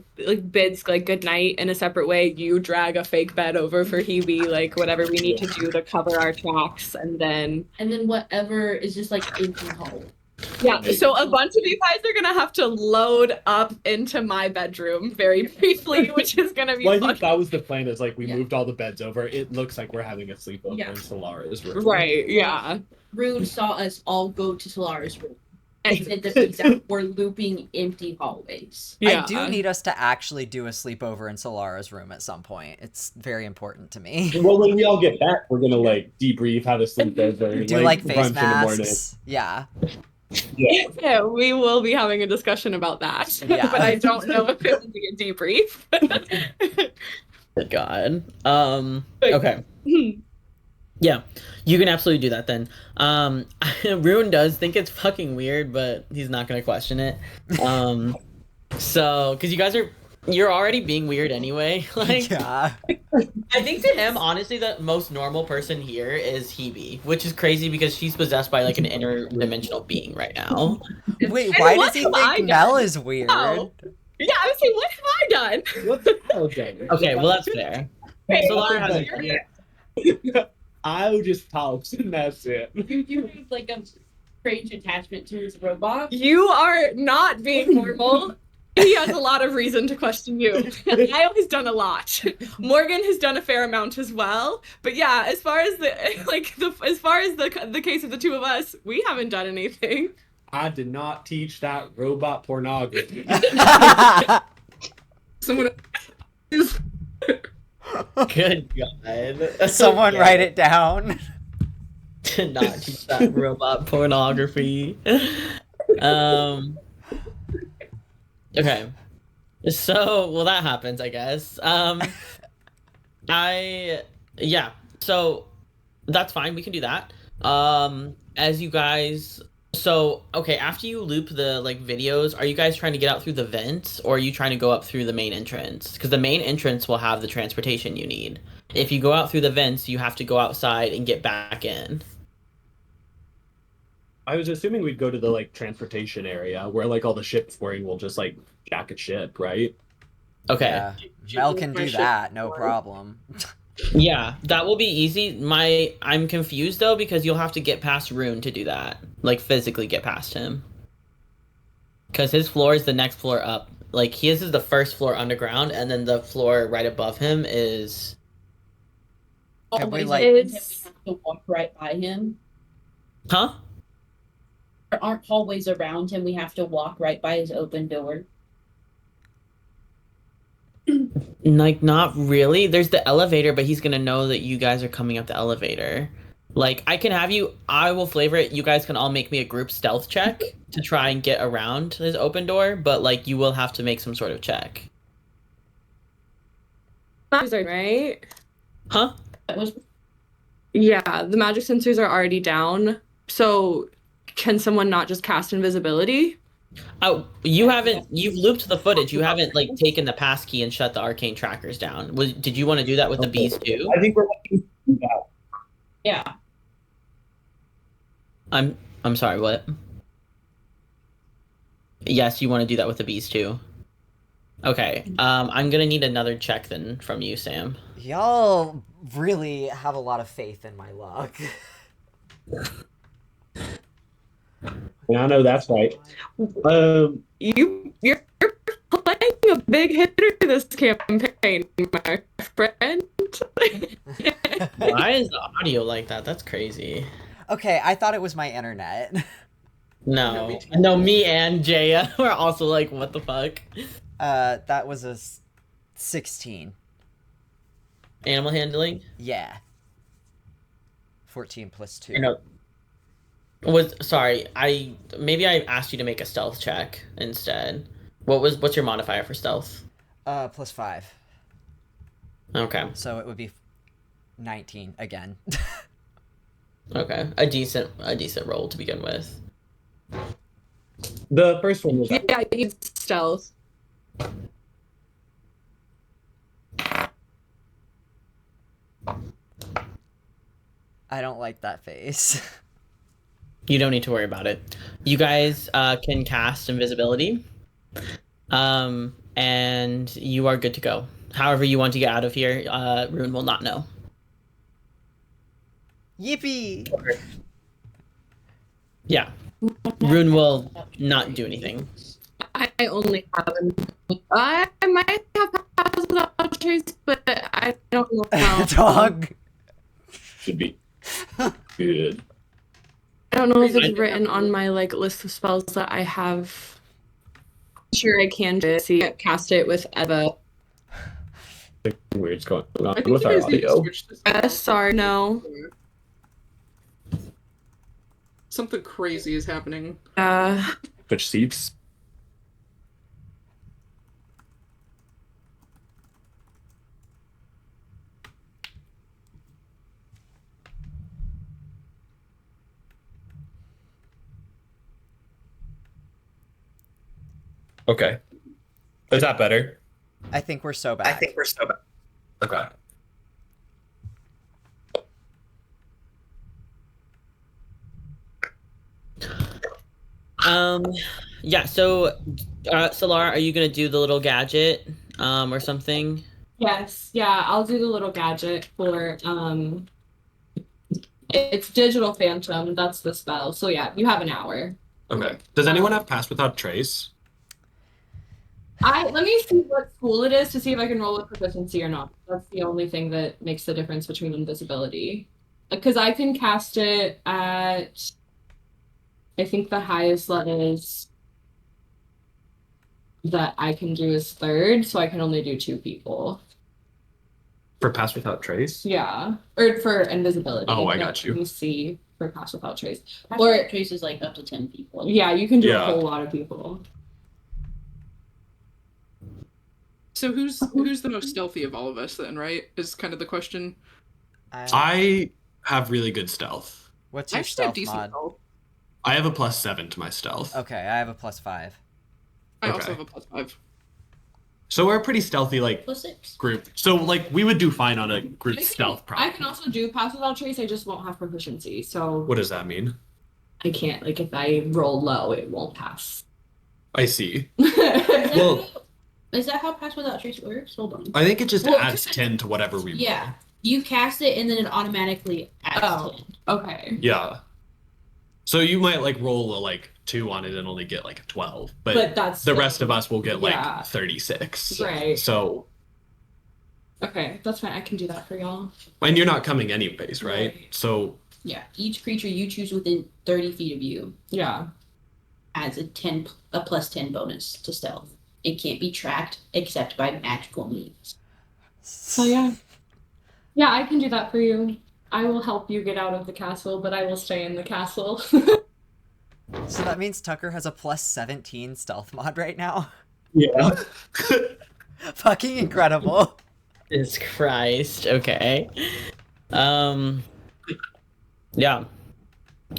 bids like good night in a separate way? You drag a fake bed over for Hoebe, like whatever we need to do to cover our tracks, and then whatever is just like empty hole. yeah. So a bunch of you guys are gonna have to load up into my bedroom very briefly, which is gonna be Well, I think fun. that was the plan. Is like we Yeah. moved all the beds over. It looks like we're having a sleepover Yeah. in Solara's room. Right? Yeah. Rune saw us all go to Solara's room. And said the exact we're looping empty hallways. Yeah. I do need us to actually do a sleepover in Solara's room at some point. It's very important to me. Well, when we all get back, we're gonna like debrief how to sleep over. Do like brunch face in the morning. masks. Yeah. Yeah, we will be having a discussion about that. Yeah. But I don't know if it will be a debrief. Good God. Okay. Yeah, you can absolutely do that then. Rune does think it's fucking weird, but he's not gonna question it. So, because you're already being weird anyway. Like, Yeah. I think to him, honestly, the most normal person here is Hoebe, which is crazy because she's possessed by like an interdimensional being right now. Wait, And why what does he have I think done? Mel is weird? Oh. Yeah, I was saying, what have I done? What the hell, Jamie? Okay, well that's fair. Hey, Solara has you're- I'll just talks and that's it. You have like a strange attachment to his robot. You are not being normal. He has a lot of reason to question you. Io has done a lot. Morgan has done a fair amount as well. But yeah, as far as the case of the two of us, we haven't done anything. I did not teach that robot pornography. Someone good God. Someone write it down. To not teach that robot pornography. Okay. So, well, that happens, I guess. Yeah. So, that's fine. We can do that. As you guys. So, okay. After you loop the like videos, are you guys trying to get out through the vents, or are you trying to go up through the main entrance? Because the main entrance will have the transportation you need. If you go out through the vents, you have to go outside and get back in. I was assuming we'd go to the like transportation area where like all the ships were and we'll just like jack a ship, right? Okay. Yeah. Mel can do that, no problem. Yeah, that will be easy. I'm confused though because you'll have to get past Rune to do that. Like physically get past him. Cuz his floor is the next floor up. Like his is the first floor underground and then the floor right above him is Can we, Always like- we have to walk right by him. Huh? There aren't hallways around him. We have to walk right by his open door. Like not really. There's the elevator, but he's going to know that you guys are coming up the elevator. Like I will flavor it. You guys can all make me a group stealth check to try and get around his open door, but like you will have to make some sort of check. Right? Huh? That was Yeah, the magic sensors are already down. So can someone not just cast invisibility? Oh, you've looped the footage. You haven't like taken the passkey and shut the arcane trackers down. Did you want to do that with the bees too? I think we're looking to do that. yeah. I'm sorry, what? Yes, you want to do that with the bees too. Okay. I'm gonna need another check then from you, Sam. Y'all really have a lot of faith in my luck. Yeah, I know that's right. You're playing a big hitter this campaign, my friend. Why is the audio like that? That's crazy. Okay, I thought it was my internet. No, me and Jaya were also like, what the fuck? That was a 16. Animal handling? Yeah. 14 plus 2. No. Sorry, maybe I asked you to make a stealth check instead. What's your modifier for stealth? +5. Okay. So it would be 19 again. Okay. A decent roll to begin with. The first one was Yeah, he's stealth. I don't like that face. You don't need to worry about it. You guys can cast invisibility. And you are good to go. However you want to get out of here, Rune will not know. Yippee! Yeah. Rune will not do anything. I only have I might have passed without trace, but I don't know how. Dog. Should be good. I don't know if it's written on my like list of spells that I have. Sure, I can just cast it with Eva. Weird's going I on think with you our guys need to audio. switch this. Sorry, no. Something crazy is happening. Switch seats. Okay. Is that better? I think we're so back. Okay. Yeah, so Solara, are you gonna do the little gadget or something? Yes, yeah, I'll do the little gadget for it's digital phantom, that's the spell. So yeah, you have an hour. Okay. Does anyone have pass without trace? Let me see what school it is to see if I can roll with proficiency or not. That's the only thing that makes the difference between invisibility. Because I can cast it at I think the highest levels that I can do is 3rd, so I can only do 2 people. For pass without trace? Yeah. Or for invisibility. Oh, I Let got you. me see for pass without trace. Pass Or- without trace is like up to 10 people. Yeah, you can do Yeah. a whole lot of people. So who's the most stealthy of all of us then, right? Is kind of the question. I have really good stealth. What's I your actually have stealth decent mod? stealth. I have a +7 to my stealth. Okay, I have a +5. I Okay. also have a +5. So we're a pretty stealthy +6. group. So we would do fine on a group stealth I problem. can also do pass without trace, I just won't have proficiency. So What does that mean? I can't, like, if I roll low, it won't pass. I see. Well, is that how pass without trace works? Hold on. I think it just Well, adds 10 to whatever we roll. Yeah. You cast it and then it automatically adds Oh. 10. Okay. Yeah. So you might roll a 2 on it and only get a 12, But that's the rest of us will get Yeah. 36. Right. So, Okay, that's fine. I can do that for y'all. and you're not coming anyways, right? Right. So Yeah. Each creature you choose within 30 feet of you Yeah. adds a +10 bonus to stealth. It can't be tracked except by magical means. So yeah. Yeah, I can do that for you. I will help you get out of the castle, but I will stay in the castle. So that means Tucker has a +17 stealth mod right now? yeah. Fucking incredible. Jesus Christ. Okay. Yeah.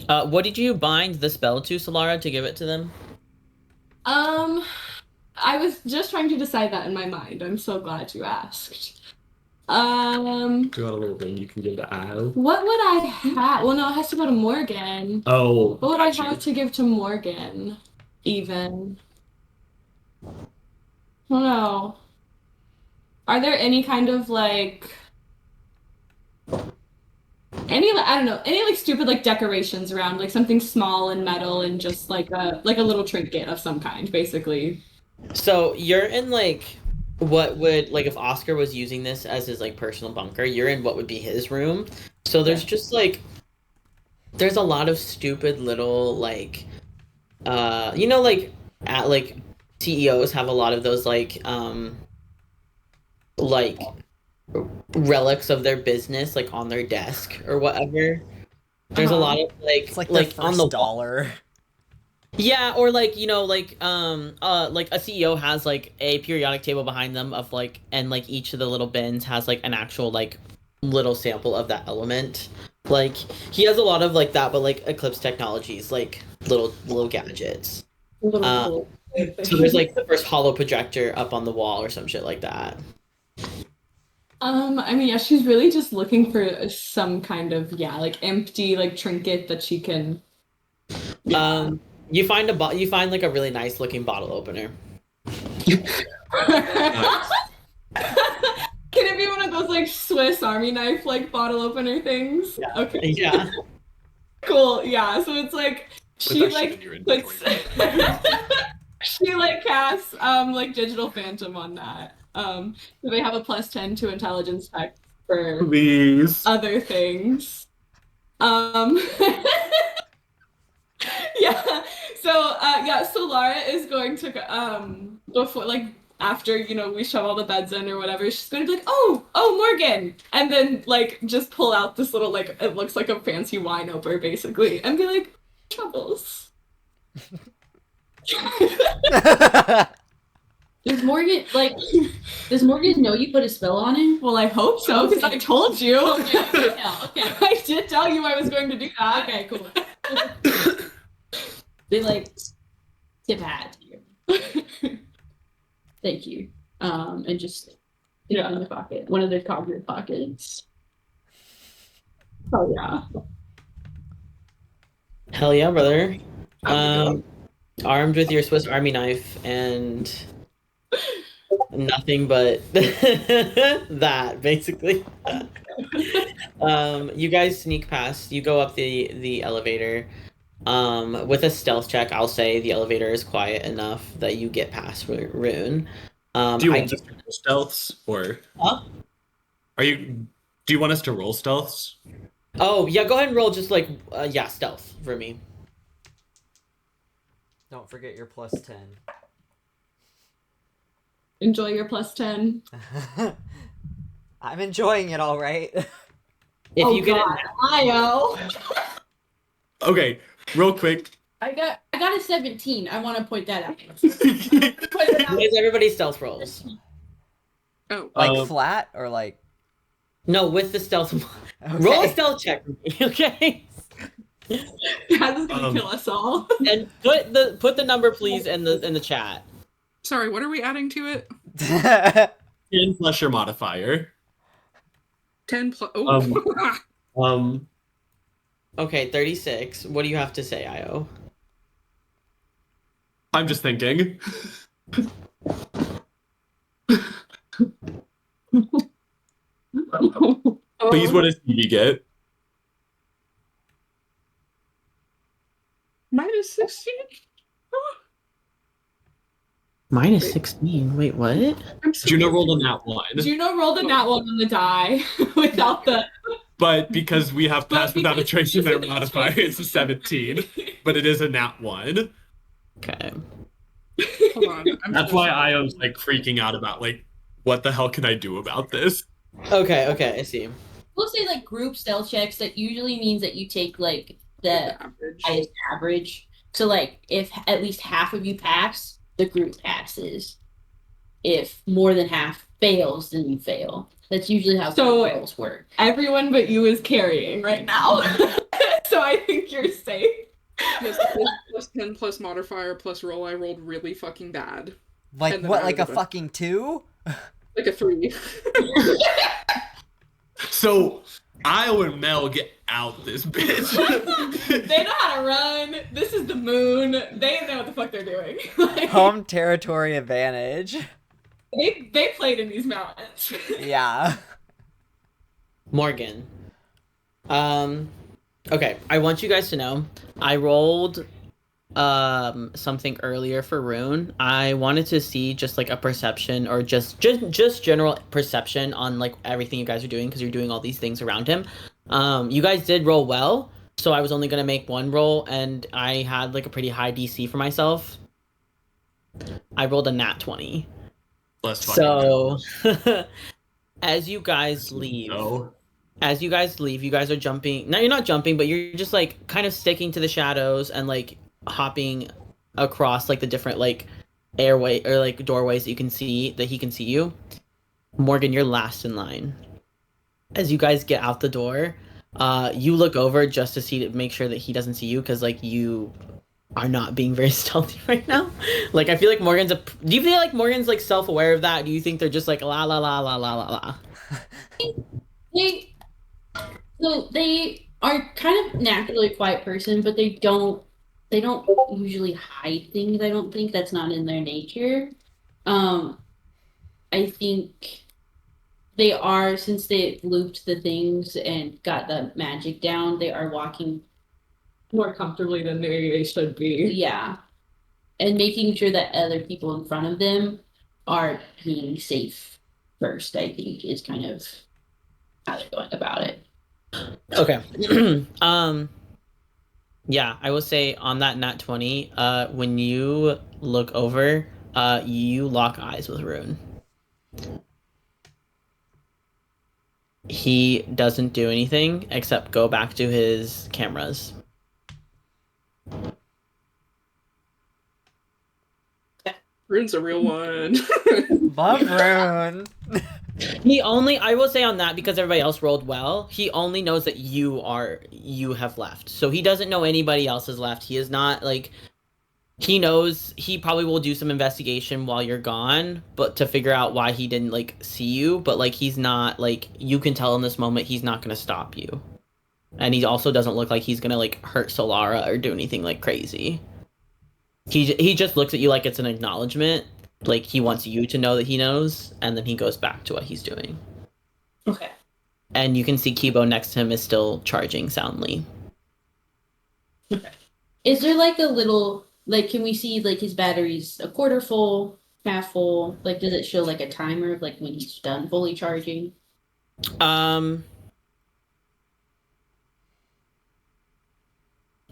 What did you bind the spell to, Solara, to give it to them? I was just trying to decide that in my mind. I'm so glad you asked. You got a little ring you can give to Al. What would I have? Well, no, it has to go to Morgan. Oh. What would I got you. have to give to Morgan? Even. I don't know. Are there any kind of I don't know, any stupid decorations around, something small and metal and just a little trinket of some kind, basically. So you're in what would if Oscar was using this as his personal bunker, you're in what would be his room. So there's just there's a lot of stupid little at CEOs have a lot of those relics of their business on their desk or whatever. There's a lot of It's like the on the first dollar. Yeah, or like like a CEO has like a periodic table behind them of like, and like each of the little bins has like an actual like little sample of that element. Like he has a lot of like that, but like Eclipse Technologies, like little gadgets. Little So there's like the first hollow projector up on the wall or some shit like that. I mean, yeah, she's really just looking for some kind of like empty like trinket that she can. You find you find like a really nice looking bottle opener. Can it be one of those like Swiss Army knife like bottle opener things? Yeah. Okay. Yeah. Cool. Yeah. So it's like she like puts she like casts like digital phantom on that. So they have a +10 to intelligence check for Please. other things. Yeah. So Solara is going to before like after we shove all the beds in or whatever, she's going to be like, oh Morgan, and then like just pull out this little like it looks like a fancy wine opener basically, and be like, troubles. Does Morgan know you put a spell on him? Well, I hope so, because I told you. Okay. I did tell you I was going to do that. Okay, cool. They like tip a hat to you. Thank you. And just put it in the pocket. One of the cogger pockets. Oh yeah. Hell yeah, brother. Armed with your Swiss Army knife and nothing but that, basically. You guys sneak past. You go up the elevator. With a stealth check, I'll say the elevator is quiet enough that you get past Rune. Do you want us to roll stealths, or do you want us to roll stealths? Oh yeah, go ahead and roll just like stealth for me. Don't forget your +10. Enjoy your +10. I'm enjoying it all right. If you get Io. Okay, real quick. I got a 17. I want to point that out. Where's everybody's stealth rolls? Oh, Like flat or like No, with the stealth. okay. Roll a stealth check for me, okay? Yeah, this is gonna kill us all. And put the number please in the chat. sorry, what are we adding to it? 10 plus your modifier. 10 plus. Oh. Okay, 36. What do you have to say, Io? I'm just thinking. Please, what does Stevie get? -16? Minus 16. Wait, what? Juno rolled a nat 1. Juno rolled a nat 1 on the die without the. But because we have passed without a because trace in she's their in the modifier, trace. it's a 17. But it is a nat 1. Okay. Hold on. That's why Io's like freaking out about like, what the hell can I do about this? Okay, I see. We'll say like group stealth checks. That usually means that you take like the highest average. So like if at least half of you pass, the group passes. If more than half fails, then you fail. That's usually how rolls work. Everyone but you is carrying right now. So I think you're safe. +10 plus modifier plus roll. I rolled really fucking bad. Like And then what? I Like a would've- fucking 2? Like a 3. So Io and Mel get out this bitch. They know how to run. This is the moon. They know what the fuck they're doing. Like, Home territory advantage. they played in these mountains. Yeah. Morgan. Okay, I want you guys to know I rolled something earlier for Rune. I wanted to see just like a perception or just general perception on like everything you guys are doing because you're doing all these things around him. You guys did roll well, so I was only gonna make one roll and I had like a pretty high DC for myself. I rolled a nat 20. Let's So as you guys leave, No. as you guys leave, you guys are jumping. No, you're not jumping, but you're just like kind of sticking to the shadows and like hopping across like the different like airway or like doorways that you can see that he can see you. Morgan, you're last in line. As you guys get out the door, you look over just to see to make sure that he doesn't see you because like you are not being very stealthy right now. Like I feel like Morgan's do you feel like Morgan's like self-aware of that? Do you think they're just like la la la la la la la? They are kind of naturally a quiet person, but they don't usually hide things. I don't think that's not in their nature. I think they are, since they looped the things and got the magic down, they are walking More comfortably than they should be. yeah, and making sure that other people in front of them are being safe first, I think, is kind of how they're going about it. Okay. Yeah, I will say on that nat 20, when you look over, you lock eyes with Rune. He doesn't do anything except go back to his cameras. Rune's a real one. Love Rune. I will say on that, because everybody else rolled well, he only knows that you have left. So he doesn't know anybody else has left. He is not like, he knows he probably will do some investigation while you're gone, but to figure out why he didn't like see you, but like he's not like, you can tell in this moment he's not going to stop you. And he also doesn't look like he's going to like hurt Solara or do anything like crazy. He just looks at you like it's an acknowledgement. Like he wants you to know that he knows, and then he goes back to what he's doing. Okay. And you can see Kibo next to him is still charging soundly. Okay. Is there like a little, like, can we see like his batteries a quarter full, half full? Like, does it show like a timer of like when he's done fully charging?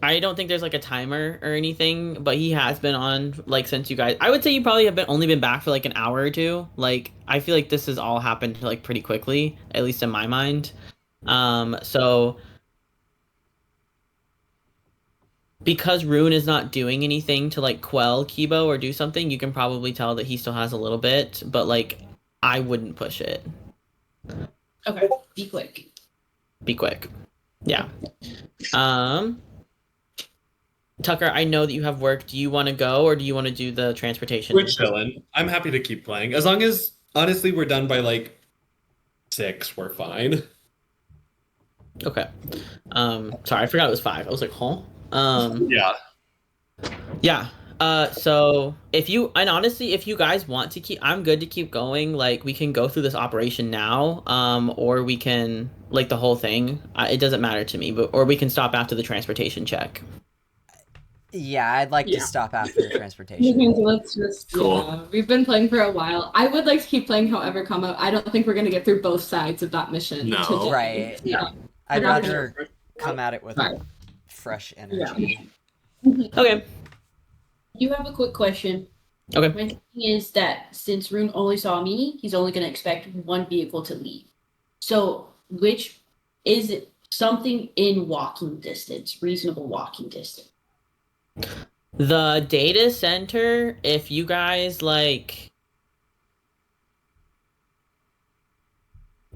I don't think there's like a timer or anything, but he has been on like since you guys. I would say you probably have only been back for like an hour or two. Like I feel like this has all happened like pretty quickly, at least in my mind. So because Rune is not doing anything to like quell Kibo or do something, you can probably tell that he still has a little bit, but like I wouldn't push it. Okay. Be quick. Be quick. Yeah. Tucker, I know that you have work. Do you want to go or do you want to do the transportation? We're chilling. I'm happy to keep playing. As long as, honestly, we're done by like 6, we're fine. Okay. Sorry, I forgot it was 5. I was like, huh? Yeah. Yeah. So if you guys want to keep, I'm good to keep going. Like we can go through this operation now, or we can like the whole thing. It doesn't matter to me, or we can stop after the transportation check. Yeah, I'd like to stop after the transportation. Let's just Cool. we've been playing for a while. I would like to keep playing, however, I don't think we're gonna get through both sides of that mission. No. today. Right. Yeah. I'd rather come at it with fresh energy. Okay. You have a quick question. Okay. My thing is that since Rune only saw me, he's only going to expect one vehicle to leave. So, which is it something in walking distance, reasonable walking distance? The data center, if you guys like,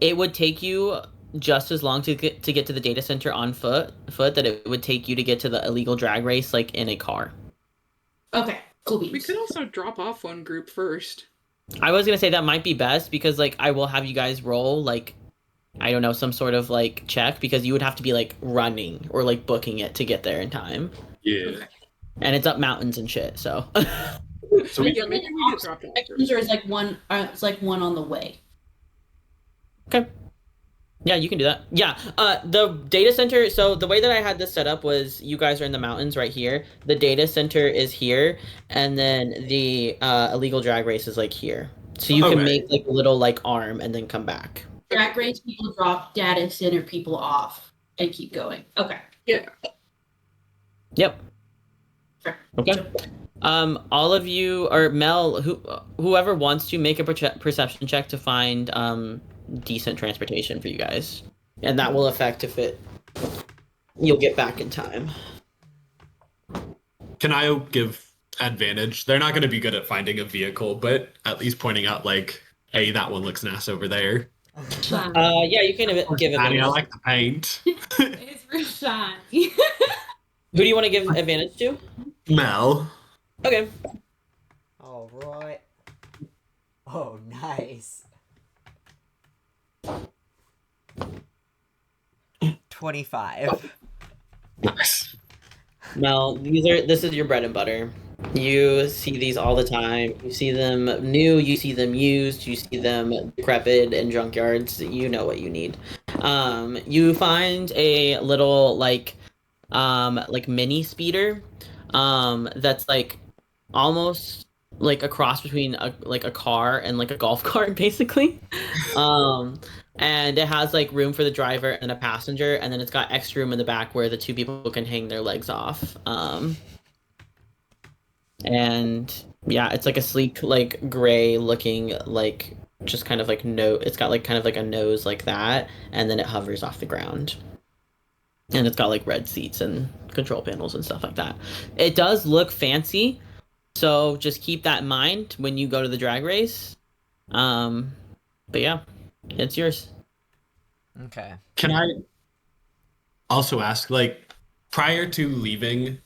it would take you just as long to get to the data center on foot that it would take you to get to the illegal drag race like in a car. Okay, cool beans. We could also drop off one group first. I was gonna say that might be best because like I will have you guys roll like, I don't know, some sort of like check because you would have to be like running or like booking it to get there in time. Yeah. And it's up mountains and shit, so. So maybe we get dropped off first. Or is like one, it's like one on the way. Okay. Yeah, you can do that. Yeah, the data center, so the way that I had this set up was you guys are in the mountains right here. The data center is here, and then the illegal drag race is like here. So you can make like a little like arm and then come back. Drag race people drop data center people off and keep going. Okay. Yeah. Yep. Sure. Okay. All of you, or Mel, whoever wants to make a perception check to find decent transportation for you guys. and that will affect if you'll get back in time. Can I give advantage? They're not going to be good at finding a vehicle, but at least pointing out, like, hey, that one looks nice over there. Yeah, you can give Daddy, advantage. I like the paint. It's real shiny. Who do you want to give advantage to? Mel. Okay. All right. Oh, nice. 25. Nice. Mel, this is your bread and butter. You see these all the time. You see them new, you see them used, you see them decrepit in junkyards. You know what you need. You find a little like mini speeder that's like almost like a cross between a car and like a golf cart basically. And it has like room for the driver and a passenger, and then it's got extra room in the back where the two people can hang their legs off. And yeah, it's like a sleek, like gray looking, like just kind of like it's got like kind of like a nose like that, and then it hovers off the ground. And it's got like red seats and control panels and stuff like that. It does look fancy, so just keep that in mind when you go to the drag race. But yeah, it's yours. Okay. Can I also ask, like, prior to leaving,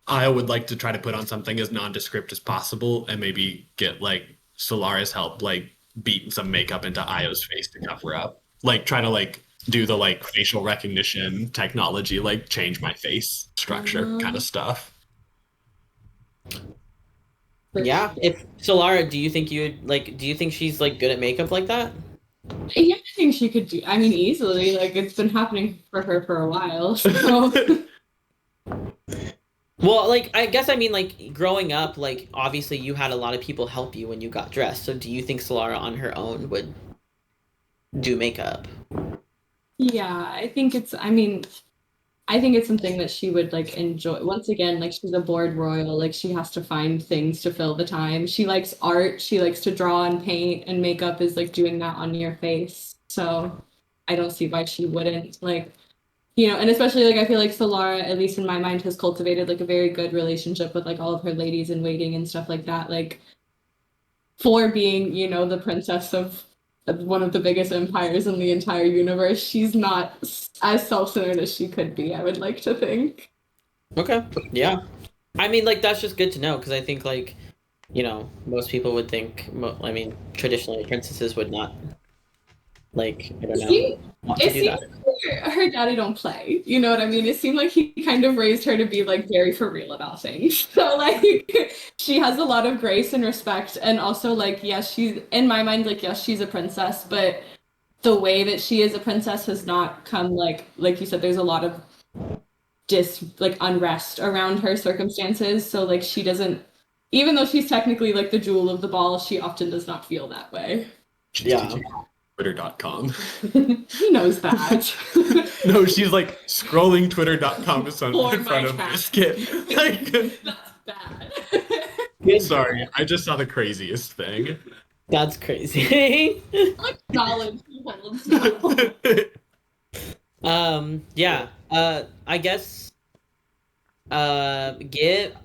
I would like to try to put on something as nondescript as possible and maybe get, like, Solara's help, like, beating some makeup into Io's face to cover up. Like, try to, like, do the, like, facial recognition technology, like, change my face structure kind of stuff. Yeah, if Solara, do you think she's like good at makeup like that? Yeah, I think she could do. I mean, easily. Like it's been happening for her for a while. So. Well, like I guess I mean like growing up, like obviously you had a lot of people help you when you got dressed. So do you think Solara on her own would do makeup? Yeah, I think it's. I mean, I think it's something that she would like enjoy. Once again, like she's a bored royal, like she has to find things to fill the time. She likes art, she likes to draw and paint, and makeup is like doing that on your face. So I don't see why she wouldn't like, and especially like I feel like Solara, at least in my mind, has cultivated like a very good relationship with like all of her ladies in waiting and stuff like that. Like for being, the princess of one of the biggest empires in the entire universe, she's not as self-centered as she could be, I would like to think. Okay. Yeah. I mean, like, that's just good to know, because I think, like, most people would think, I mean, traditionally, princesses would not, like, I don't know, want to do that. Her daddy don't play, you know what I mean? It seemed like he kind of raised her to be, like, very for real about things. So, like, she has a lot of grace and respect, and also, like, yes, she's, in my mind, like, yes, she's a princess, but the way that she is a princess has not come, like you said, there's a lot of unrest around her circumstances, so, like, she doesn't, even though she's technically, like, the jewel of the ball, she often does not feel that way. Yeah. Twitter.com. He knows that. No, she's like scrolling twitter.com For in front my of cat. Biscuit. Like, That's bad. sorry, I just saw the craziest thing. That's crazy. What knowledge he holds now. Yeah. I guess give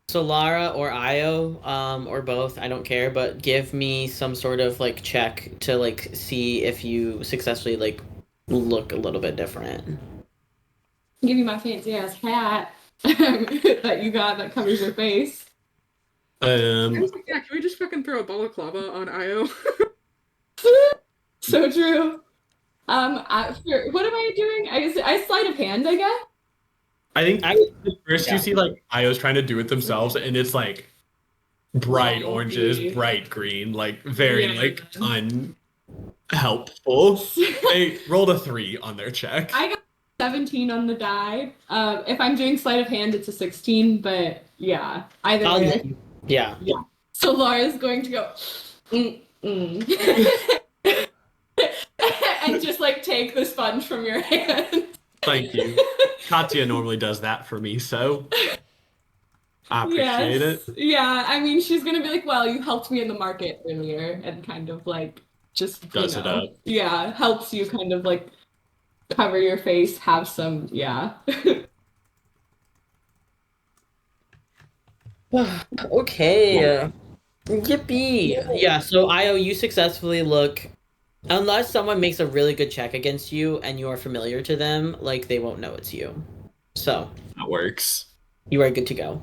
Solara or Io, or both, I don't care, but give me some sort of like check to like see if you successfully like look a little bit different. Give you my fancy ass hat that you got that covers your face. I was like, yeah, can we just fucking throw a balaclava on Io? So true. What am I doing? I sleight of hand, I guess. I think first you see like Io's trying to do it themselves, and it's like bright oranges, bright green, like very like unhelpful. They rolled a 3 on their check. I got 17 on the die. If I'm doing sleight of hand, it's a 16, but yeah, either way. Yeah. So Laura's going to go, and just like take the sponge from your hand. Thank you. Katya normally does that for me, so I appreciate it. Yeah, I mean, she's gonna be like, well, you helped me in the market earlier, and kind of like just does it up. Yeah, helps you kind of like cover your face, have some, yeah. Okay. Yippee. Yeah, so Io, you successfully look. Unless someone makes a really good check against you and you are familiar to them, like they won't know it's you. So That works. you are good to go.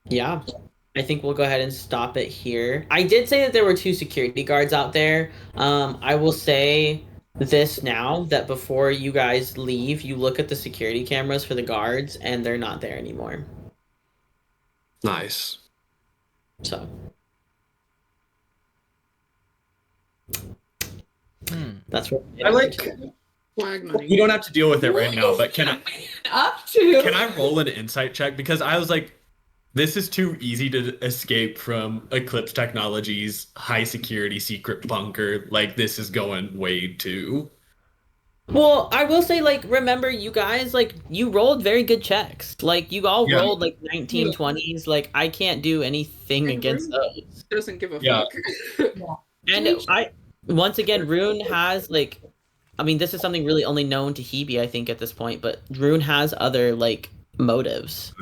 Yeah. I think we'll go ahead and stop it here. I did say that there were 2 security guards out there. I will say this now that before you guys leave, you look at the security cameras for the guards and they're not there anymore. Nice. So that's what I like. Flag money. We don't have to deal with it right now, but can Up to? I roll an insight check? Because I was like, this is too easy to escape from Eclipse Technologies' high security secret bunker. Like, this is going way too. Well, I will say, like, remember, you guys, like, you rolled very good checks. Like, you all Yeah. rolled, like, 1920s. Like, I can't do anything And against Rune those. doesn't give a Yeah. fuck. And once again, Rune has, like, I mean, this is something really only known to Hoebe, I think, at this point, but Rune has other, like, motives.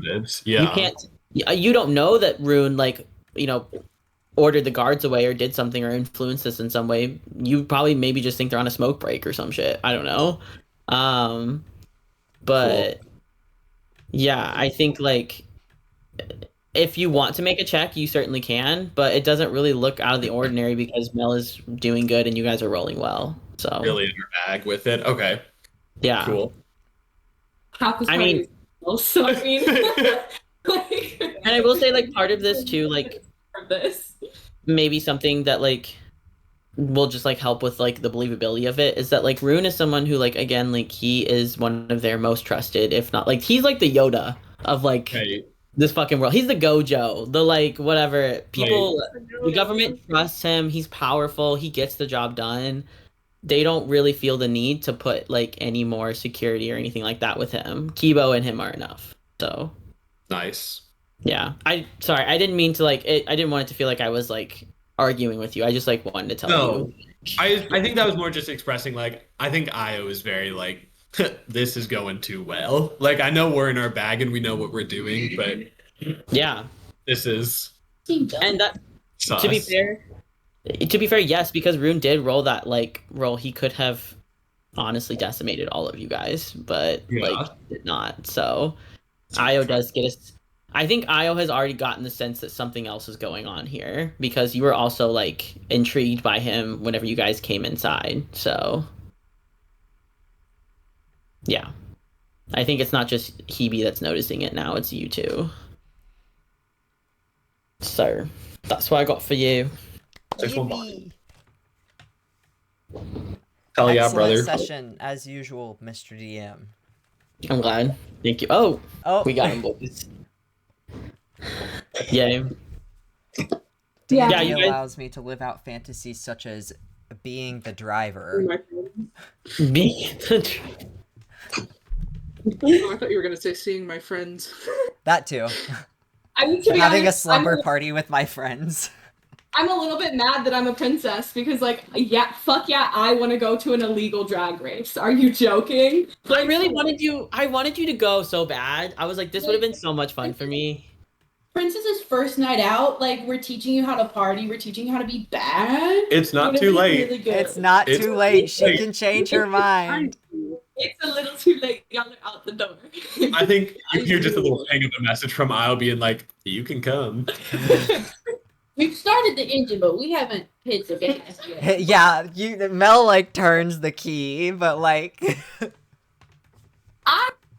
Yeah. You can't, you don't know that Rune, like, you know, ordered the guards away or did something or influenced this in some way. You probably maybe just think they're on a smoke break or some shit. I don't know. But yeah, I think like if you want to make a check, you certainly can, but it doesn't really look out of the ordinary because Mel is doing good and you guys are rolling well. So Really in your bag with it. Okay. yeah. Cool. Half the I mean- so I mean, like, And I will say like part of this too, like this. maybe something that like will just like help with like the believability of it is that like Rune is someone who like again like he is one of their most trusted, if not like he's like the Yoda of like Right. this fucking world. He's the Gojo, the like whatever people. The government trusts him. He's powerful. He gets the job done. They don't really feel the need to put like any more security or anything like that with him. Kibo and him are enough. So Nice. yeah, I didn't mean to like it. I didn't want it to feel like I was like arguing with you. I just like wanted to tell No. you. I think that was more just expressing like I think Io is very like this is going too well. Like I know we're in our bag and we know what we're doing, but Yeah, this is and that sus. to be fair, yes, because Rune did roll that like roll, he could have honestly decimated all of you guys, but Yeah. like did not. So Io does get us. I think Io has already gotten the sense that something else is going on here because you were also like intrigued by him whenever you guys came inside. So yeah, I think it's not just Hoebe that's noticing it now; it's you too. So that's what I got for you. There's one more. Yippee. Hell yeah, Excellent brother. session as usual, Mr. DM. I'm glad. Thank you. Oh, Oh, we got him, boys. Yay. D&D Yeah, you guys- allows me to live out fantasies such as being the driver. Me. Oh, I thought you were gonna say seeing my friends. That too. I mean, to be Having a honest, slumber party with my friends. I'm a little bit mad that I'm a princess because, like, yeah, fuck yeah, I want to go to an illegal drag race. Are you joking? I really wanted you. I wanted you to go so bad. I was like, this would have been so much fun for me. Princess's first night out, like we're teaching you how to party, we're teaching you how to be bad. It's not Gonna too be late. Really good. It's not It's too late. She late. can change her mind. It's a little too late. Y'all are out the door. I think you hear just a little ping of a message from Io being like, you can come. We've started the engine, but we haven't hit the gas yet. Yeah, Mel like turns the key, but like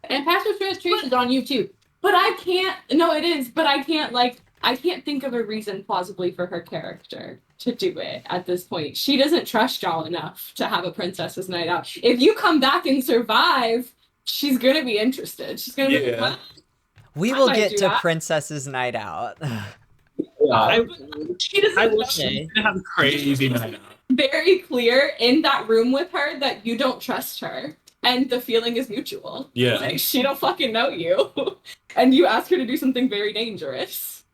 And Pastor Trace is on YouTube. But I can't. No, it is. But I can't. Like, I can't think of a reason plausibly for her character to do it at this point. She doesn't trust y'all enough to have a princess's night out. If you come back and survive, she's gonna be interested. She's gonna be Yeah. like, we I will might get do to that. Princess's night out. I, she doesn't I will know. say, Gonna have a crazy night out. Very clear in that room with her that you don't trust her. And the feeling is mutual. Yeah. Like, she don't fucking know you. And you ask her to do something very dangerous.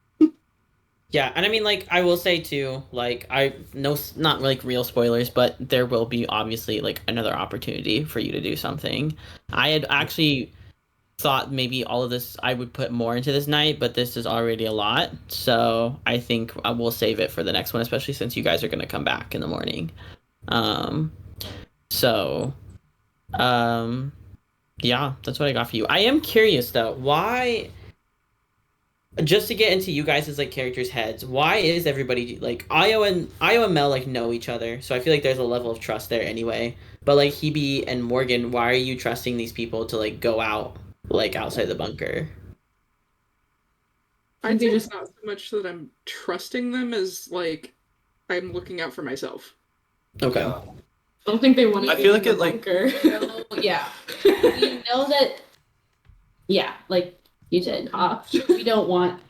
Yeah, and I mean, like, I will say too, like, I no, not like real spoilers, but there will be obviously like another opportunity for you to do something. I had actually thought maybe all of this I would put more into this night, but this is already a lot, so I think I will save it for the next one, especially since you guys are gonna come back in the morning. Um, so, um, yeah, that's what I got for you. I am curious though, why? Just to get into you guys' like characters' heads, why is everybody like Io and Mel like know each other? So I feel like there's a level of trust there anyway. But like Hebe and Morgan, why are you trusting these people to like go out like outside the bunker? I'd say just not so much that I'm trusting them as like I'm looking out for myself. Okay. I don't think they want to. I feel like it, like- bunker. Yeah. We know that, yeah, like you said, we don't want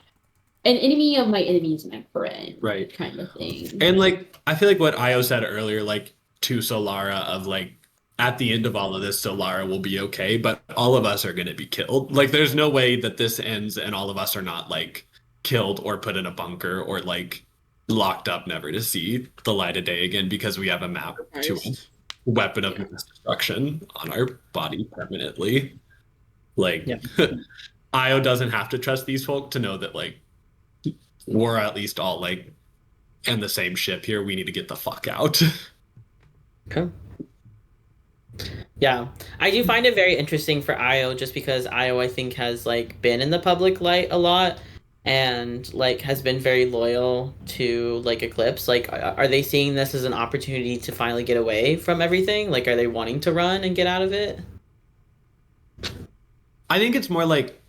an enemy of my enemy is my friend. Right. Kind of thing. And like I feel like what Io said earlier, like to Solara of like at the end of all of this, Solara will be okay, but all of us are gonna be killed. Like there's no way that this ends and all of us are not like killed or put in a bunker or like locked up never to see the light of day again because we have a map to a weapon of mass destruction on our body permanently. Like Io doesn't have to trust these folk to know that like we're at least all like in the same ship here. We need to get the fuck out. Okay. Yeah, I do find it very interesting for Io just because Io I think has like been in the public light a lot and like has been very loyal to like Eclipse. Like are they seeing this as an opportunity to finally get away from everything? Like are they wanting to run and get out of it? I think it's more like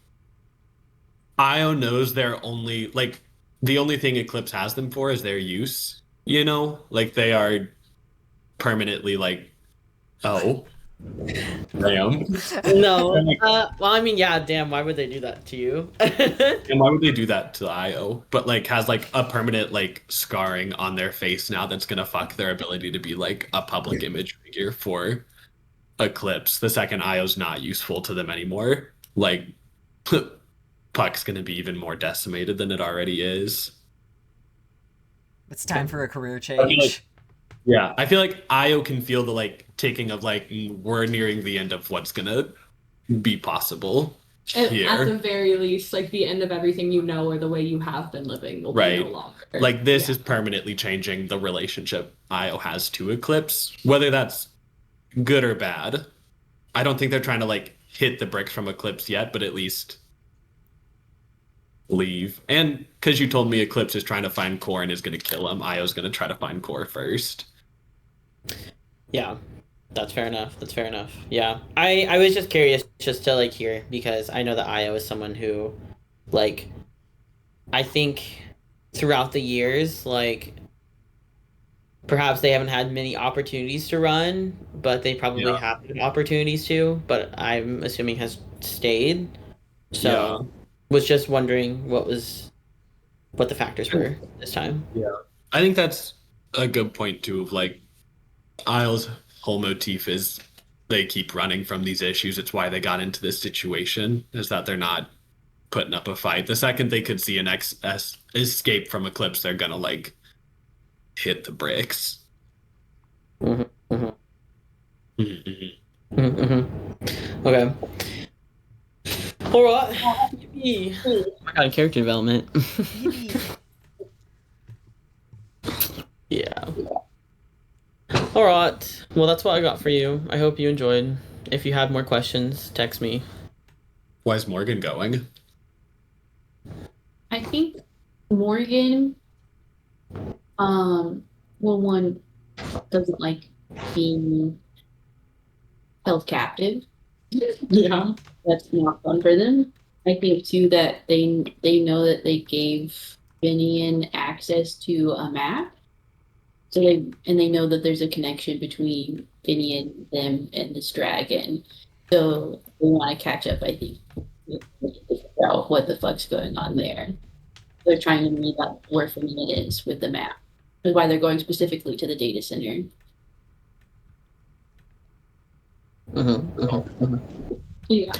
Io knows they're only like the only thing Eclipse has them for is their use. You know, like they are permanently like, oh, damn. No. Well, I mean, yeah, damn. Why would they do that to you? And why would they do that to Io? But like has like a permanent like scarring on their face now that's gonna fuck their ability to be like a public image figure for Eclipse the second Io's not useful to them anymore. Like Puck's gonna be even more decimated than it already is. It's time for a career I feel like- change. Yeah, I feel like Io can feel the like ticking of like we're nearing the end of what's gonna be possible At here. the very least, like the end of everything you know or the way you have been living will Right. be no longer. Like this is permanently changing the relationship Io has to Eclipse, whether that's good or bad. I don't think they're trying to like hit the bricks from Eclipse yet, but at least leave. And because you told me Eclipse is trying to find Core and is going to kill him, Io's going to try to find Core first. Yeah, that's fair enough. That's fair enough. Yeah, I was just curious just to like hear because I know that Io is someone who, like, I think throughout the years, like, perhaps they haven't had many opportunities to run, but they probably have had opportunities to. But I'm assuming has stayed. So, was just wondering what the factors were this time. Yeah, I think that's a good point too. Of like, Isle's whole motif is they keep running from these issues. It's why they got into this situation. Is that they're not putting up a fight. The second they could see an escape from Eclipse, they're gonna like hit the bricks. Mm-hmm. Mm-hmm. Mm-hmm. Mm-hmm. Okay. All right. Oh my god, character development. Yeah. All right. Well, that's what I got for you. I hope you enjoyed. If you have more questions, text me. Why is Morgan going? I think Morgan, well, one doesn't like being held captive. Yeah. That's not fun for them. I think too that they know that they gave Finian access to a map, so they know that there's a connection between Finian, them, and this dragon. So they want to catch up. I think figure out what the fuck's going on there. They're trying to meet up where Finian is with the map. That's why they're going specifically to the data center. Yeah.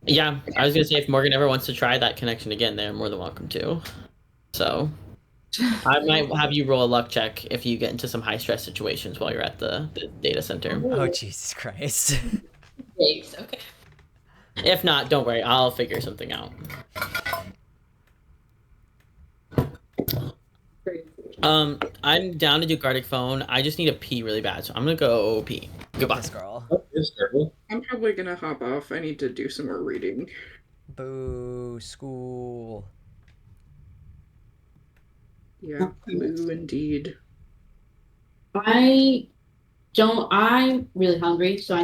Yeah, I was gonna say if Morgan ever wants to try that connection again, they're more than welcome to. So, I might have you roll a luck check if you get into some high stress situations while you're at the data center. Oh, Jesus Christ. Yikes, okay. If not, don't worry, I'll figure something out. I'm down to do Gardic phone. I just need a pee really bad, so I'm gonna go pee. Goodbye. This girl. I'm probably gonna hop off. I need to do some more reading. Boo, school. Yeah, boo indeed. I'm really hungry, so I